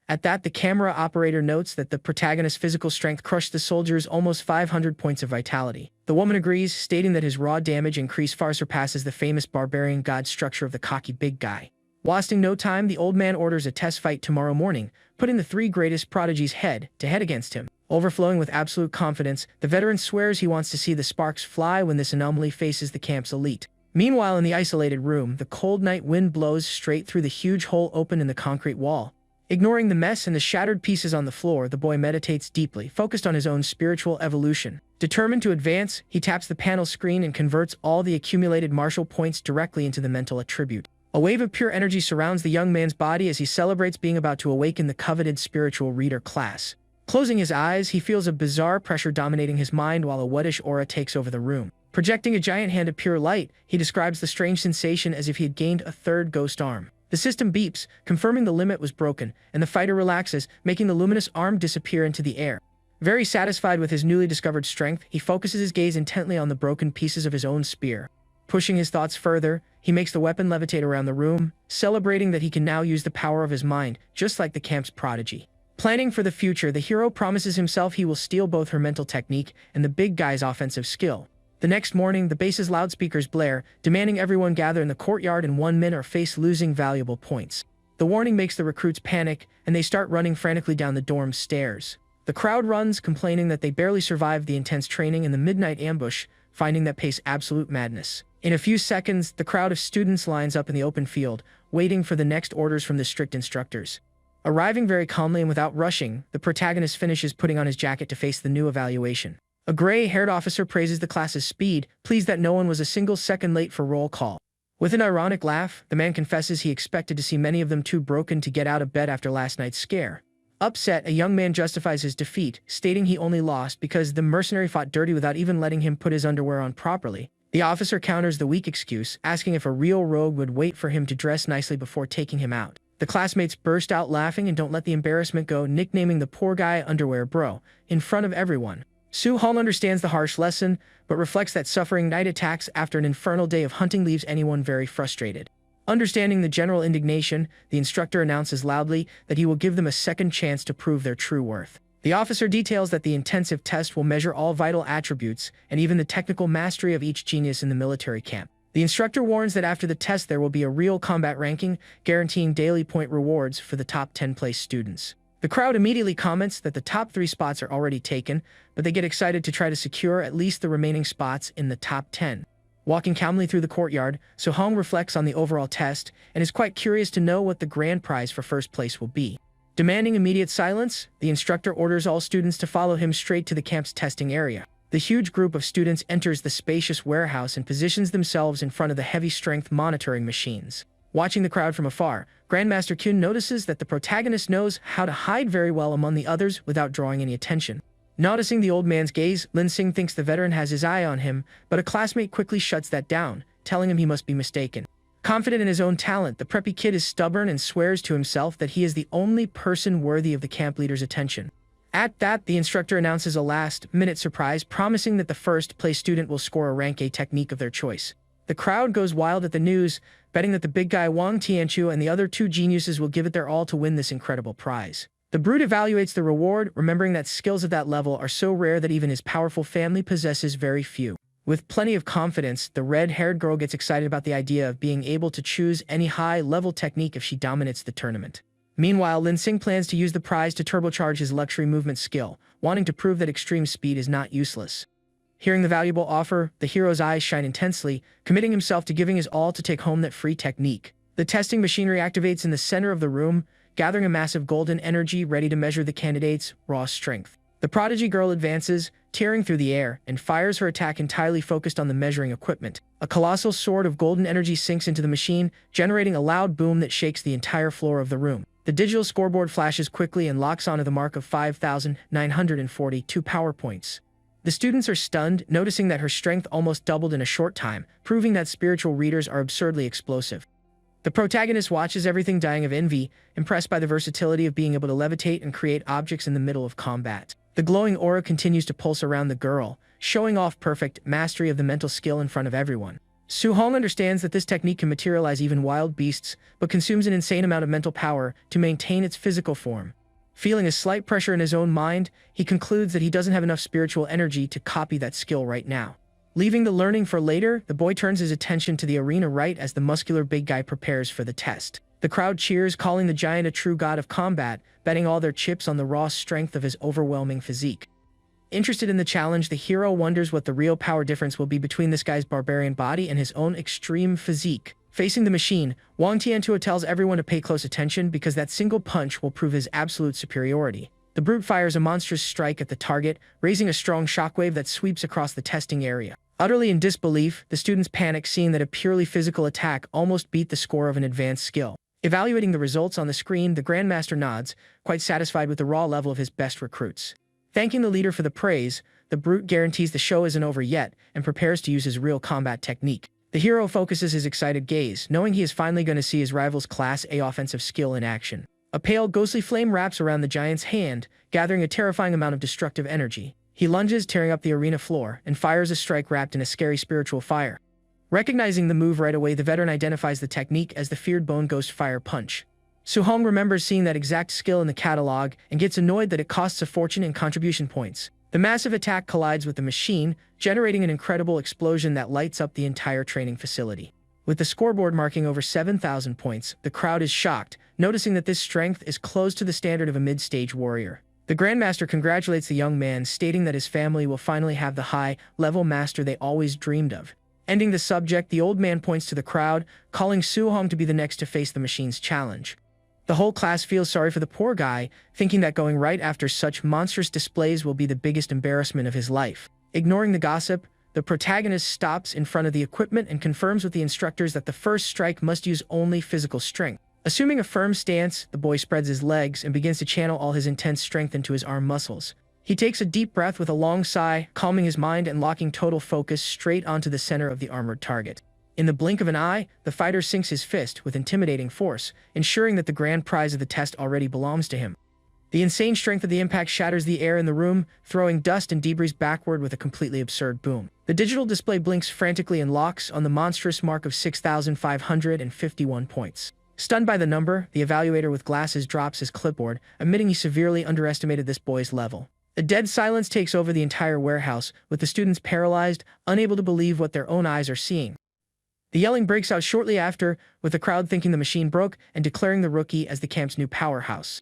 At that, the camera operator notes that the protagonist's physical strength crushed the soldier's almost 500 points of vitality. The woman agrees, stating that his raw damage increase far surpasses the famous barbarian god structure of the cocky big guy. Wasting no time, the old man orders a test fight tomorrow morning, putting the 3 greatest prodigies head-to-head against him. Overflowing with absolute confidence, the veteran swears he wants to see the sparks fly when this anomaly faces the camp's elite. Meanwhile, in the isolated room, the cold night wind blows straight through the huge hole open in the concrete wall. Ignoring the mess and the shattered pieces on the floor, the boy meditates deeply, focused on his own spiritual evolution. Determined to advance, he taps the panel screen and converts all the accumulated martial points directly into the mental attribute. A wave of pure energy surrounds the young man's body as he celebrates being about to awaken the coveted spiritual reader class. Closing his eyes, he feels a bizarre pressure dominating his mind while a whitish aura takes over the room. Projecting a giant hand of pure light, he describes the strange sensation as if he had gained a 3rd ghost arm. The system beeps, confirming the limit was broken, and the fighter relaxes, making the luminous arm disappear into the air. Very satisfied with his newly discovered strength, he focuses his gaze intently on the broken pieces of his own spear. Pushing his thoughts further, he makes the weapon levitate around the room, celebrating that he can now use the power of his mind, just like the camp's prodigy. Planning for the future, the hero promises himself he will steal both her mental technique and the big guy's offensive skill. The next morning, the base's loudspeakers blare, demanding everyone gather in the courtyard in 1 minute or face losing valuable points. The warning makes the recruits panic, and they start running frantically down the dorm's stairs. The crowd runs, complaining that they barely survived the intense training and the midnight ambush, finding that pace absolute madness. In a few seconds, the crowd of students lines up in the open field, waiting for the next orders from the strict instructors. Arriving very calmly and without rushing, the protagonist finishes putting on his jacket to face the new evaluation. A gray-haired officer praises the class's speed, pleased that no one was a single second late for roll call. With an ironic laugh, the man confesses he expected to see many of them too broken to get out of bed after last night's scare. Upset, a young man justifies his defeat, stating he only lost because the mercenary fought dirty without even letting him put his underwear on properly. The officer counters the weak excuse, asking if a real rogue would wait for him to dress nicely before taking him out. The classmates burst out laughing and don't let the embarrassment go, nicknaming the poor guy Underwear Bro, in front of everyone. Su-hong understands the harsh lesson, but reflects that suffering night attacks after an infernal day of hunting leaves anyone very frustrated. Understanding the general indignation, the instructor announces loudly that he will give them a second chance to prove their true worth. The officer details that the intensive test will measure all vital attributes and even the technical mastery of each genius in the military camp. The instructor warns that after the test there will be a real combat ranking, guaranteeing daily point rewards for the top 10 place students. The crowd immediately comments that the top 3 spots are already taken, but they get excited to try to secure at least the remaining spots in the top 10. Walking calmly through the courtyard, Su-hong reflects on the overall test and is quite curious to know what the grand prize for first place will be. Demanding immediate silence, the instructor orders all students to follow him straight to the camp's testing area. The huge group of students enters the spacious warehouse and positions themselves in front of the heavy-strength monitoring machines. Watching the crowd from afar, Grandmaster Kyun notices that the protagonist knows how to hide very well among the others without drawing any attention. Noticing the old man's gaze, Lin Sing thinks the veteran has his eye on him, but a classmate quickly shuts that down, telling him he must be mistaken. Confident in his own talent, the preppy kid is stubborn and swears to himself that he is the only person worthy of the camp leader's attention. At that, the instructor announces a last-minute surprise, promising that the first-place student will score a rank A technique of their choice. The crowd goes wild at the news, betting that the big guy Wang Tianchu and the other 2 geniuses will give it their all to win this incredible prize. The brute evaluates the reward, remembering that skills of that level are so rare that even his powerful family possesses very few. With plenty of confidence, the red-haired girl gets excited about the idea of being able to choose any high-level technique if she dominates the tournament. Meanwhile, Lin Sing plans to use the prize to turbocharge his luxury movement skill, wanting to prove that extreme speed is not useless. Hearing the valuable offer, the hero's eyes shine intensely, committing himself to giving his all to take home that free technique. The testing machinery activates in the center of the room, gathering a massive golden energy ready to measure the candidate's raw strength. The prodigy girl advances, tearing through the air, and fires her attack entirely focused on the measuring equipment. A colossal sword of golden energy sinks into the machine, generating a loud boom that shakes the entire floor of the room. The digital scoreboard flashes quickly and locks onto the mark of 5,942 power points. The students are stunned, noticing that her strength almost doubled in a short time, proving that spiritual readers are absurdly explosive. The protagonist watches everything dying of envy, impressed by the versatility of being able to levitate and create objects in the middle of combat. The glowing aura continues to pulse around the girl, showing off perfect mastery of the mental skill in front of everyone. Su-hong understands that this technique can materialize even wild beasts, but consumes an insane amount of mental power to maintain its physical form. Feeling a slight pressure in his own mind, he concludes that he doesn't have enough spiritual energy to copy that skill right now. Leaving the learning for later, the boy turns his attention to the arena right as the muscular big guy prepares for the test. The crowd cheers, calling the giant a true god of combat, betting all their chips on the raw strength of his overwhelming physique. Interested in the challenge, the hero wonders what the real power difference will be between this guy's barbarian body and his own extreme physique. Facing the machine, Wang Tiantuo tells everyone to pay close attention because that single punch will prove his absolute superiority. The brute fires a monstrous strike at the target, raising a strong shockwave that sweeps across the testing area. Utterly in disbelief, the students panic, seeing that a purely physical attack almost beat the score of an advanced skill. Evaluating the results on the screen, the Grandmaster nods, quite satisfied with the raw level of his best recruits. Thanking the leader for the praise, the brute guarantees the show isn't over yet and prepares to use his real combat technique. The hero focuses his excited gaze, knowing he is finally going to see his rival's Class A offensive skill in action. A pale, ghostly flame wraps around the giant's hand, gathering a terrifying amount of destructive energy. He lunges, tearing up the arena floor, and fires a strike wrapped in a scary spiritual fire. Recognizing the move right away, the veteran identifies the technique as the feared Bone Ghost Fire Punch. Su-hong remembers seeing that exact skill in the catalog and gets annoyed that it costs a fortune in contribution points. The massive attack collides with the machine, generating an incredible explosion that lights up the entire training facility. With the scoreboard marking over 7,000 points, the crowd is shocked, noticing that this strength is close to the standard of a mid-stage warrior. The Grandmaster congratulates the young man, stating that his family will finally have the high-level master they always dreamed of. Ending the subject, the old man points to the crowd, calling Su-hong to be the next to face the machine's challenge. The whole class feels sorry for the poor guy, thinking that going right after such monstrous displays will be the biggest embarrassment of his life. Ignoring the gossip, the protagonist stops in front of the equipment and confirms with the instructors that the first strike must use only physical strength. Assuming a firm stance, the boy spreads his legs and begins to channel all his intense strength into his arm muscles. He takes a deep breath with a long sigh, calming his mind and locking total focus straight onto the center of the armored target. In the blink of an eye, the fighter sinks his fist with intimidating force, ensuring that the grand prize of the test already belongs to him. The insane strength of the impact shatters the air in the room, throwing dust and debris backward with a completely absurd boom. The digital display blinks frantically and locks on the monstrous mark of 6,551 points. Stunned by the number, the evaluator with glasses drops his clipboard, admitting he severely underestimated this boy's level. A dead silence takes over the entire warehouse, with the students paralyzed, unable to believe what their own eyes are seeing. The yelling breaks out shortly after, with the crowd thinking the machine broke and declaring the rookie as the camp's new powerhouse.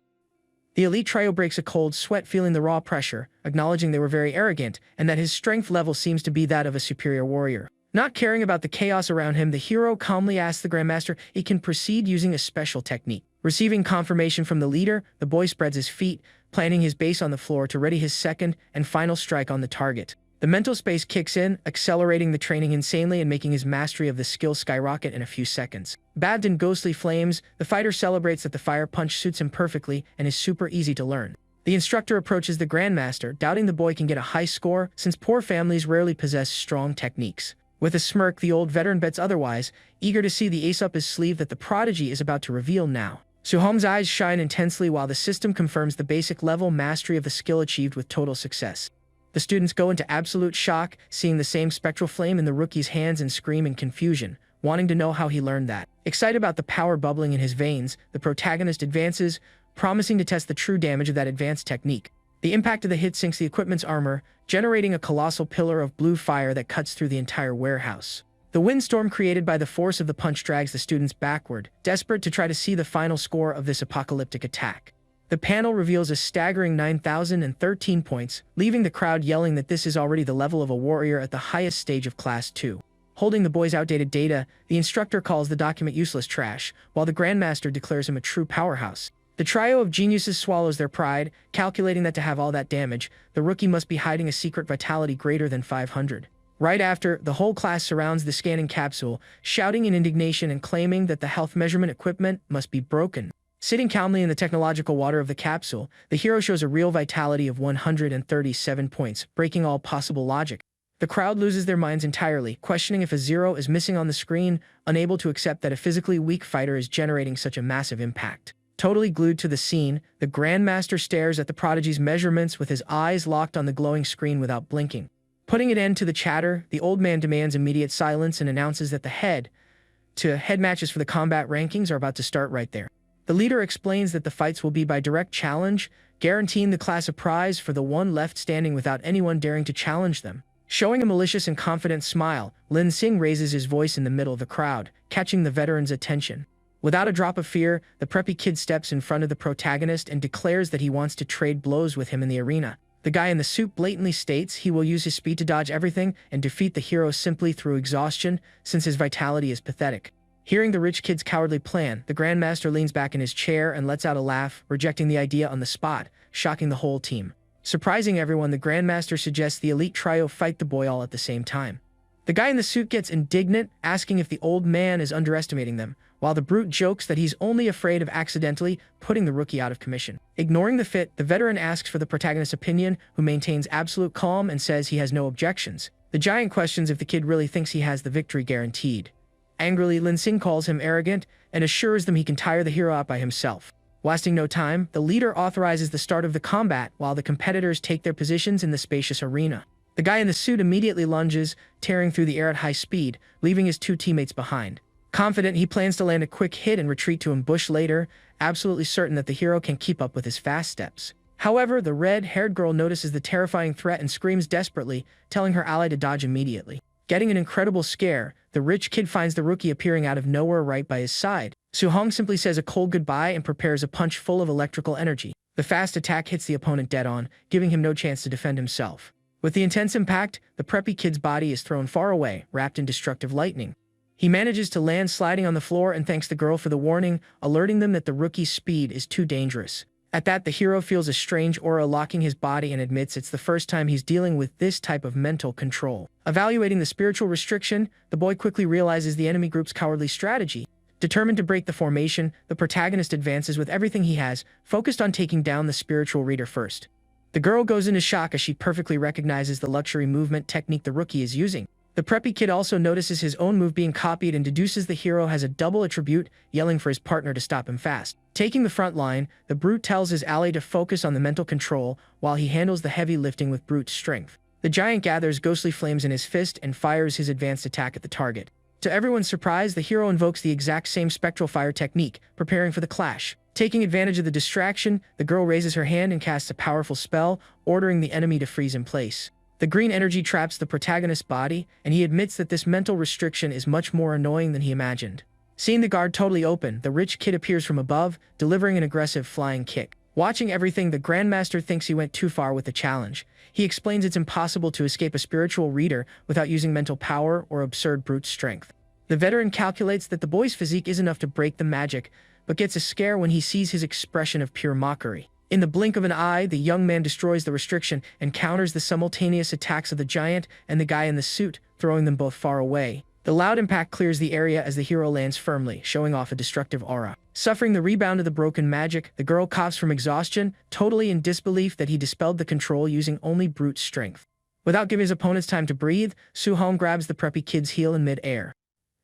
The elite trio breaks a cold sweat, feeling the raw pressure, acknowledging they were very arrogant and that his strength level seems to be that of a superior warrior. Not caring about the chaos around him, the hero calmly asks the Grandmaster he can proceed using a special technique. Receiving confirmation from the leader, the boy spreads his feet, planting his base on the floor to ready his second and final strike on the target. The mental space kicks in, accelerating the training insanely and making his mastery of the skill skyrocket in a few seconds. Bathed in ghostly flames, the fighter celebrates that the fire punch suits him perfectly and is super easy to learn. The instructor approaches the Grandmaster, doubting the boy can get a high score since poor families rarely possess strong techniques. With a smirk, the old veteran bets otherwise, eager to see the ace up his sleeve that the prodigy is about to reveal now. Su-hong's eyes shine intensely while the system confirms the basic level mastery of the skill achieved with total success. The students go into absolute shock, seeing the same spectral flame in the rookie's hands and scream in confusion, wanting to know how he learned that. Excited about the power bubbling in his veins, the protagonist advances, promising to test the true damage of that advanced technique. The impact of the hit sinks the equipment's armor, generating a colossal pillar of blue fire that cuts through the entire warehouse. The windstorm created by the force of the punch drags the students backward, desperate to try to see the final score of this apocalyptic attack. The panel reveals a staggering 9,013 points, leaving the crowd yelling that this is already the level of a warrior at the highest stage of Class 2. Holding the boy's outdated data, the instructor calls the document useless trash, while the Grandmaster declares him a true powerhouse. The trio of geniuses swallows their pride, calculating that to have all that damage, the rookie must be hiding a secret vitality greater than 500. Right after, the whole class surrounds the scanning capsule, shouting in indignation and claiming that the health measurement equipment must be broken. Sitting calmly in the technological water of the capsule, the hero shows a real vitality of 137 points, breaking all possible logic. The crowd loses their minds entirely, questioning if a zero is missing on the screen, unable to accept that a physically weak fighter is generating such a massive impact. Totally glued to the scene, the Grandmaster stares at the prodigy's measurements with his eyes locked on the glowing screen without blinking. Putting an end to the chatter, the old man demands immediate silence and announces that the head-to-head matches for the combat rankings are about to start right there. The leader explains that the fights will be by direct challenge, guaranteeing the class a prize for the one left standing without anyone daring to challenge them. Showing a malicious and confident smile, Lin Sing raises his voice in the middle of the crowd, catching the veteran's attention. Without a drop of fear, the preppy kid steps in front of the protagonist and declares that he wants to trade blows with him in the arena. The guy in the suit blatantly states he will use his speed to dodge everything and defeat the hero simply through exhaustion, since his vitality is pathetic. Hearing the rich kid's cowardly plan, the Grandmaster leans back in his chair and lets out a laugh, rejecting the idea on the spot, shocking the whole team. Surprising everyone, the Grandmaster suggests the elite trio fight the boy all at the same time. The guy in the suit gets indignant, asking if the old man is underestimating them, while the brute jokes that he's only afraid of accidentally putting the rookie out of commission. Ignoring the fit, the veteran asks for the protagonist's opinion, who maintains absolute calm and says he has no objections. The giant questions if the kid really thinks he has the victory guaranteed. Angrily, Lin Sing calls him arrogant and assures them he can tire the hero out by himself. Wasting no time, the leader authorizes the start of the combat while the competitors take their positions in the spacious arena. The guy in the suit immediately lunges, tearing through the air at high speed, leaving his two teammates behind. Confident, he plans to land a quick hit and retreat to ambush later, absolutely certain that the hero can keep up with his fast steps. However, the red-haired girl notices the terrifying threat and screams desperately, telling her ally to dodge immediately. Getting an incredible scare, the rich kid finds the rookie appearing out of nowhere right by his side. Su-hong simply says a cold goodbye and prepares a punch full of electrical energy. The fast attack hits the opponent dead on, giving him no chance to defend himself. With the intense impact, the preppy kid's body is thrown far away, wrapped in destructive lightning. He manages to land sliding on the floor and thanks the girl for the warning, alerting them that the rookie's speed is too dangerous. At that, the hero feels a strange aura locking his body and admits it's the first time he's dealing with this type of mental control. Evaluating the spiritual restriction, the boy quickly realizes the enemy group's cowardly strategy. Determined to break the formation, the protagonist advances with everything he has, focused on taking down the spiritual reader first. The girl goes into shock as she perfectly recognizes the luxury movement technique the rookie is using. The preppy kid also notices his own move being copied and deduces the hero has a double attribute, yelling for his partner to stop him fast. Taking the front line, the brute tells his ally to focus on the mental control while he handles the heavy lifting with brute strength. The giant gathers ghostly flames in his fist and fires his advanced attack at the target. To everyone's surprise, the hero invokes the exact same spectral fire technique, preparing for the clash. Taking advantage of the distraction, the girl raises her hand and casts a powerful spell, ordering the enemy to freeze in place. The green energy traps the protagonist's body, and he admits that this mental restriction is much more annoying than he imagined. Seeing the guard totally open, the rich kid appears from above, delivering an aggressive flying kick. Watching everything, the Grandmaster thinks he went too far with the challenge. He explains it's impossible to escape a spiritual reader without using mental power or absurd brute strength. The veteran calculates that the boy's physique is enough to break the magic, but gets a scare when he sees his expression of pure mockery. In the blink of an eye, the young man destroys the restriction and counters the simultaneous attacks of the giant and the guy in the suit, throwing them both far away. The loud impact clears the area as the hero lands firmly, showing off a destructive aura. Suffering the rebound of the broken magic, the girl coughs from exhaustion, totally in disbelief that he dispelled the control using only brute strength. Without giving his opponents time to breathe, Su-hong grabs the preppy kid's heel in mid-air.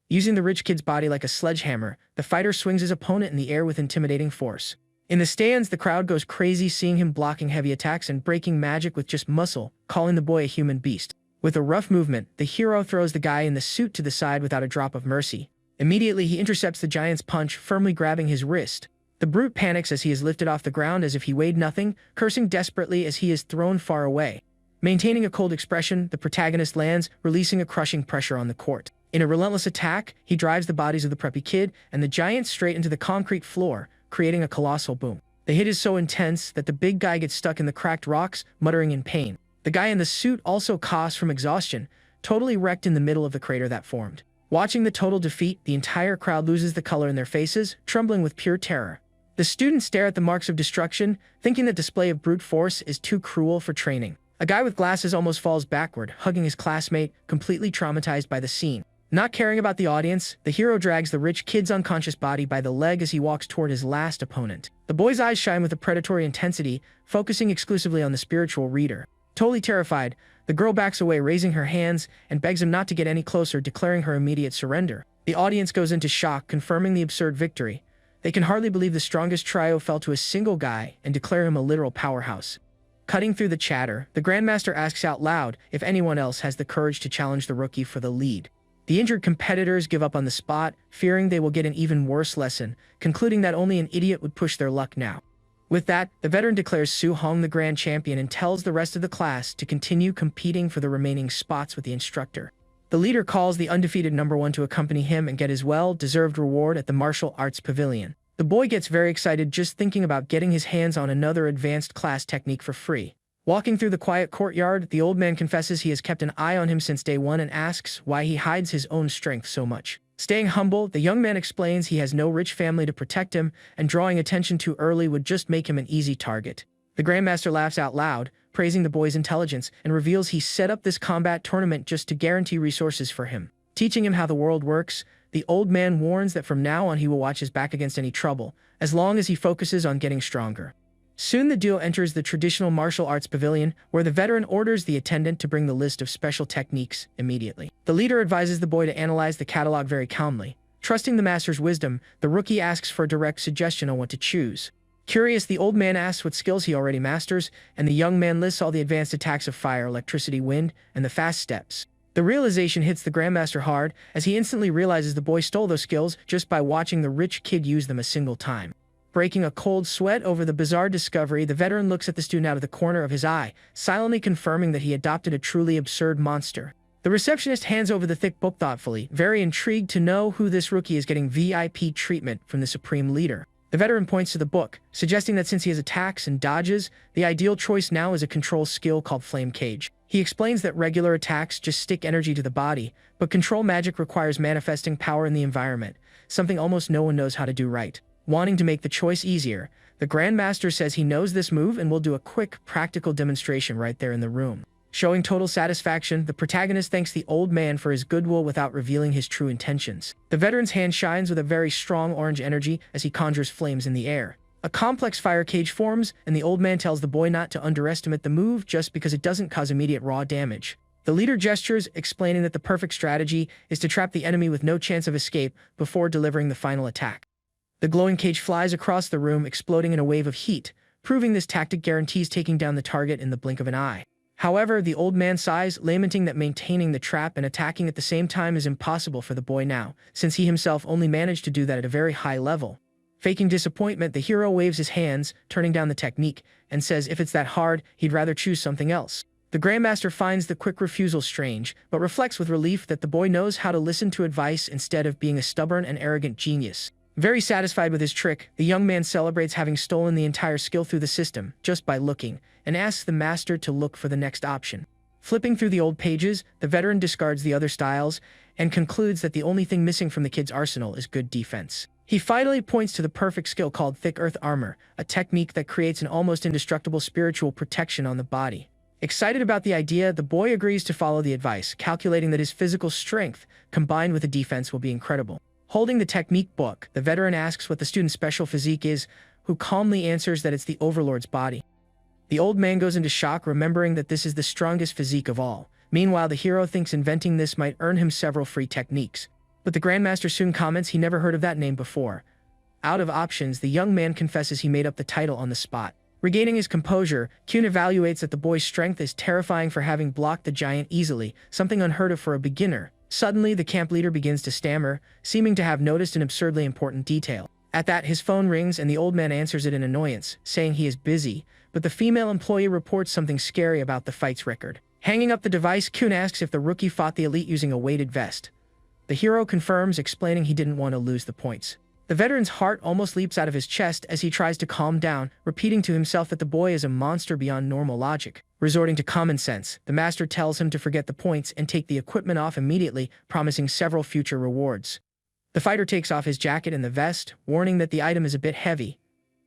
Using the rich kid's body like a sledgehammer, the fighter swings his opponent in the air with intimidating force. In the stands, the crowd goes crazy seeing him blocking heavy attacks and breaking magic with just muscle, calling the boy a human beast. With a rough movement, the hero throws the guy in the suit to the side without a drop of mercy. Immediately, he intercepts the giant's punch, firmly grabbing his wrist. The brute panics as he is lifted off the ground as if he weighed nothing, cursing desperately as he is thrown far away. Maintaining a cold expression, the protagonist lands, releasing a crushing pressure on the court. In a relentless attack, he drives the bodies of the preppy kid and the giant straight into the concrete floor, creating a colossal boom. The hit is so intense that the big guy gets stuck in the cracked rocks, muttering in pain. The guy in the suit also coughs from exhaustion, totally wrecked in the middle of the crater that formed. Watching the total defeat, the entire crowd loses the color in their faces, trembling with pure terror. The students stare at the marks of destruction, thinking that display of brute force is too cruel for training. A guy with glasses almost falls backward, hugging his classmate, completely traumatized by the scene. Not caring about the audience, the hero drags the rich kid's unconscious body by the leg as he walks toward his last opponent. The boy's eyes shine with a predatory intensity, focusing exclusively on the spiritual reader. Totally terrified, the girl backs away, raising her hands, and begs him not to get any closer, declaring her immediate surrender. The audience goes into shock, confirming the absurd victory. They can hardly believe the strongest trio fell to a single guy and declare him a literal powerhouse. Cutting through the chatter, the Grandmaster asks out loud if anyone else has the courage to challenge the rookie for the lead. The injured competitors give up on the spot, fearing they will get an even worse lesson, concluding that only an idiot would push their luck now. With that, the veteran declares Su-hong the grand champion and tells the rest of the class to continue competing for the remaining spots with the instructor. The leader calls the undefeated number one to accompany him and get his well-deserved reward at the martial arts pavilion. The boy gets very excited just thinking about getting his hands on another advanced class technique for free. Walking through the quiet courtyard, the old man confesses he has kept an eye on him since day one and asks why he hides his own strength so much. Staying humble, the young man explains he has no rich family to protect him, and drawing attention too early would just make him an easy target. The Grandmaster laughs out loud, praising the boy's intelligence, and reveals he set up this combat tournament just to guarantee resources for him. Teaching him how the world works, the old man warns that from now on he will watch his back against any trouble, as long as he focuses on getting stronger. Soon the duo enters the traditional martial arts pavilion, where the veteran orders the attendant to bring the list of special techniques immediately. The leader advises the boy to analyze the catalog very calmly. Trusting the master's wisdom, the rookie asks for a direct suggestion on what to choose. Curious, the old man asks what skills he already masters, and the young man lists all the advanced attacks of fire, electricity, wind, and the fast steps. The realization hits the Grandmaster hard, as he instantly realizes the boy stole those skills just by watching the rich kid use them a single time. Breaking a cold sweat over the bizarre discovery, the veteran looks at the student out of the corner of his eye, silently confirming that he adopted a truly absurd monster. The receptionist hands over the thick book thoughtfully, very intrigued to know who this rookie is getting VIP treatment from the supreme leader. The veteran points to the book, suggesting that since he has attacks and dodges, the ideal choice now is a control skill called Flame Cage. He explains that regular attacks just stick energy to the body, but control magic requires manifesting power in the environment, something almost no one knows how to do right. Wanting to make the choice easier, the Grandmaster says he knows this move and will do a quick, practical demonstration right there in the room. Showing total satisfaction, the protagonist thanks the old man for his goodwill without revealing his true intentions. The veteran's hand shines with a very strong orange energy as he conjures flames in the air. A complex fire cage forms, and the old man tells the boy not to underestimate the move just because it doesn't cause immediate raw damage. The leader gestures, explaining that the perfect strategy is to trap the enemy with no chance of escape before delivering the final attack. The glowing cage flies across the room, exploding in a wave of heat, proving this tactic guarantees taking down the target in the blink of an eye. However, the old man sighs, lamenting that maintaining the trap and attacking at the same time is impossible for the boy now, since he himself only managed to do that at a very high level. Faking disappointment, the hero waves his hands, turning down the technique, and says if it's that hard, he'd rather choose something else. The Grandmaster finds the quick refusal strange, but reflects with relief that the boy knows how to listen to advice instead of being a stubborn and arrogant genius. Very satisfied with his trick, the young man celebrates having stolen the entire skill through the system, just by looking, and asks the master to look for the next option. Flipping through the old pages, the veteran discards the other styles, and concludes that the only thing missing from the kid's arsenal is good defense. He finally points to the perfect skill called Thick Earth Armor, a technique that creates an almost indestructible spiritual protection on the body. Excited about the idea, the boy agrees to follow the advice, calculating that his physical strength, combined with the defense, will be incredible. Holding the technique book, the veteran asks what the student's special physique is, who calmly answers that it's the Overlord's body. The old man goes into shock, remembering that this is the strongest physique of all. Meanwhile, the hero thinks inventing this might earn him several free techniques. But the Grandmaster soon comments he never heard of that name before. Out of options, the young man confesses he made up the title on the spot. Regaining his composure, Kyun evaluates that the boy's strength is terrifying for having blocked the giant easily, something unheard of for a beginner. Suddenly, the camp leader begins to stammer, seeming to have noticed an absurdly important detail. At that, his phone rings and the old man answers it in annoyance, saying he is busy, but the female employee reports something scary about the fight's record. Hanging up the device, Kyun asks if the rookie fought the elite using a weighted vest. The hero confirms, explaining he didn't want to lose the points. The veteran's heart almost leaps out of his chest as he tries to calm down, repeating to himself that the boy is a monster beyond normal logic. Resorting to common sense, the master tells him to forget the points and take the equipment off immediately, promising several future rewards. The fighter takes off his jacket and the vest, warning that the item is a bit heavy.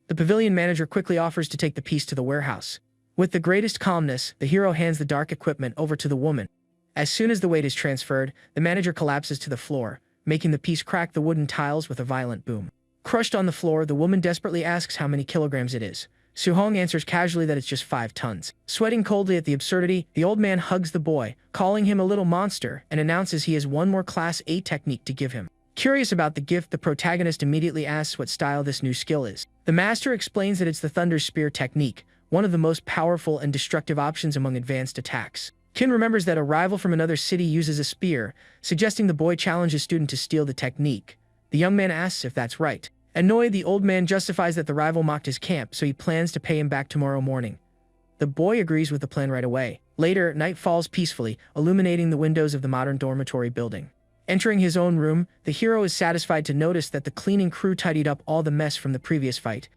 The pavilion manager quickly offers to take the piece to the warehouse. With the greatest calmness, the hero hands the dark equipment over to the woman. As soon as the weight is transferred, the manager collapses to the floor, making the piece crack the wooden tiles with a violent boom. Crushed on the floor, the woman desperately asks how many kilograms it is. Suhong answers casually that it's just 5 tons. Sweating coldly at the absurdity, the old man hugs the boy, calling him a little monster, and announces he has one more Class A technique to give him. Curious about the gift, the protagonist immediately asks what style this new skill is. The master explains that it's the Thunder Spear technique, one of the most powerful and destructive options among advanced attacks. Kin remembers that a rival from another city uses a spear, suggesting the boy challenge his student to steal the technique. The young man asks if that's right. Annoyed, the old man justifies that the rival mocked his camp, so he plans to pay him back tomorrow morning. The boy agrees with the plan right away. Later, night falls peacefully, illuminating the windows of the modern dormitory building. Entering his own room, the hero is satisfied to notice that the cleaning crew tidied up all the mess from the previous fight.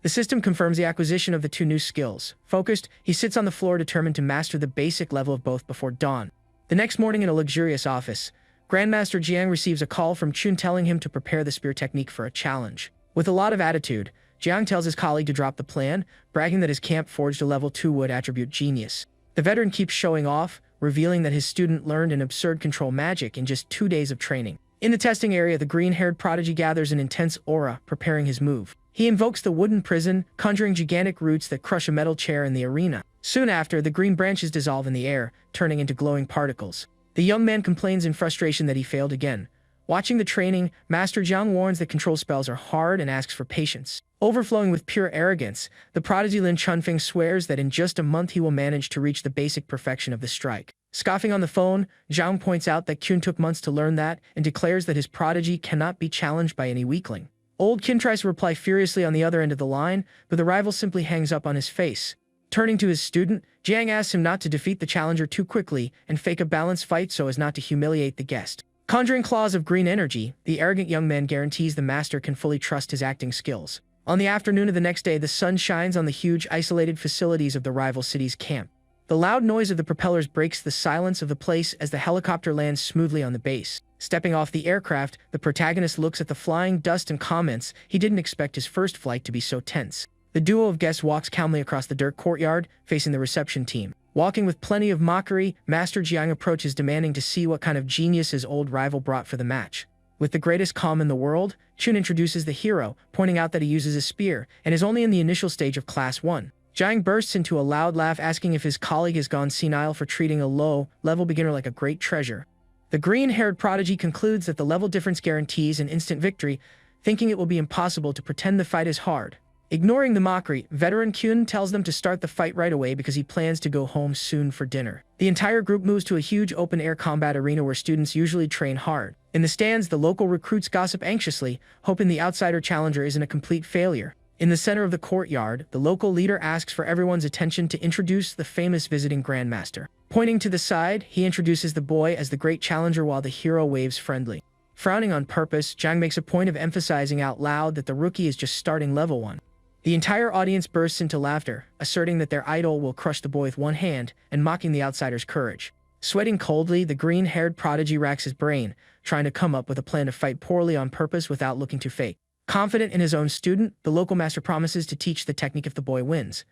The system confirms the acquisition of the 2 new skills. Focused, he sits on the floor determined to master the basic level of both before dawn. The next morning in a luxurious office, Grandmaster Jiang receives a call from Chun telling him to prepare the spear technique for a challenge. With a lot of attitude, Jiang tells his colleague to drop the plan, bragging that his camp forged a level 2 wood attribute genius. The veteran keeps showing off, revealing that his student learned an absurd control magic in just 2 days of training. In the testing area, the green-haired prodigy gathers an intense aura, preparing his move. He invokes the wooden prison, conjuring gigantic roots that crush a metal chair in the arena. Soon after, the green branches dissolve in the air, turning into glowing particles. The young man complains in frustration that he failed again. Watching the training, Master Jiang warns that control spells are hard and asks for patience. Overflowing with pure arrogance, the prodigy Lin Chunfeng swears that in just a month he will manage to reach the basic perfection of the strike. Scoffing on the phone, Zhang points out that Kyun took months to learn that and declares that his prodigy cannot be challenged by any weakling. Old Kin tries to reply furiously on the other end of the line, but the rival simply hangs up on his face. Turning to his student, Jiang asks him not to defeat the challenger too quickly and fake a balanced fight so as not to humiliate the guest. Conjuring claws of green energy, the arrogant young man guarantees the master can fully trust his acting skills. On the afternoon of the next day, the sun shines on the huge isolated facilities of the rival city's camp. The loud noise of the propellers breaks the silence of the place as the helicopter lands smoothly on the base. Stepping off the aircraft, the protagonist looks at the flying dust and comments he didn't expect his first flight to be so tense. The duo of guests walks calmly across the dirt courtyard, facing the reception team. Walking with plenty of mockery, Master Jiang approaches demanding to see what kind of genius his old rival brought for the match. With the greatest calm in the world, Chun introduces the hero, pointing out that he uses a spear and is only in the initial stage of Class 1. Jiang bursts into a loud laugh, asking if his colleague has gone senile for treating a low-level beginner like a great treasure. The green-haired prodigy concludes that the level difference guarantees an instant victory, thinking it will be impossible to pretend the fight is hard. Ignoring the mockery, veteran Kyun tells them to start the fight right away because he plans to go home soon for dinner. The entire group moves to a huge open-air combat arena where students usually train hard. In the stands, the local recruits gossip anxiously, hoping the outsider challenger isn't a complete failure. In the center of the courtyard, the local leader asks for everyone's attention to introduce the famous visiting grandmaster. Pointing to the side, he introduces the boy as the great challenger while the hero waves friendly. Frowning on purpose, Jiang makes a point of emphasizing out loud that the rookie is just starting level 1. The entire audience bursts into laughter, asserting that their idol will crush the boy with one hand and mocking the outsider's courage. Sweating coldly, the green-haired prodigy racks his brain, trying to come up with a plan to fight poorly on purpose without looking too fake. Confident in his own student, the local master promises to teach the technique if the boy wins.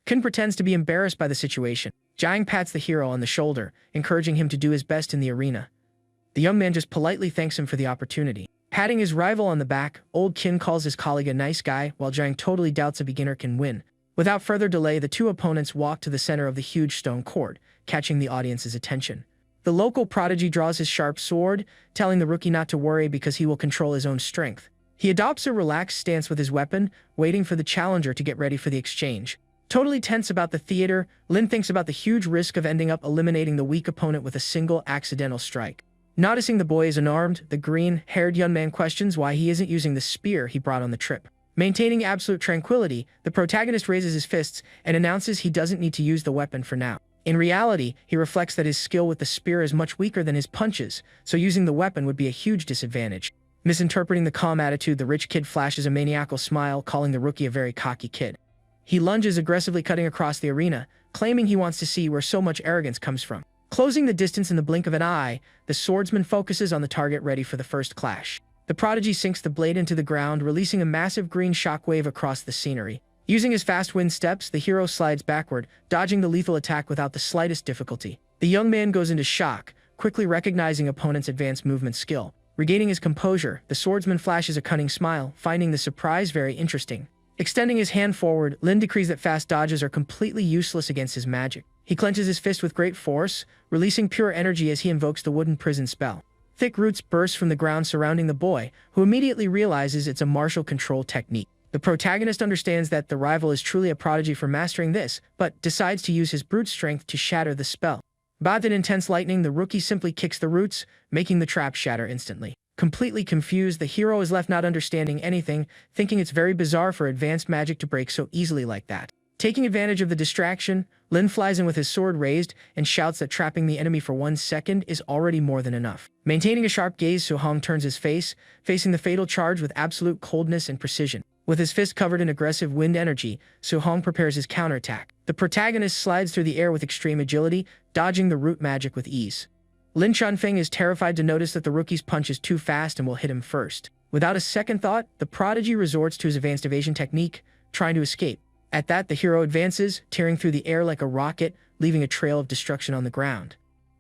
Kun pretends to be embarrassed by the situation. Jiang pats the hero on the shoulder, encouraging him to do his best in the arena. The young man just politely thanks him for the opportunity. Patting his rival on the back, Old Kin calls his colleague a nice guy, while Jiang totally doubts a beginner can win. Without further delay, the two opponents walk to the center of the huge stone court, catching the audience's attention. The local prodigy draws his sharp sword, telling the rookie not to worry because he will control his own strength. He adopts a relaxed stance with his weapon, waiting for the challenger to get ready for the exchange. Totally tense about the theater, Lin thinks about the huge risk of ending up eliminating the weak opponent with a single accidental strike. Noticing the boy is unarmed, the green-haired young man questions why he isn't using the spear he brought on the trip. Maintaining absolute tranquility, the protagonist raises his fists and announces he doesn't need to use the weapon for now. In reality, he reflects that his skill with the spear is much weaker than his punches, so using the weapon would be a huge disadvantage. Misinterpreting the calm attitude, the rich kid flashes a maniacal smile, calling the rookie a very cocky kid. He lunges aggressively, cutting across the arena, claiming he wants to see where so much arrogance comes from. Closing the distance in the blink of an eye, the swordsman focuses on the target, ready for the first clash. The prodigy sinks the blade into the ground, releasing a massive green shockwave across the scenery. Using his fast wind steps, the hero slides backward, dodging the lethal attack without the slightest difficulty. The young man goes into shock, quickly recognizing opponent's advanced movement skill. Regaining his composure, the swordsman flashes a cunning smile, finding the surprise very interesting. Extending his hand forward, Lin decrees that fast dodges are completely useless against his magic. He clenches his fist with great force, releasing pure energy as he invokes the wooden prison spell. Thick roots burst from the ground surrounding the boy, who immediately realizes it's a martial control technique. The protagonist understands that the rival is truly a prodigy for mastering this, but decides to use his brute strength to shatter the spell. Bathed in intense lightning, the rookie simply kicks the roots, making the trap shatter instantly. Completely confused, the hero is left not understanding anything, thinking it's very bizarre for advanced magic to break so easily like that. Taking advantage of the distraction, Lin flies in with his sword raised and shouts that trapping the enemy for 1 second is already more than enough. Maintaining a sharp gaze, Su-hong turns his face, facing the fatal charge with absolute coldness and precision. With his fist covered in aggressive wind energy, Su-hong prepares his counterattack. The protagonist slides through the air with extreme agility, dodging the root magic with ease. Lin Chunfeng is terrified to notice that the rookie's punch is too fast and will hit him first. Without a second thought, the prodigy resorts to his advanced evasion technique, trying to escape. At that, the hero advances, tearing through the air like a rocket, leaving a trail of destruction on the ground.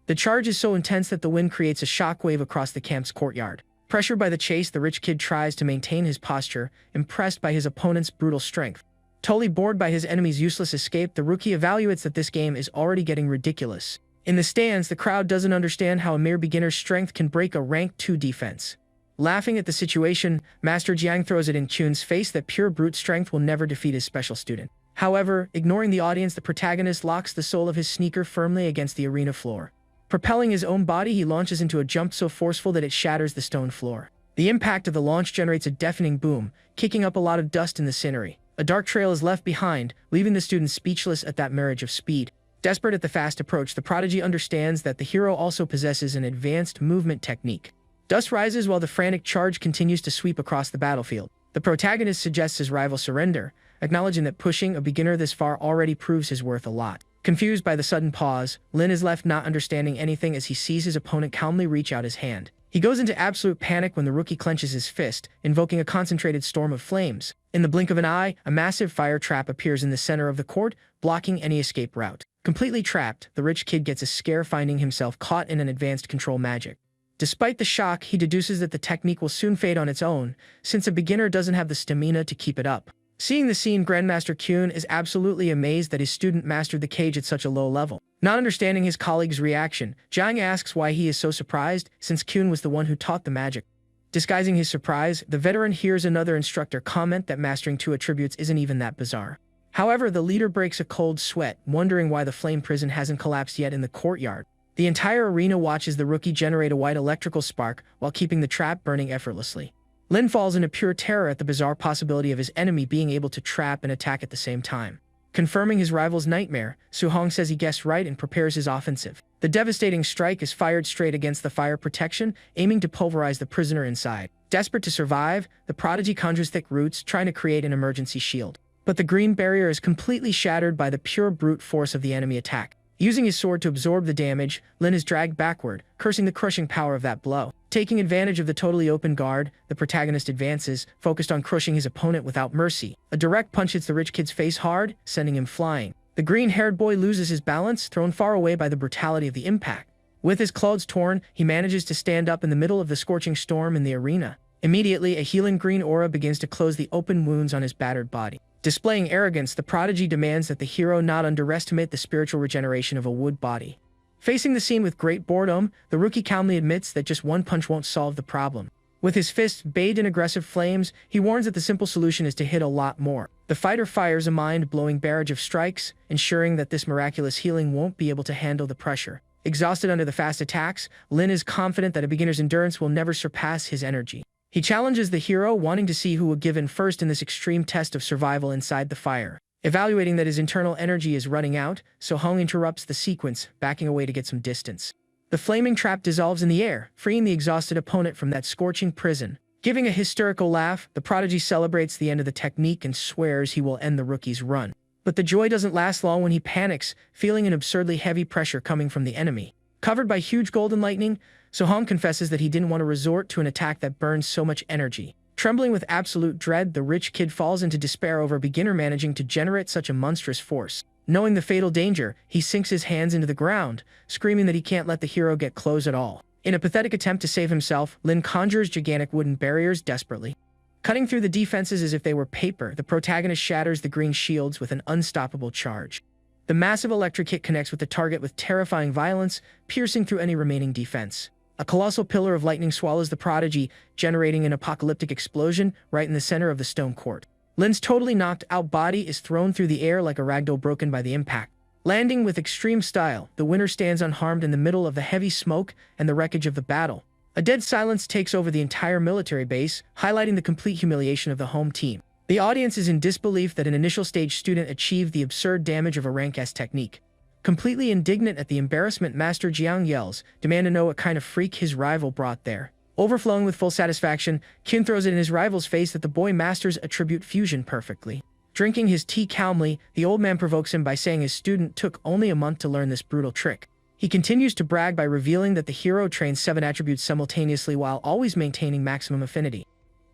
The charge is so intense that the wind creates a shockwave across the camp's courtyard. Pressured by the chase, the rich kid tries to maintain his posture, impressed by his opponent's brutal strength. Totally bored by his enemy's useless escape, the rookie evaluates that this game is already getting ridiculous. In the stands, the crowd doesn't understand how a mere beginner's strength can break a rank 2 defense. Laughing at the situation, Master Jiang throws it in Chun's face that pure brute strength will never defeat his special student. However, ignoring the audience, the protagonist locks the sole of his sneaker firmly against the arena floor. Propelling his own body, he launches into a jump so forceful that it shatters the stone floor. The impact of the launch generates a deafening boom, kicking up a lot of dust in the scenery. A dark trail is left behind, leaving the students speechless at that marriage of speed. Desperate at the fast approach, the prodigy understands that the hero also possesses an advanced movement technique. Dust rises while the frantic charge continues to sweep across the battlefield. The protagonist suggests his rival surrender, acknowledging that pushing a beginner this far already proves his worth a lot. Confused by the sudden pause, Lin is left not understanding anything as he sees his opponent calmly reach out his hand. He goes into absolute panic when the rookie clenches his fist, invoking a concentrated storm of flames. In the blink of an eye, a massive fire trap appears in the center of the court, blocking any escape route. Completely trapped, the rich kid gets a scare finding himself caught in an advanced control magic. Despite the shock, he deduces that the technique will soon fade on its own, since a beginner doesn't have the stamina to keep it up. Seeing the scene, Grandmaster Kyun is absolutely amazed that his student mastered the cage at such a low level. Not understanding his colleague's reaction, Jiang asks why he is so surprised, since Kyun was the one who taught the magic. Disguising his surprise, the veteran hears another instructor comment that mastering 2 attributes isn't even that bizarre. However, the leader breaks a cold sweat, wondering why the flame prison hasn't collapsed yet in the courtyard. The entire arena watches the rookie generate a white electrical spark while keeping the trap burning effortlessly. Lin falls into pure terror at the bizarre possibility of his enemy being able to trap and attack at the same time. Confirming his rival's nightmare, Su-hong says he guessed right and prepares his offensive. The devastating strike is fired straight against the fire protection, aiming to pulverize the prisoner inside. Desperate to survive, the prodigy conjures thick roots, trying to create an emergency shield. But the green barrier is completely shattered by the pure brute force of the enemy attack. Using his sword to absorb the damage, Lin is dragged backward, cursing the crushing power of that blow. Taking advantage of the totally open guard, the protagonist advances, focused on crushing his opponent without mercy. A direct punch hits the rich kid's face hard, sending him flying. The green-haired boy loses his balance, thrown far away by the brutality of the impact. With his clothes torn, he manages to stand up in the middle of the scorching storm in the arena. Immediately, a healing green aura begins to close the open wounds on his battered body. Displaying arrogance, the prodigy demands that the hero not underestimate the spiritual regeneration of a wood body. Facing the scene with great boredom, the rookie calmly admits that just one punch won't solve the problem. With his fists bathed in aggressive flames, he warns that the simple solution is to hit a lot more. The fighter fires a mind-blowing barrage of strikes, ensuring that this miraculous healing won't be able to handle the pressure. Exhausted under the fast attacks, Lin is confident that a beginner's endurance will never surpass his energy. He challenges the hero, wanting to see who will give in first in this extreme test of survival inside the fire. Evaluating that his internal energy is running out, Su-hong interrupts the sequence, backing away to get some distance. The flaming trap dissolves in the air, freeing the exhausted opponent from that scorching prison. Giving a hysterical laugh, the prodigy celebrates the end of the technique and swears he will end the rookie's run. But the joy doesn't last long when he panics, feeling an absurdly heavy pressure coming from the enemy. Covered by huge golden lightning, Su-hong confesses that he didn't want to resort to an attack that burns so much energy. Trembling with absolute dread, the rich kid falls into despair over a beginner managing to generate such a monstrous force. Knowing the fatal danger, he sinks his hands into the ground, screaming that he can't let the hero get close at all. In a pathetic attempt to save himself, Lin conjures gigantic wooden barriers desperately. Cutting through the defenses as if they were paper, the protagonist shatters the green shields with an unstoppable charge. The massive electric hit connects with the target with terrifying violence, piercing through any remaining defense. A colossal pillar of lightning swallows the prodigy, generating an apocalyptic explosion right in the center of the stone court. Lin's totally knocked-out body is thrown through the air like a ragdoll broken by the impact. Landing with extreme style, the winner stands unharmed in the middle of the heavy smoke and the wreckage of the battle. A dead silence takes over the entire military base, highlighting the complete humiliation of the home team. The audience is in disbelief that an initial stage student achieved the absurd damage of a rank S technique. Completely indignant at the embarrassment, Master Jiang yells, demanding to know what kind of freak his rival brought there. Overflowing with full satisfaction, Qin throws it in his rival's face that the boy masters attribute fusion perfectly. Drinking his tea calmly, the old man provokes him by saying his student took only a month to learn this brutal trick. He continues to brag by revealing that the hero trains 7 attributes simultaneously while always maintaining maximum affinity.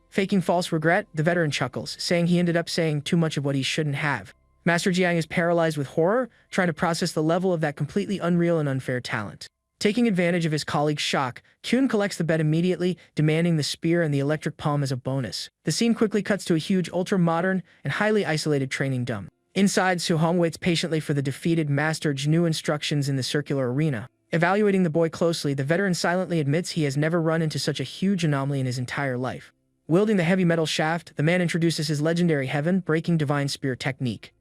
Faking false regret, the veteran chuckles, saying he ended up saying too much of what he shouldn't have. Master Jiang is paralyzed with horror, trying to process the level of that completely unreal and unfair talent. Taking advantage of his colleague's shock, Kyun collects the bet immediately, demanding the spear and the electric palm as a bonus. The scene quickly cuts to a huge, ultra-modern, and highly isolated training dome. Inside, Su-hong waits patiently for the defeated Master's new instructions in the circular arena. Evaluating the boy closely, the veteran silently admits he has never run into such a huge anomaly in his entire life. Wielding the heavy metal shaft, the man introduces his legendary heaven-breaking divine spear technique.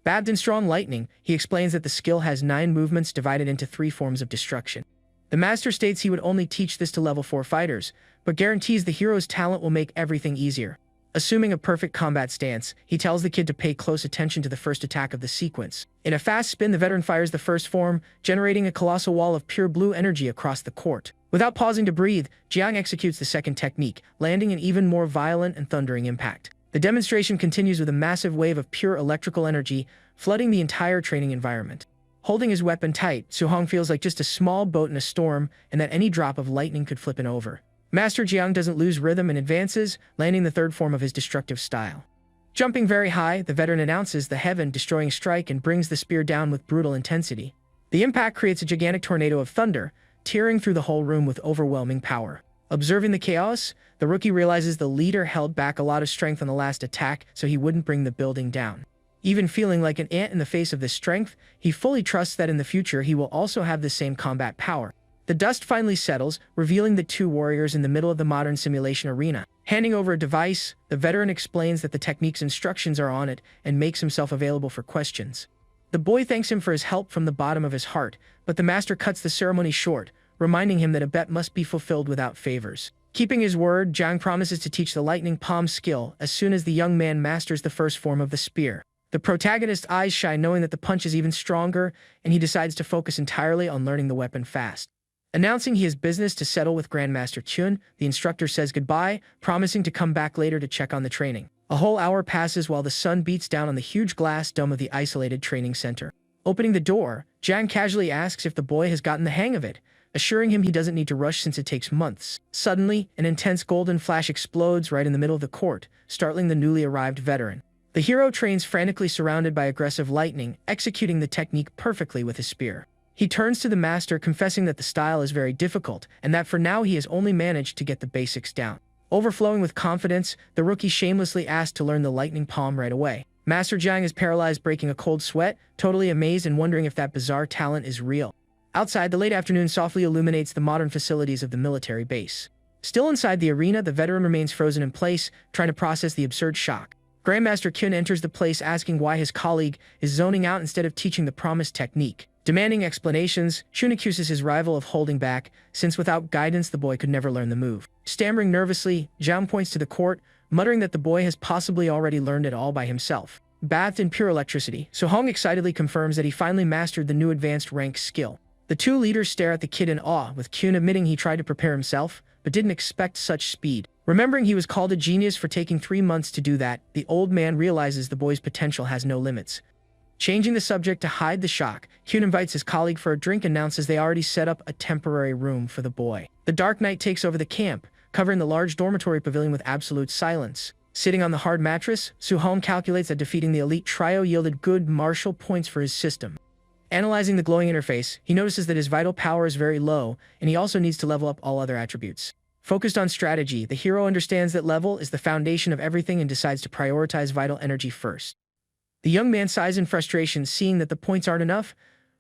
Bathed in strong lightning, he explains that the skill has 9 movements divided into 3 forms of destruction. The master states he would only teach this to level 4 fighters, but guarantees the hero's talent will make everything easier. Assuming a perfect combat stance, he tells the kid to pay close attention to the first attack of the sequence. In a fast spin, the veteran fires the first form, generating a colossal wall of pure blue energy across the court. Without pausing to breathe, Jiang executes the second technique, landing an even more violent and thundering impact. The demonstration continues with a massive wave of pure electrical energy, flooding the entire training environment. Holding his weapon tight, Su-hong feels like just a small boat in a storm, and that any drop of lightning could flip it over. Master Jiang doesn't lose rhythm and advances, landing the third form of his destructive style. Jumping very high, the veteran announces the heaven-destroying strike and brings the spear down with brutal intensity. The impact creates a gigantic tornado of thunder, tearing through the whole room with overwhelming power. Observing the chaos, the rookie realizes the leader held back a lot of strength on the last attack so he wouldn't bring the building down. Even feeling like an ant in the face of this strength, he fully trusts that in the future he will also have the same combat power. The dust finally settles, revealing the two warriors in the middle of the modern simulation arena. Handing over a device, the veteran explains that the technique's instructions are on it and makes himself available for questions. The boy thanks him for his help from the bottom of his heart, but the master cuts the ceremony short, reminding him that a bet must be fulfilled without favors. Keeping his word, Jiang promises to teach the lightning palm skill as soon as the young man masters the first form of the spear. The protagonist's eyes shine knowing that the punch is even stronger, and he decides to focus entirely on learning the weapon fast. Announcing he has business to settle with Grandmaster Chun, the instructor says goodbye, promising to come back later to check on the training. A whole hour passes while the sun beats down on the huge glass dome of the isolated training center. Opening the door, Jiang casually asks if the boy has gotten the hang of it, assuring him he doesn't need to rush since it takes months. Suddenly, an intense golden flash explodes right in the middle of the court, startling the newly arrived veteran. The hero trains frantically surrounded by aggressive lightning, executing the technique perfectly with his spear. He turns to the master, confessing that the style is very difficult, and that for now he has only managed to get the basics down. Overflowing with confidence, the rookie shamelessly asks to learn the lightning palm right away. Master Jiang is paralyzed, breaking a cold sweat, totally amazed and wondering if that bizarre talent is real. Outside, the late afternoon softly illuminates the modern facilities of the military base. Still inside the arena, the veteran remains frozen in place, trying to process the absurd shock. Grandmaster Kyun enters the place asking why his colleague is zoning out instead of teaching the promised technique. Demanding explanations, Chun accuses his rival of holding back, since without guidance the boy could never learn the move. Stammering nervously, Jiang points to the court, muttering that the boy has possibly already learned it all by himself. Bathed in pure electricity, Su-hong excitedly confirms that he finally mastered the new advanced rank skill. The two leaders stare at the kid in awe, with Kyun admitting he tried to prepare himself, but didn't expect such speed. Remembering he was called a genius for taking 3 months to do that, the old man realizes the boy's potential has no limits. Changing the subject to hide the shock, Kyun invites his colleague for a drink and announces they already set up a temporary room for the boy. The dark night takes over the camp, covering the large dormitory pavilion with absolute silence. Sitting on the hard mattress, Su-hong calculates that defeating the elite trio yielded good martial points for his system. Analyzing the glowing interface, he notices that his vital power is very low, and he also needs to level up all other attributes. Focused on strategy, the hero understands that level is the foundation of everything and decides to prioritize vital energy first. The young man sighs in frustration, seeing that the points aren't enough,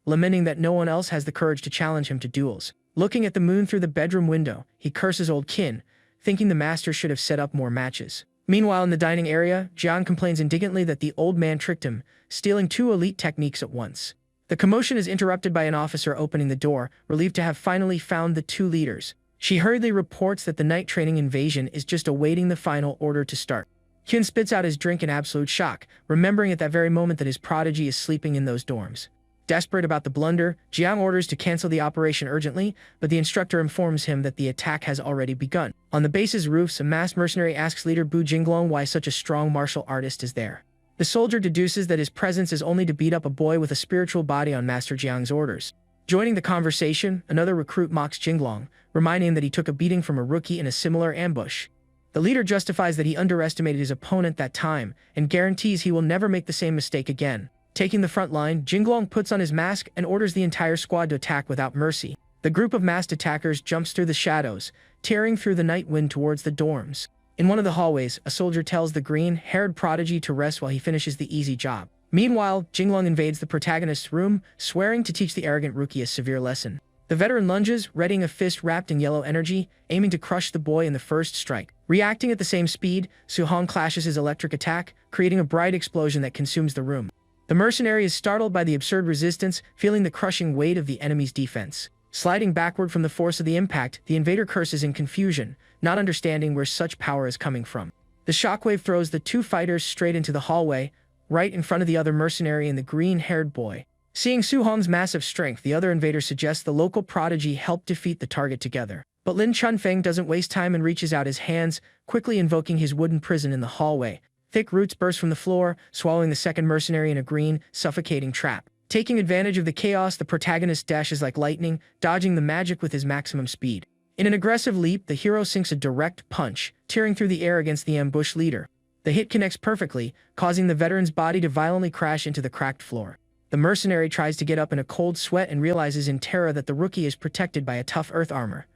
lamenting that no one else has the courage to challenge him to duels. Looking at the moon through the bedroom window, he curses old Kin, thinking the master should have set up more matches. Meanwhile, in the dining area, Jiang complains indignantly that the old man tricked him, stealing 2 elite techniques at once. The commotion is interrupted by an officer opening the door, relieved to have finally found the 2 leaders. She hurriedly reports that the night training invasion is just awaiting the final order to start. Kyun spits out his drink in absolute shock, remembering at that very moment that his prodigy is sleeping in those dorms. Desperate about the blunder, Jiang orders to cancel the operation urgently, but the instructor informs him that the attack has already begun. On the base's roofs, a masked mercenary asks leader Bu Jinglong why such a strong martial artist is there. The soldier deduces that his presence is only to beat up a boy with a spiritual body on Master Jiang's orders. Joining the conversation, another recruit mocks Jinglong, reminding him that he took a beating from a rookie in a similar ambush. The leader justifies that he underestimated his opponent that time, and guarantees he will never make the same mistake again. Taking the front line, Jinglong puts on his mask and orders the entire squad to attack without mercy. The group of masked attackers jumps through the shadows, tearing through the night wind towards the dorms. In one of the hallways, a soldier tells the green-haired prodigy to rest while he finishes the easy job. Meanwhile, Jinglong invades the protagonist's room, swearing to teach the arrogant rookie a severe lesson. The veteran lunges, readying a fist wrapped in yellow energy, aiming to crush the boy in the first strike. Reacting at the same speed, Su-hong clashes his electric attack, creating a bright explosion that consumes the room. The mercenary is startled by the absurd resistance, feeling the crushing weight of the enemy's defense. Sliding backward from the force of the impact, the invader curses in confusion, not understanding where such power is coming from. The shockwave throws the two fighters straight into the hallway, right in front of the other mercenary and the green-haired boy. Seeing Su-hong's massive strength, the other invader suggests the local prodigy help defeat the target together. But Lin Chunfeng doesn't waste time and reaches out his hands, quickly invoking his wooden prison in the hallway. Thick roots burst from the floor, swallowing the second mercenary in a green, suffocating trap. Taking advantage of the chaos, the protagonist dashes like lightning, dodging the magic with his maximum speed. In an aggressive leap, the hero sinks a direct punch, tearing through the air against the ambush leader. The hit connects perfectly, causing the veteran's body to violently crash into the cracked floor. The mercenary tries to get up in a cold sweat and realizes in terror that the rookie is protected by a tough earth armor.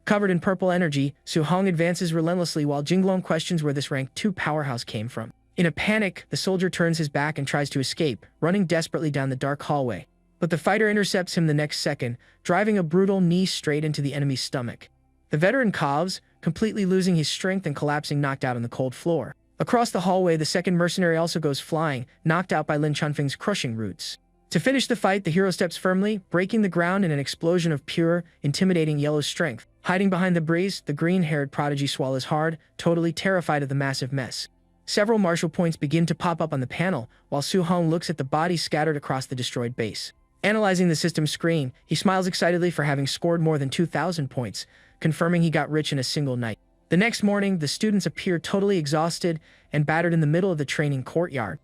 Covered in purple energy, Su-hong advances relentlessly while Jinglong questions where this rank 2 powerhouse came from. In a panic, the soldier turns his back and tries to escape, running desperately down the dark hallway. But the fighter intercepts him the next second, driving a brutal knee straight into the enemy's stomach. The veteran coughs, completely losing his strength and collapsing knocked out on the cold floor. Across the hallway, the second mercenary also goes flying, knocked out by Lin Chunfeng's crushing roots. To finish the fight, the hero steps firmly, breaking the ground in an explosion of pure, intimidating yellow strength. Hiding behind the breeze, the green-haired prodigy swallows hard, totally terrified of the massive mess. Several martial points begin to pop up on the panel, while Su-hong looks at the bodies scattered across the destroyed base. Analyzing the system screen, he smiles excitedly for having scored more than 2,000 points, confirming he got rich in a single night. The next morning, the students appear totally exhausted and battered in the middle of the training courtyard.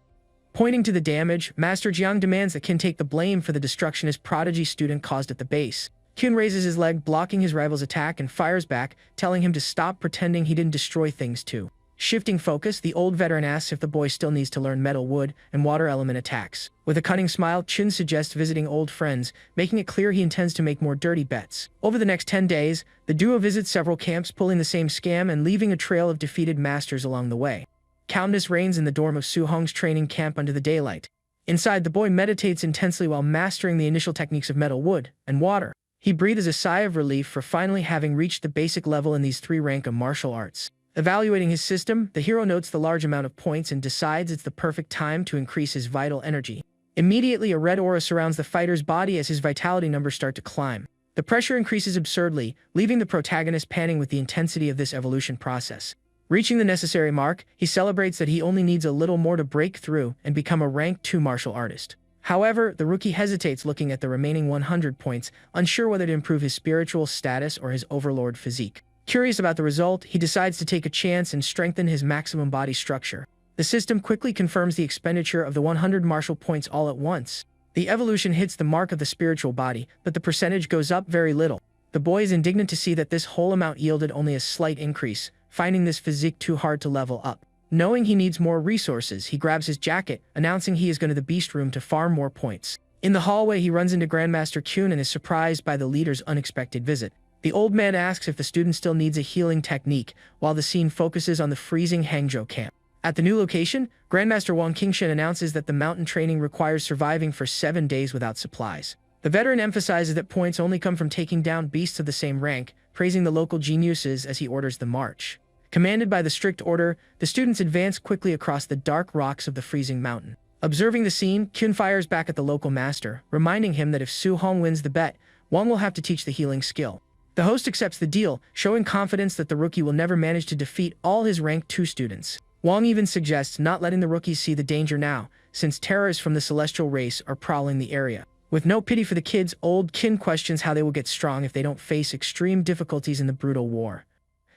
Pointing to the damage, Master Jiang demands that Qin take the blame for the destruction his prodigy student caused at the base. Qin raises his leg, blocking his rival's attack, and fires back, telling him to stop pretending he didn't destroy things too. Shifting focus, the old veteran asks if the boy still needs to learn metal, wood, and water element attacks. With a cunning smile, Qin suggests visiting old friends, making it clear he intends to make more dirty bets. Over the next 10 days, the duo visits several camps, pulling the same scam and leaving a trail of defeated masters along the way. Calmness reigns in the dorm of Su-hong's training camp under the daylight. Inside, the boy meditates intensely while mastering the initial techniques of metal, wood, and water. He breathes a sigh of relief for finally having reached the basic level in these 3 rank of martial arts. Evaluating his system, the hero notes the large amount of points and decides it's the perfect time to increase his vital energy. Immediately, a red aura surrounds the fighter's body as his vitality numbers start to climb. The pressure increases absurdly, leaving the protagonist panting with the intensity of this evolution process. Reaching the necessary mark, he celebrates that he only needs a little more to break through and become a rank 2 martial artist. However, the rookie hesitates looking at the remaining 100 points, unsure whether to improve his spiritual status or his overlord physique. Curious about the result, he decides to take a chance and strengthen his maximum body structure. The system quickly confirms the expenditure of the 100 martial points all at once. The evolution hits the mark of the spiritual body, but the percentage goes up very little. The boy is indignant to see that this whole amount yielded only a slight increase, finding this physique too hard to level up. Knowing he needs more resources, he grabs his jacket, announcing he is going to the beast room to farm more points. In the hallway, he runs into Grandmaster Qun and is surprised by the leader's unexpected visit. The old man asks if the student still needs a healing technique, while the scene focuses on the freezing Hangzhou camp. At the new location, Grandmaster Wang Qingshan announces that the mountain training requires surviving for 7 days without supplies. The veteran emphasizes that points only come from taking down beasts of the same rank, praising the local geniuses as he orders the march. Commanded by the strict order, the students advance quickly across the dark rocks of the freezing mountain. Observing the scene, Qun fires back at the local master, reminding him that if Su-hong wins the bet, Wang will have to teach the healing skill. The host accepts the deal, showing confidence that the rookie will never manage to defeat all his rank 2 students. Wang even suggests not letting the rookies see the danger now, since terrorists from the celestial race are prowling the area. With no pity for the kids, old Qin questions how they will get strong if they don't face extreme difficulties in the brutal war.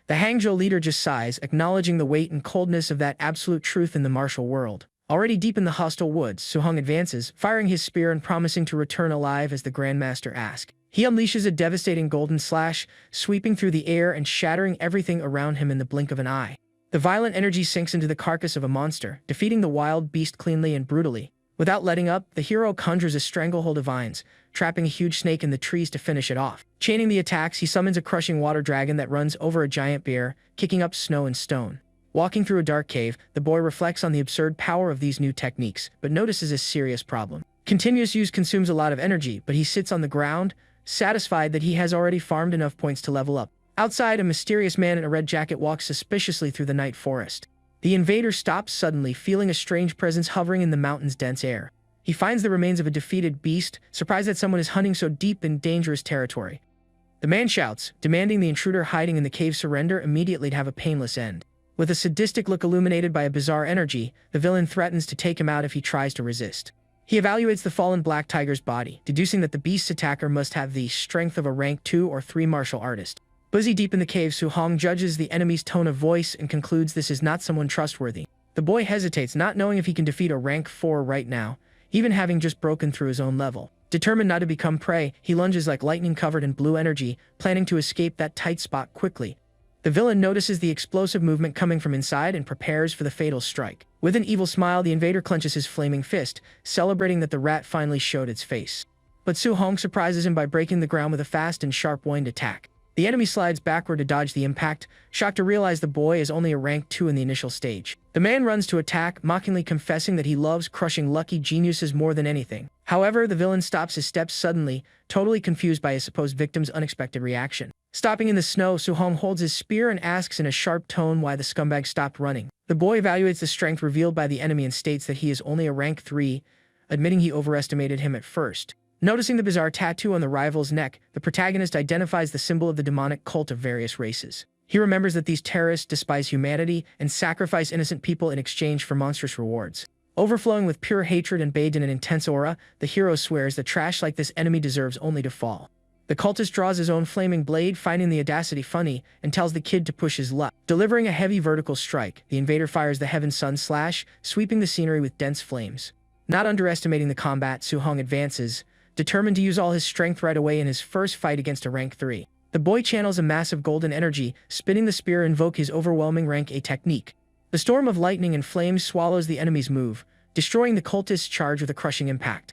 The Hangzhou leader just sighs, acknowledging the weight and coldness of that absolute truth in the martial world. Already deep in the hostile woods, Su-hong advances, firing his spear and promising to return alive as the Grandmaster asks. He unleashes a devastating golden slash, sweeping through the air and shattering everything around him in the blink of an eye. The violent energy sinks into the carcass of a monster, defeating the wild beast cleanly and brutally. Without letting up, the hero conjures a stranglehold of vines, trapping a huge snake in the trees to finish it off. Chaining the attacks, he summons a crushing water dragon that runs over a giant bear, kicking up snow and stone. Walking through a dark cave, the boy reflects on the absurd power of these new techniques, but notices a serious problem. Continuous use consumes a lot of energy, but he sits on the ground, satisfied that he has already farmed enough points to level up. Outside, a mysterious man in a red jacket walks suspiciously through the night forest. The invader stops suddenly, feeling a strange presence hovering in the mountain's dense air. He finds the remains of a defeated beast, surprised that someone is hunting so deep in dangerous territory. The man shouts, demanding the intruder hiding in the cave surrender immediately to have a painless end. With a sadistic look illuminated by a bizarre energy, the villain threatens to take him out if he tries to resist. He evaluates the fallen black tiger's body, deducing that the beast's attacker must have the strength of a rank 2 or 3 martial artist. Busy deep in the cave, Su-hong judges the enemy's tone of voice and concludes this is not someone trustworthy. The boy hesitates, not knowing if he can defeat a rank 4 right now, even having just broken through his own level. Determined not to become prey, he lunges like lightning covered in blue energy, planning to escape that tight spot quickly. The villain notices the explosive movement coming from inside and prepares for the fatal strike. With an evil smile, the invader clenches his flaming fist, celebrating that the rat finally showed its face. But Su-hong surprises him by breaking the ground with a fast and sharp wind attack. The enemy slides backward to dodge the impact, shocked to realize the boy is only a rank 2 in the initial stage. The man runs to attack, mockingly confessing that he loves crushing lucky geniuses more than anything. However, the villain stops his steps suddenly, totally confused by his supposed victim's unexpected reaction. Stopping in the snow, Su-hong holds his spear and asks in a sharp tone why the scumbag stopped running. The boy evaluates the strength revealed by the enemy and states that he is only a rank 3, admitting he overestimated him at first. Noticing the bizarre tattoo on the rival's neck, the protagonist identifies the symbol of the demonic cult of various races. He remembers that these terrorists despise humanity and sacrifice innocent people in exchange for monstrous rewards. Overflowing with pure hatred and bathed in an intense aura, the hero swears that trash like this enemy deserves only to fall. The cultist draws his own flaming blade, finding the audacity funny, and tells the kid to push his luck. Delivering a heavy vertical strike, the invader fires the Heaven Sun Slash, sweeping the scenery with dense flames. Not underestimating the combat, Su-hong advances, determined to use all his strength right away in his first fight against a rank 3. The boy channels a massive golden energy, spinning the spear and invoke his overwhelming rank A technique. The storm of lightning and flames swallows the enemy's move, destroying the cultist's charge with a crushing impact.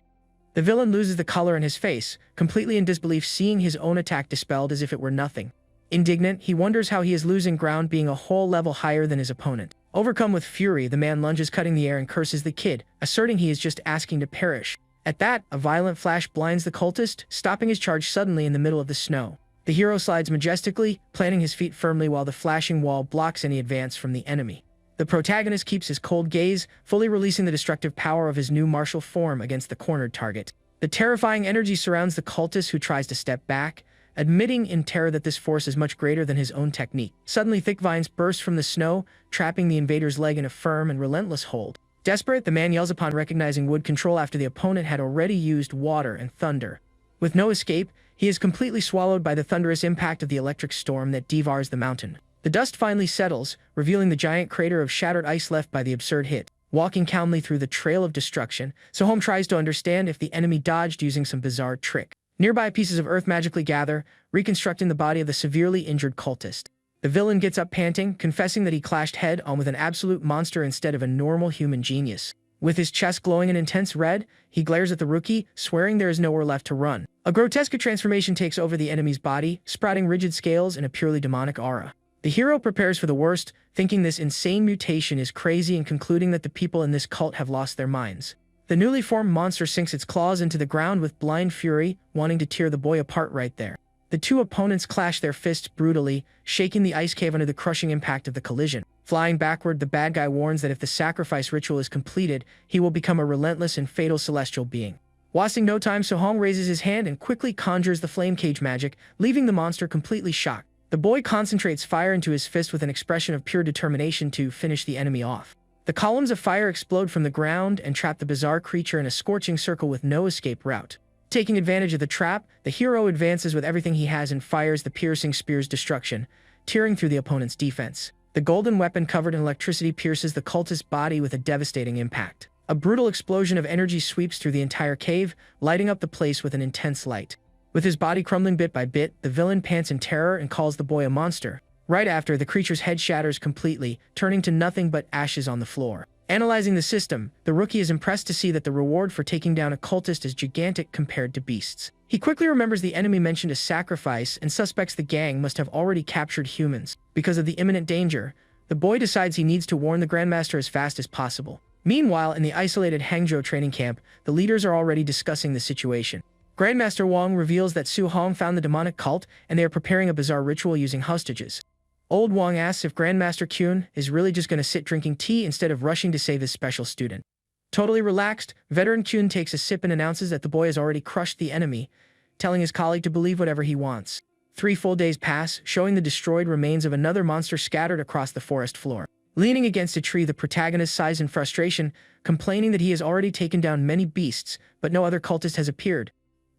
The villain loses the color in his face, completely in disbelief, seeing his own attack dispelled as if it were nothing. Indignant, he wonders how he is losing ground, being a whole level higher than his opponent. Overcome with fury, the man lunges, cutting the air, and curses the kid, asserting he is just asking to perish. At that, a violent flash blinds the cultist, stopping his charge suddenly in the middle of the snow. The hero slides majestically, planting his feet firmly while the flashing wall blocks any advance from the enemy. The protagonist keeps his cold gaze, fully releasing the destructive power of his new martial form against the cornered target. The terrifying energy surrounds the cultist, who tries to step back, admitting in terror that this force is much greater than his own technique. Suddenly, thick vines burst from the snow, trapping the invader's leg in a firm and relentless hold. Desperate, the man yells upon recognizing wood control after the opponent had already used water and thunder. With no escape, he is completely swallowed by the thunderous impact of the electric storm that devours the mountain. The dust finally settles, revealing the giant crater of shattered ice left by the absurd hit. Walking calmly through the trail of destruction, Su-hong tries to understand if the enemy dodged using some bizarre trick. Nearby pieces of earth magically gather, reconstructing the body of the severely injured cultist. The villain gets up panting, confessing that he clashed head-on with an absolute monster instead of a normal human genius. With his chest glowing an intense red, he glares at the rookie, swearing there is nowhere left to run. A grotesque transformation takes over the enemy's body, sprouting rigid scales and a purely demonic aura. The hero prepares for the worst, thinking this insane mutation is crazy and concluding that the people in this cult have lost their minds. The newly formed monster sinks its claws into the ground with blind fury, wanting to tear the boy apart right there. The two opponents clash their fists brutally, shaking the ice cave under the crushing impact of the collision. Flying backward, the bad guy warns that if the sacrifice ritual is completed, he will become a relentless and fatal celestial being. Wasting no time, Su-hong raises his hand and quickly conjures the flame cage magic, leaving the monster completely shocked. The boy concentrates fire into his fist with an expression of pure determination to finish the enemy off. The columns of fire explode from the ground and trap the bizarre creature in a scorching circle with no escape route. Taking advantage of the trap, the hero advances with everything he has and fires the piercing spear's destruction, tearing through the opponent's defense. The golden weapon covered in electricity pierces the cultist's body with a devastating impact. A brutal explosion of energy sweeps through the entire cave, lighting up the place with an intense light. With his body crumbling bit by bit, the villain pants in terror and calls the boy a monster. Right after, the creature's head shatters completely, turning to nothing but ashes on the floor. Analyzing the system, the rookie is impressed to see that the reward for taking down a cultist is gigantic compared to beasts. He quickly remembers the enemy mentioned a sacrifice and suspects the gang must have already captured humans. Because of the imminent danger, the boy decides he needs to warn the Grandmaster as fast as possible. Meanwhile, in the isolated Hangzhou training camp, the leaders are already discussing the situation. Grandmaster Wang reveals that Su-hong found the demonic cult and they are preparing a bizarre ritual using hostages. Old Wang asks if Grandmaster Kyun is really just going to sit drinking tea instead of rushing to save his special student. Totally relaxed, veteran Kyun takes a sip and announces that the boy has already crushed the enemy, telling his colleague to believe whatever he wants. 3 full days pass, showing the destroyed remains of another monster scattered across the forest floor. Leaning against a tree, the protagonist sighs in frustration, complaining that he has already taken down many beasts, but no other cultist has appeared.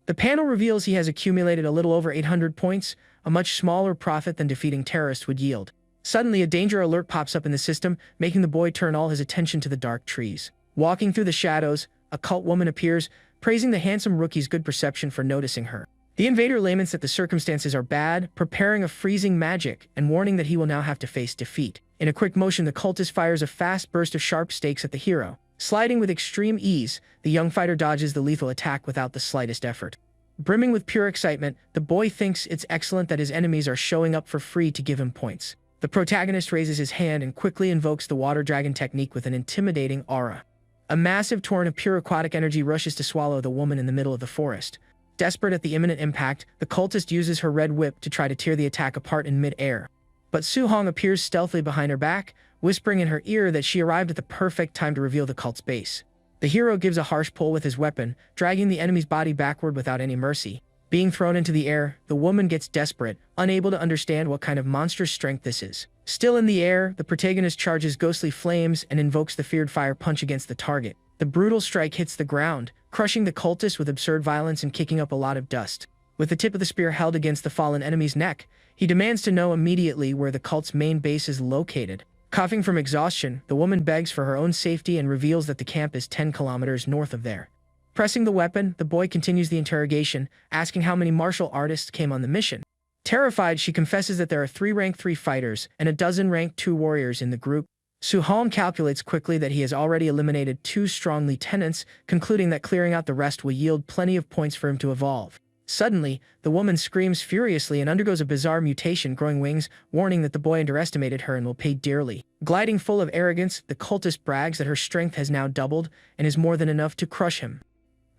The panel reveals he has accumulated a little over 800 points, a much smaller profit than defeating terrorists would yield. Suddenly, a danger alert pops up in the system, making the boy turn all his attention to the dark trees. Walking through the shadows, a cult woman appears, praising the handsome rookie's good perception for noticing her. The invader laments that the circumstances are bad, preparing a freezing magic, and warning that he will now have to face defeat. In a quick motion, the cultist fires a fast burst of sharp stakes at the hero. Sliding with extreme ease, the young fighter dodges the lethal attack without the slightest effort. Brimming with pure excitement, the boy thinks it's excellent that his enemies are showing up for free to give him points. The protagonist raises his hand and quickly invokes the water dragon technique with an intimidating aura. A massive torrent of pure aquatic energy rushes to swallow the woman in the middle of the forest. Desperate at the imminent impact, the cultist uses her red whip to try to tear the attack apart in mid-air. But Su-hong appears stealthily behind her back, whispering in her ear that she arrived at the perfect time to reveal the cult's base. The hero gives a harsh pull with his weapon, dragging the enemy's body backward without any mercy. Being thrown into the air, the woman gets desperate, unable to understand what kind of monstrous strength this is. Still in the air, the protagonist charges ghostly flames and invokes the feared fire punch against the target. The brutal strike hits the ground, crushing the cultist with absurd violence and kicking up a lot of dust. With the tip of the spear held against the fallen enemy's neck, he demands to know immediately where the cult's main base is located. Coughing from exhaustion, the woman begs for her own safety and reveals that the camp is 10 kilometers north of there. Pressing the weapon, the boy continues the interrogation, asking how many martial artists came on the mission. Terrified, she confesses that there are 3 rank 3 fighters and a dozen rank 2 warriors in the group. Su-hong calculates quickly that he has already eliminated 2 strong lieutenants, concluding that clearing out the rest will yield plenty of points for him to evolve. Suddenly, the woman screams furiously and undergoes a bizarre mutation, growing wings, warning that the boy underestimated her and will pay dearly. Gliding full of arrogance, the cultist brags that her strength has now doubled and is more than enough to crush him.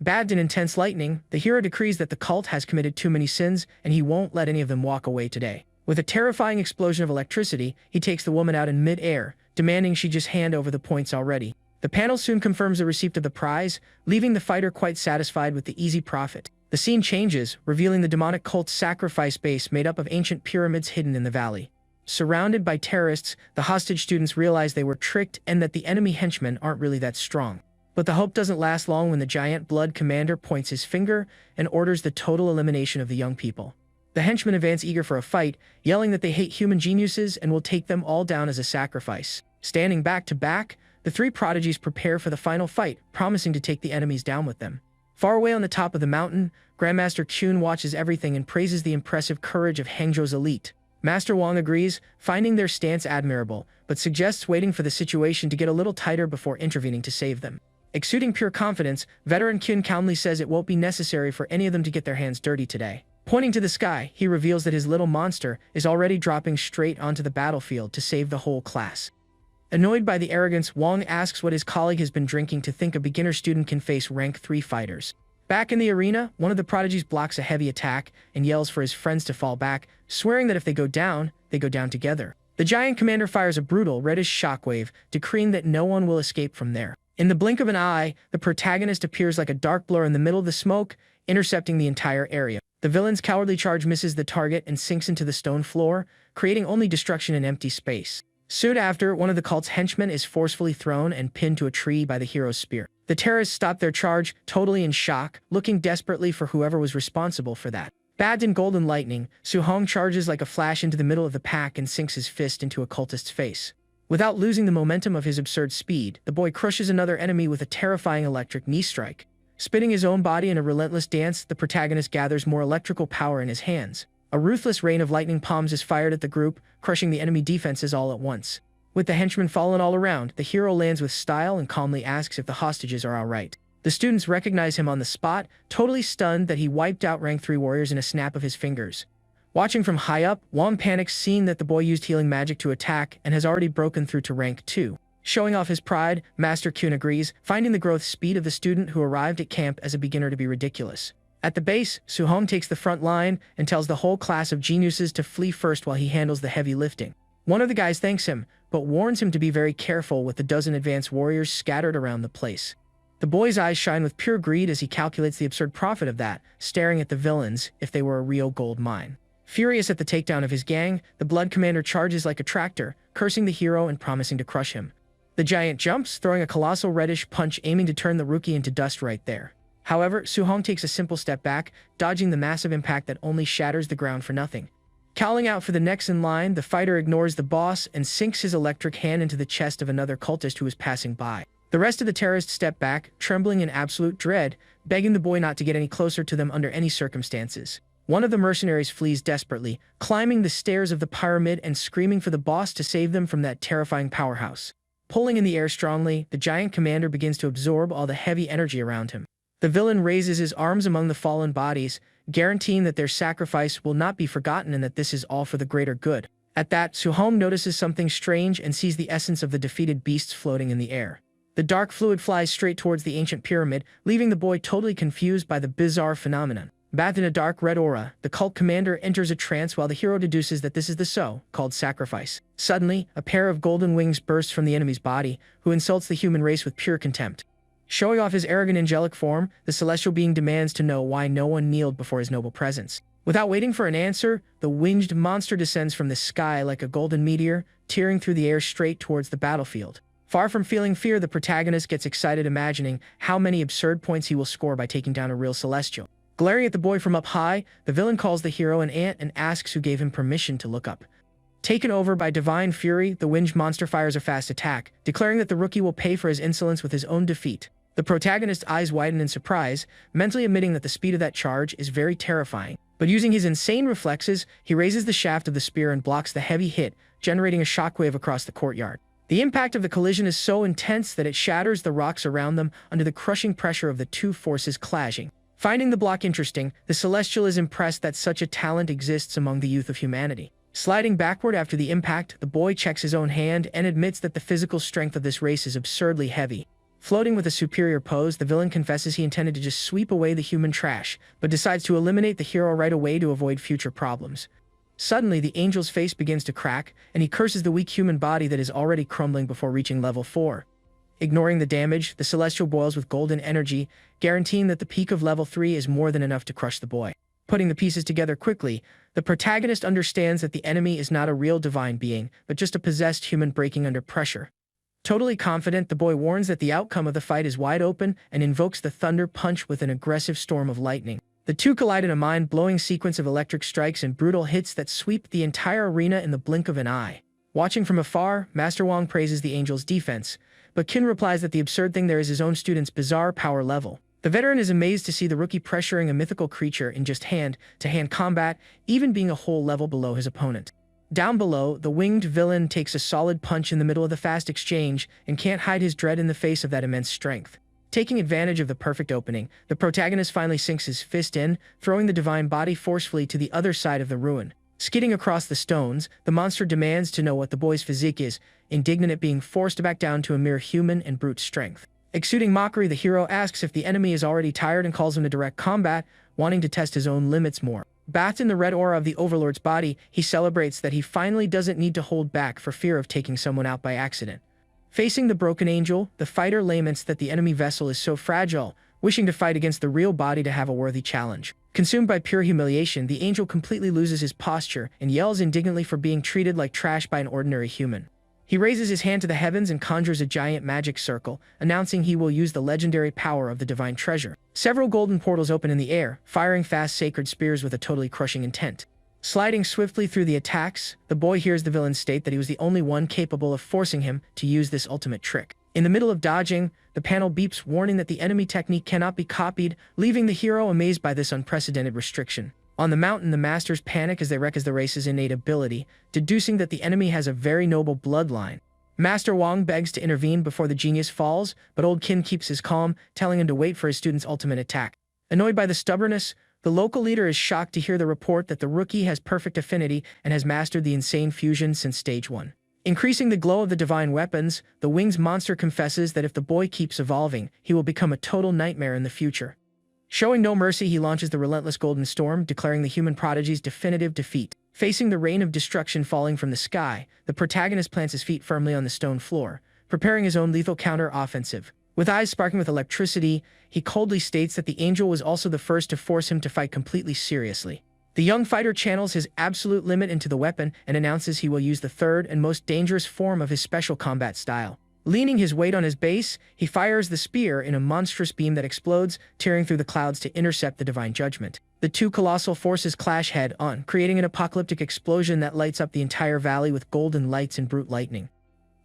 Bathed in intense lightning, the hero decrees that the cult has committed too many sins and he won't let any of them walk away today. With a terrifying explosion of electricity, he takes the woman out in mid-air, demanding she just hand over the points already. The panel soon confirms the receipt of the prize, leaving the fighter quite satisfied with the easy profit. The scene changes, revealing the demonic cult's sacrifice base made up of ancient pyramids hidden in the valley. Surrounded by terrorists, the hostage students realize they were tricked and that the enemy henchmen aren't really that strong. But the hope doesn't last long when the giant blood commander points his finger and orders the total elimination of the young people. The henchmen advance eager for a fight, yelling that they hate human geniuses and will take them all down as a sacrifice. Standing back to back, the 3 prodigies prepare for the final fight, promising to take the enemies down with them. Far away on the top of the mountain, Grandmaster Kyun watches everything and praises the impressive courage of Hangzhou's elite. Master Wang agrees, finding their stance admirable, but suggests waiting for the situation to get a little tighter before intervening to save them. Exuding pure confidence, veteran Kyun calmly says it won't be necessary for any of them to get their hands dirty today. Pointing to the sky, he reveals that his little monster is already dropping straight onto the battlefield to save the whole class. Annoyed by the arrogance, Wang asks what his colleague has been drinking to think a beginner student can face rank 3 fighters. Back in the arena, one of the prodigies blocks a heavy attack and yells for his friends to fall back, swearing that if they go down together. The giant commander fires a brutal, reddish shockwave, decreeing that no one will escape from there. In the blink of an eye, the protagonist appears like a dark blur in the middle of the smoke, intercepting the entire area. The villain's cowardly charge misses the target and sinks into the stone floor, creating only destruction and empty space. Soon after, one of the cult's henchmen is forcefully thrown and pinned to a tree by the hero's spear. The terrorists stop their charge, totally in shock, looking desperately for whoever was responsible for that. Bathed in golden lightning, Su-hong charges like a flash into the middle of the pack and sinks his fist into a cultist's face. Without losing the momentum of his absurd speed, the boy crushes another enemy with a terrifying electric knee strike. Spinning his own body in a relentless dance, the protagonist gathers more electrical power in his hands. A ruthless rain of lightning palms is fired at the group, crushing the enemy defenses all at once. With the henchmen fallen all around, the hero lands with style and calmly asks if the hostages are alright. The students recognize him on the spot, totally stunned that he wiped out rank 3 warriors in a snap of his fingers. Watching from high up, Wang panics seeing that the boy used healing magic to attack and has already broken through to rank 2. Showing off his pride, Master Kyun agrees, finding the growth speed of the student who arrived at camp as a beginner to be ridiculous. At the base, Su-hong takes the front line and tells the whole class of geniuses to flee first while he handles the heavy lifting. One of the guys thanks him, but warns him to be very careful with the dozen advanced warriors scattered around the place. The boy's eyes shine with pure greed as he calculates the absurd profit of that, staring at the villains if they were a real gold mine. Furious at the takedown of his gang, the Blood Commander charges like a tractor, cursing the hero and promising to crush him. The giant jumps, throwing a colossal reddish punch aiming to turn the rookie into dust right there. However, Su-hong takes a simple step back, dodging the massive impact that only shatters the ground for nothing. Calling out for the next in line, the fighter ignores the boss and sinks his electric hand into the chest of another cultist who is passing by. The rest of the terrorists step back, trembling in absolute dread, begging the boy not to get any closer to them under any circumstances. One of the mercenaries flees desperately, climbing the stairs of the pyramid and screaming for the boss to save them from that terrifying powerhouse. Pulling in the air strongly, the giant commander begins to absorb all the heavy energy around him. The villain raises his arms among the fallen bodies, guaranteeing that their sacrifice will not be forgotten and that this is all for the greater good. At that, Su-hong notices something strange and sees the essence of the defeated beasts floating in the air. The dark fluid flies straight towards the ancient pyramid, leaving the boy totally confused by the bizarre phenomenon. Bathed in a dark red aura, the cult commander enters a trance while the hero deduces that this is the so-called sacrifice. Suddenly, a pair of golden wings bursts from the enemy's body, who insults the human race with pure contempt. Showing off his arrogant angelic form, the celestial being demands to know why no one kneeled before his noble presence. Without waiting for an answer, the winged monster descends from the sky like a golden meteor, tearing through the air straight towards the battlefield. Far from feeling fear, the protagonist gets excited imagining how many absurd points he will score by taking down a real celestial. Glaring at the boy from up high, the villain calls the hero an ant and asks who gave him permission to look up. Taken over by divine fury, the winged monster fires a fast attack, declaring that the rookie will pay for his insolence with his own defeat. The protagonist's eyes widen in surprise, mentally admitting that the speed of that charge is very terrifying. But using his insane reflexes, he raises the shaft of the spear and blocks the heavy hit, generating a shockwave across the courtyard. The impact of the collision is so intense that it shatters the rocks around them under the crushing pressure of the two forces clashing. Finding the block interesting, the Celestial is impressed that such a talent exists among the youth of humanity. Sliding backward after the impact, the boy checks his own hand and admits that the physical strength of this race is absurdly heavy. Floating with a superior pose, the villain confesses he intended to just sweep away the human trash, but decides to eliminate the hero right away to avoid future problems. Suddenly, the angel's face begins to crack, and he curses the weak human body that is already crumbling before reaching level 4. Ignoring the damage, the Celestial boils with golden energy, guaranteeing that the peak of level 3 is more than enough to crush the boy. Putting the pieces together quickly, the protagonist understands that the enemy is not a real divine being, but just a possessed human breaking under pressure. Totally confident, the boy warns that the outcome of the fight is wide open and invokes the Thunder Punch with an aggressive storm of lightning. The two collide in a mind-blowing sequence of electric strikes and brutal hits that sweep the entire arena in the blink of an eye. Watching from afar, Master Wong praises the angel's defense, but Qin replies that the absurd thing there is his own student's bizarre power level. The veteran is amazed to see the rookie pressuring a mythical creature in just hand-to-hand combat, even being a whole level below his opponent. Down below, the winged villain takes a solid punch in the middle of the fast exchange and can't hide his dread in the face of that immense strength. Taking advantage of the perfect opening, the protagonist finally sinks his fist in, throwing the divine body forcefully to the other side of the ruin. Skidding across the stones, the monster demands to know what the boy's physique is, indignant at being forced back down to a mere human and brute strength. Exuding mockery, the hero asks if the enemy is already tired and calls him to direct combat, wanting to test his own limits more. Bathed in the red aura of the Overlord's body, he celebrates that he finally doesn't need to hold back for fear of taking someone out by accident. Facing the broken angel, the fighter laments that the enemy vessel is so fragile, wishing to fight against the real body to have a worthy challenge. Consumed by pure humiliation, the angel completely loses his posture and yells indignantly for being treated like trash by an ordinary human. He raises his hand to the heavens and conjures a giant magic circle, announcing he will use the legendary power of the divine treasure. Several golden portals open in the air, firing fast sacred spears with a totally crushing intent. Sliding swiftly through the attacks, the boy hears the villain state that he was the only one capable of forcing him to use this ultimate trick. In the middle of dodging, the panel beeps warning that the enemy technique cannot be copied, leaving the hero amazed by this unprecedented restriction. On the mountain, the masters panic as they recognize the race's innate ability, deducing that the enemy has a very noble bloodline. Master Wong begs to intervene before the genius falls, but old Qin keeps his calm, telling him to wait for his student's ultimate attack. Annoyed by the stubbornness, the local leader is shocked to hear the report that the rookie has perfect affinity and has mastered the insane fusion since stage 1. Increasing the glow of the divine weapons, the winged monster confesses that if the boy keeps evolving, he will become a total nightmare in the future. Showing no mercy, he launches the relentless Golden Storm, declaring the human prodigy's definitive defeat. Facing the rain of destruction falling from the sky, the protagonist plants his feet firmly on the stone floor, preparing his own lethal counter-offensive. With eyes sparkling with electricity, he coldly states that the angel was also the first to force him to fight completely seriously. The young fighter channels his absolute limit into the weapon and announces he will use the third and most dangerous form of his special combat style. Leaning his weight on his base, he fires the spear in a monstrous beam that explodes, tearing through the clouds to intercept the divine judgment. The two colossal forces clash head-on, creating an apocalyptic explosion that lights up the entire valley with golden lights and brute lightning.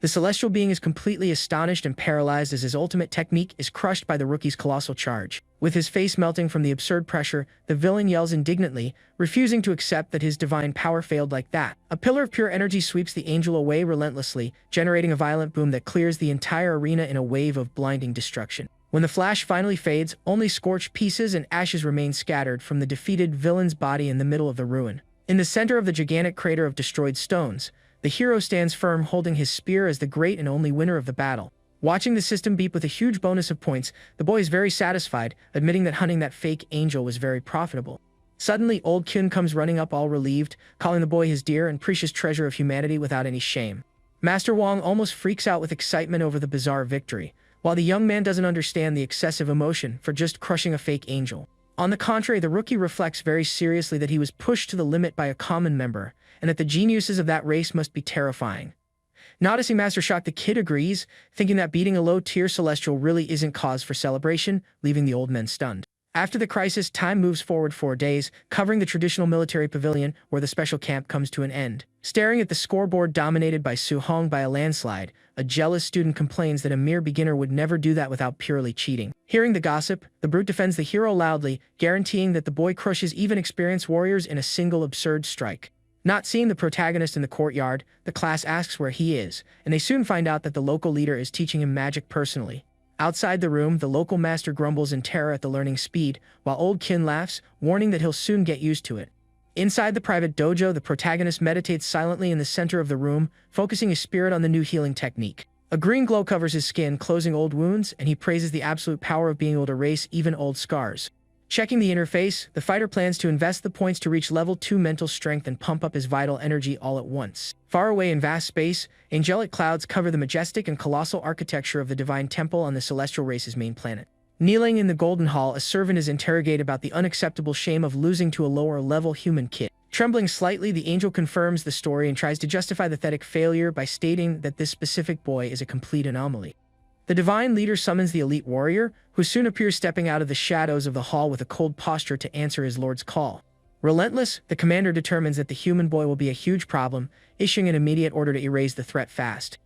The celestial being is completely astonished and paralyzed as his ultimate technique is crushed by the rookie's colossal charge. With his face melting from the absurd pressure, the villain yells indignantly, refusing to accept that his divine power failed like that. A pillar of pure energy sweeps the angel away relentlessly, generating a violent boom that clears the entire arena in a wave of blinding destruction. When the flash finally fades, only scorched pieces and ashes remain scattered from the defeated villain's body in the middle of the ruin. In the center of the gigantic crater of destroyed stones, the hero stands firm, holding his spear as the great and only winner of the battle. Watching the system beep with a huge bonus of points, the boy is very satisfied, admitting that hunting that fake angel was very profitable. Suddenly, old Kyun comes running up all relieved, calling the boy his dear and precious treasure of humanity without any shame. Master Wong almost freaks out with excitement over the bizarre victory, while the young man doesn't understand the excessive emotion for just crushing a fake angel. On the contrary, the rookie reflects very seriously that he was pushed to the limit by a common member, and that the geniuses of that race must be terrifying. Noticing Master Shock, the kid agrees, thinking that beating a low-tier celestial really isn't cause for celebration, leaving the old men stunned. After the crisis, time moves forward 4 days, covering the traditional military pavilion where the special camp comes to an end. Staring at the scoreboard dominated by Su Hong by a landslide, a jealous student complains that a mere beginner would never do that without purely cheating. Hearing the gossip, the brute defends the hero loudly, guaranteeing that the boy crushes even experienced warriors in a single absurd strike. Not seeing the protagonist in the courtyard, the class asks where he is, and they soon find out that the local leader is teaching him magic personally. Outside the room, the local master grumbles in terror at the learning speed, while old Kin laughs, warning that he'll soon get used to it. Inside the private dojo, the protagonist meditates silently in the center of the room, focusing his spirit on the new healing technique. A green glow covers his skin, closing old wounds, and he praises the absolute power of being able to erase even old scars. Checking the interface, the fighter plans to invest the points to reach level 2 mental strength and pump up his vital energy all at once. Far away in vast space, angelic clouds cover the majestic and colossal architecture of the divine temple on the celestial race's main planet. Kneeling in the golden hall, a servant is interrogated about the unacceptable shame of losing to a lower-level human kid. Trembling slightly, the angel confirms the story and tries to justify the pathetic failure by stating that this specific boy is a complete anomaly. The divine leader summons the elite warrior, who soon appears stepping out of the shadows of the hall with a cold posture to answer his lord's call. Relentless, the commander determines that the human boy will be a huge problem, issuing an immediate order to erase the threat fast.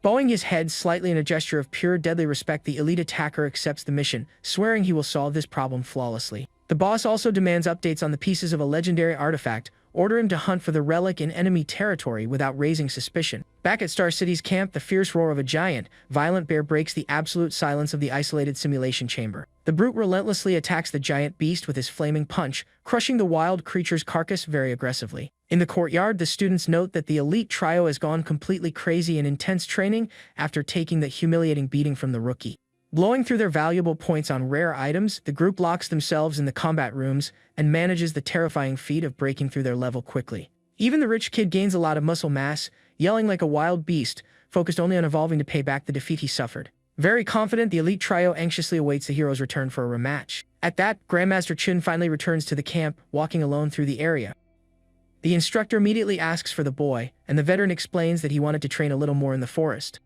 Bowing his head slightly in a gesture of pure deadly respect, the elite attacker accepts the mission, swearing he will solve this problem flawlessly. The boss also demands updates on the pieces of a legendary artifact, order him to hunt for the relic in enemy territory without raising suspicion. Back at Star City's camp, the fierce roar of a giant, violent bear breaks the absolute silence of the isolated simulation chamber. The brute relentlessly attacks the giant beast with his flaming punch, crushing the wild creature's carcass very aggressively. In the courtyard, the students note that the elite trio has gone completely crazy in intense training after taking the humiliating beating from the rookie. Blowing through their valuable points on rare items, the group locks themselves in the combat rooms and manages the terrifying feat of breaking through their level quickly. Even the rich kid gains a lot of muscle mass, yelling like a wild beast, focused only on evolving to pay back the defeat he suffered. Very confident, the elite trio anxiously awaits the hero's return for a rematch. At that, Grandmaster Chun finally returns to the camp, walking alone through the area. The instructor immediately asks for the boy, and the veteran explains that he wanted to train a little more in the forest.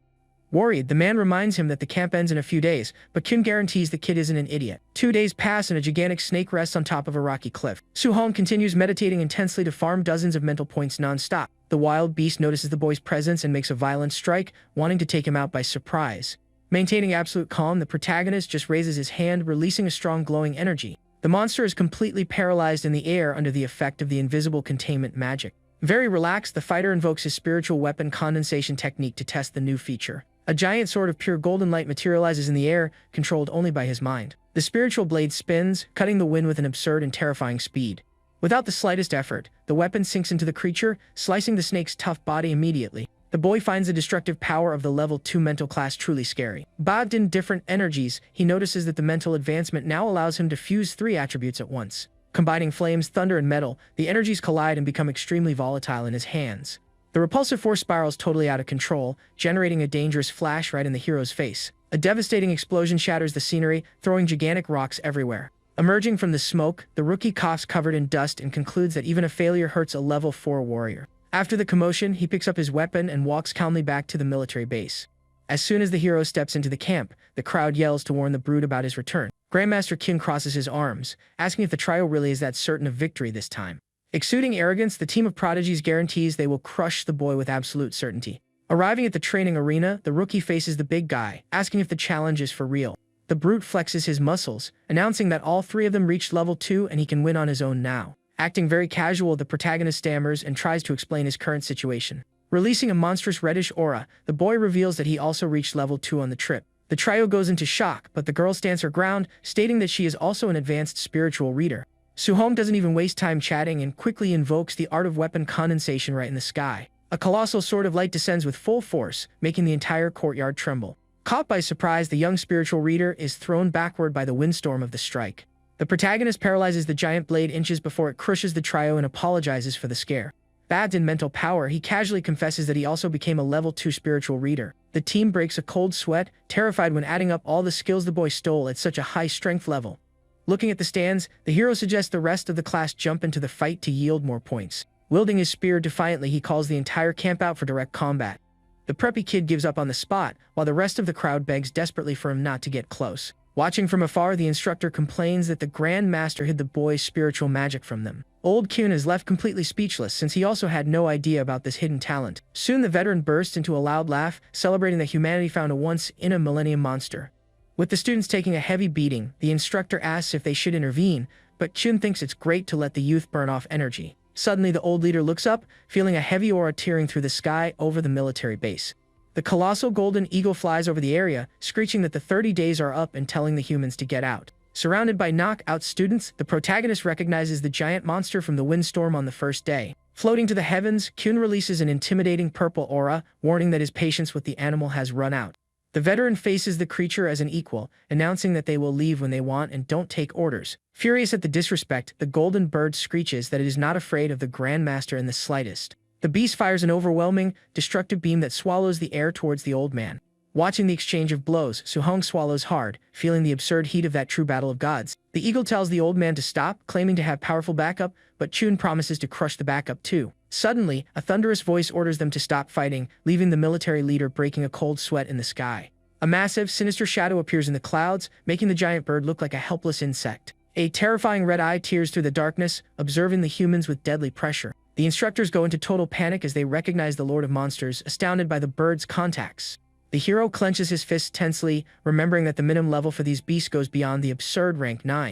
Worried, the man reminds him that the camp ends in a few days, but Kyun guarantees the kid isn't an idiot. 2 days pass and a gigantic snake rests on top of a rocky cliff. Su Hong continues meditating intensely to farm dozens of mental points non-stop. The wild beast notices the boy's presence and makes a violent strike, wanting to take him out by surprise. Maintaining absolute calm, the protagonist just raises his hand, releasing a strong glowing energy. The monster is completely paralyzed in the air under the effect of the invisible containment magic. Very relaxed, the fighter invokes his spiritual weapon condensation technique to test the new feature. A giant sword of pure golden light materializes in the air, controlled only by his mind. The spiritual blade spins, cutting the wind with an absurd and terrifying speed. Without the slightest effort, the weapon sinks into the creature, slicing the snake's tough body immediately. The boy finds the destructive power of the level 2 mental class truly scary. Bathed in different energies, he notices that the mental advancement now allows him to fuse 3 attributes at once. Combining flames, thunder, and metal, the energies collide and become extremely volatile in his hands. The repulsive force spirals totally out of control, generating a dangerous flash right in the hero's face. A devastating explosion shatters the scenery, throwing gigantic rocks everywhere. Emerging from the smoke, the rookie coughs covered in dust and concludes that even a failure hurts a level 4 warrior. After the commotion, he picks up his weapon and walks calmly back to the military base. As soon as the hero steps into the camp, the crowd yells to warn the brood about his return. Grandmaster Kyun crosses his arms, asking if the trio really is that certain of victory this time. Exuding arrogance, the team of prodigies guarantees they will crush the boy with absolute certainty. Arriving at the training arena, the rookie faces the big guy, asking if the challenge is for real. The brute flexes his muscles, announcing that all 3 of them reached level 2 and he can win on his own now. Acting very casual, the protagonist stammers and tries to explain his current situation. Releasing a monstrous reddish aura, the boy reveals that he also reached level 2 on the trip. The trio goes into shock, but the girl stands her ground, stating that she is also an advanced spiritual reader. Suhong doesn't even waste time chatting and quickly invokes the art of weapon condensation right in the sky. A colossal sword of light descends with full force, making the entire courtyard tremble. Caught by surprise, the young spiritual reader is thrown backward by the windstorm of the strike. The protagonist paralyzes the giant blade inches before it crushes the trio and apologizes for the scare. Bathed in mental power, he casually confesses that he also became a level 2 spiritual reader. The team breaks a cold sweat, terrified when adding up all the skills the boy stole at such a high strength level. Looking at the stands, the hero suggests the rest of the class jump into the fight to yield more points. Wielding his spear defiantly, he calls the entire camp out for direct combat. The preppy kid gives up on the spot, while the rest of the crowd begs desperately for him not to get close. Watching from afar, the instructor complains that the Grand Master hid the boy's spiritual magic from them. Old Kyun is left completely speechless since he also had no idea about this hidden talent. Soon the veteran bursts into a loud laugh, celebrating that humanity found a once-in-a-millennium monster. With the students taking a heavy beating, the instructor asks if they should intervene, but Kyun thinks it's great to let the youth burn off energy. Suddenly, the old leader looks up, feeling a heavy aura tearing through the sky over the military base. The colossal golden eagle flies over the area, screeching that the 30 days are up and telling the humans to get out. Surrounded by knockout students, the protagonist recognizes the giant monster from the windstorm on the first day. Floating to the heavens, Kyun releases an intimidating purple aura, warning that his patience with the animal has run out. The veteran faces the creature as an equal, announcing that they will leave when they want and don't take orders. Furious at the disrespect, the golden bird screeches that it is not afraid of the Grand Master in the slightest. The beast fires an overwhelming, destructive beam that swallows the air towards the old man. Watching the exchange of blows, Suhong swallows hard, feeling the absurd heat of that true battle of gods. The eagle tells the old man to stop, claiming to have powerful backup, but Chun promises to crush the backup too. Suddenly, a thunderous voice orders them to stop fighting, leaving the military leader breaking a cold sweat in the sky. A massive, sinister shadow appears in the clouds, making the giant bird look like a helpless insect. A terrifying red eye tears through the darkness, observing the humans with deadly pressure. The instructors go into total panic as they recognize the Lord of Monsters, astounded by the bird's contacts. The hero clenches his fists tensely, remembering that the minimum level for these beasts goes beyond the absurd rank 9.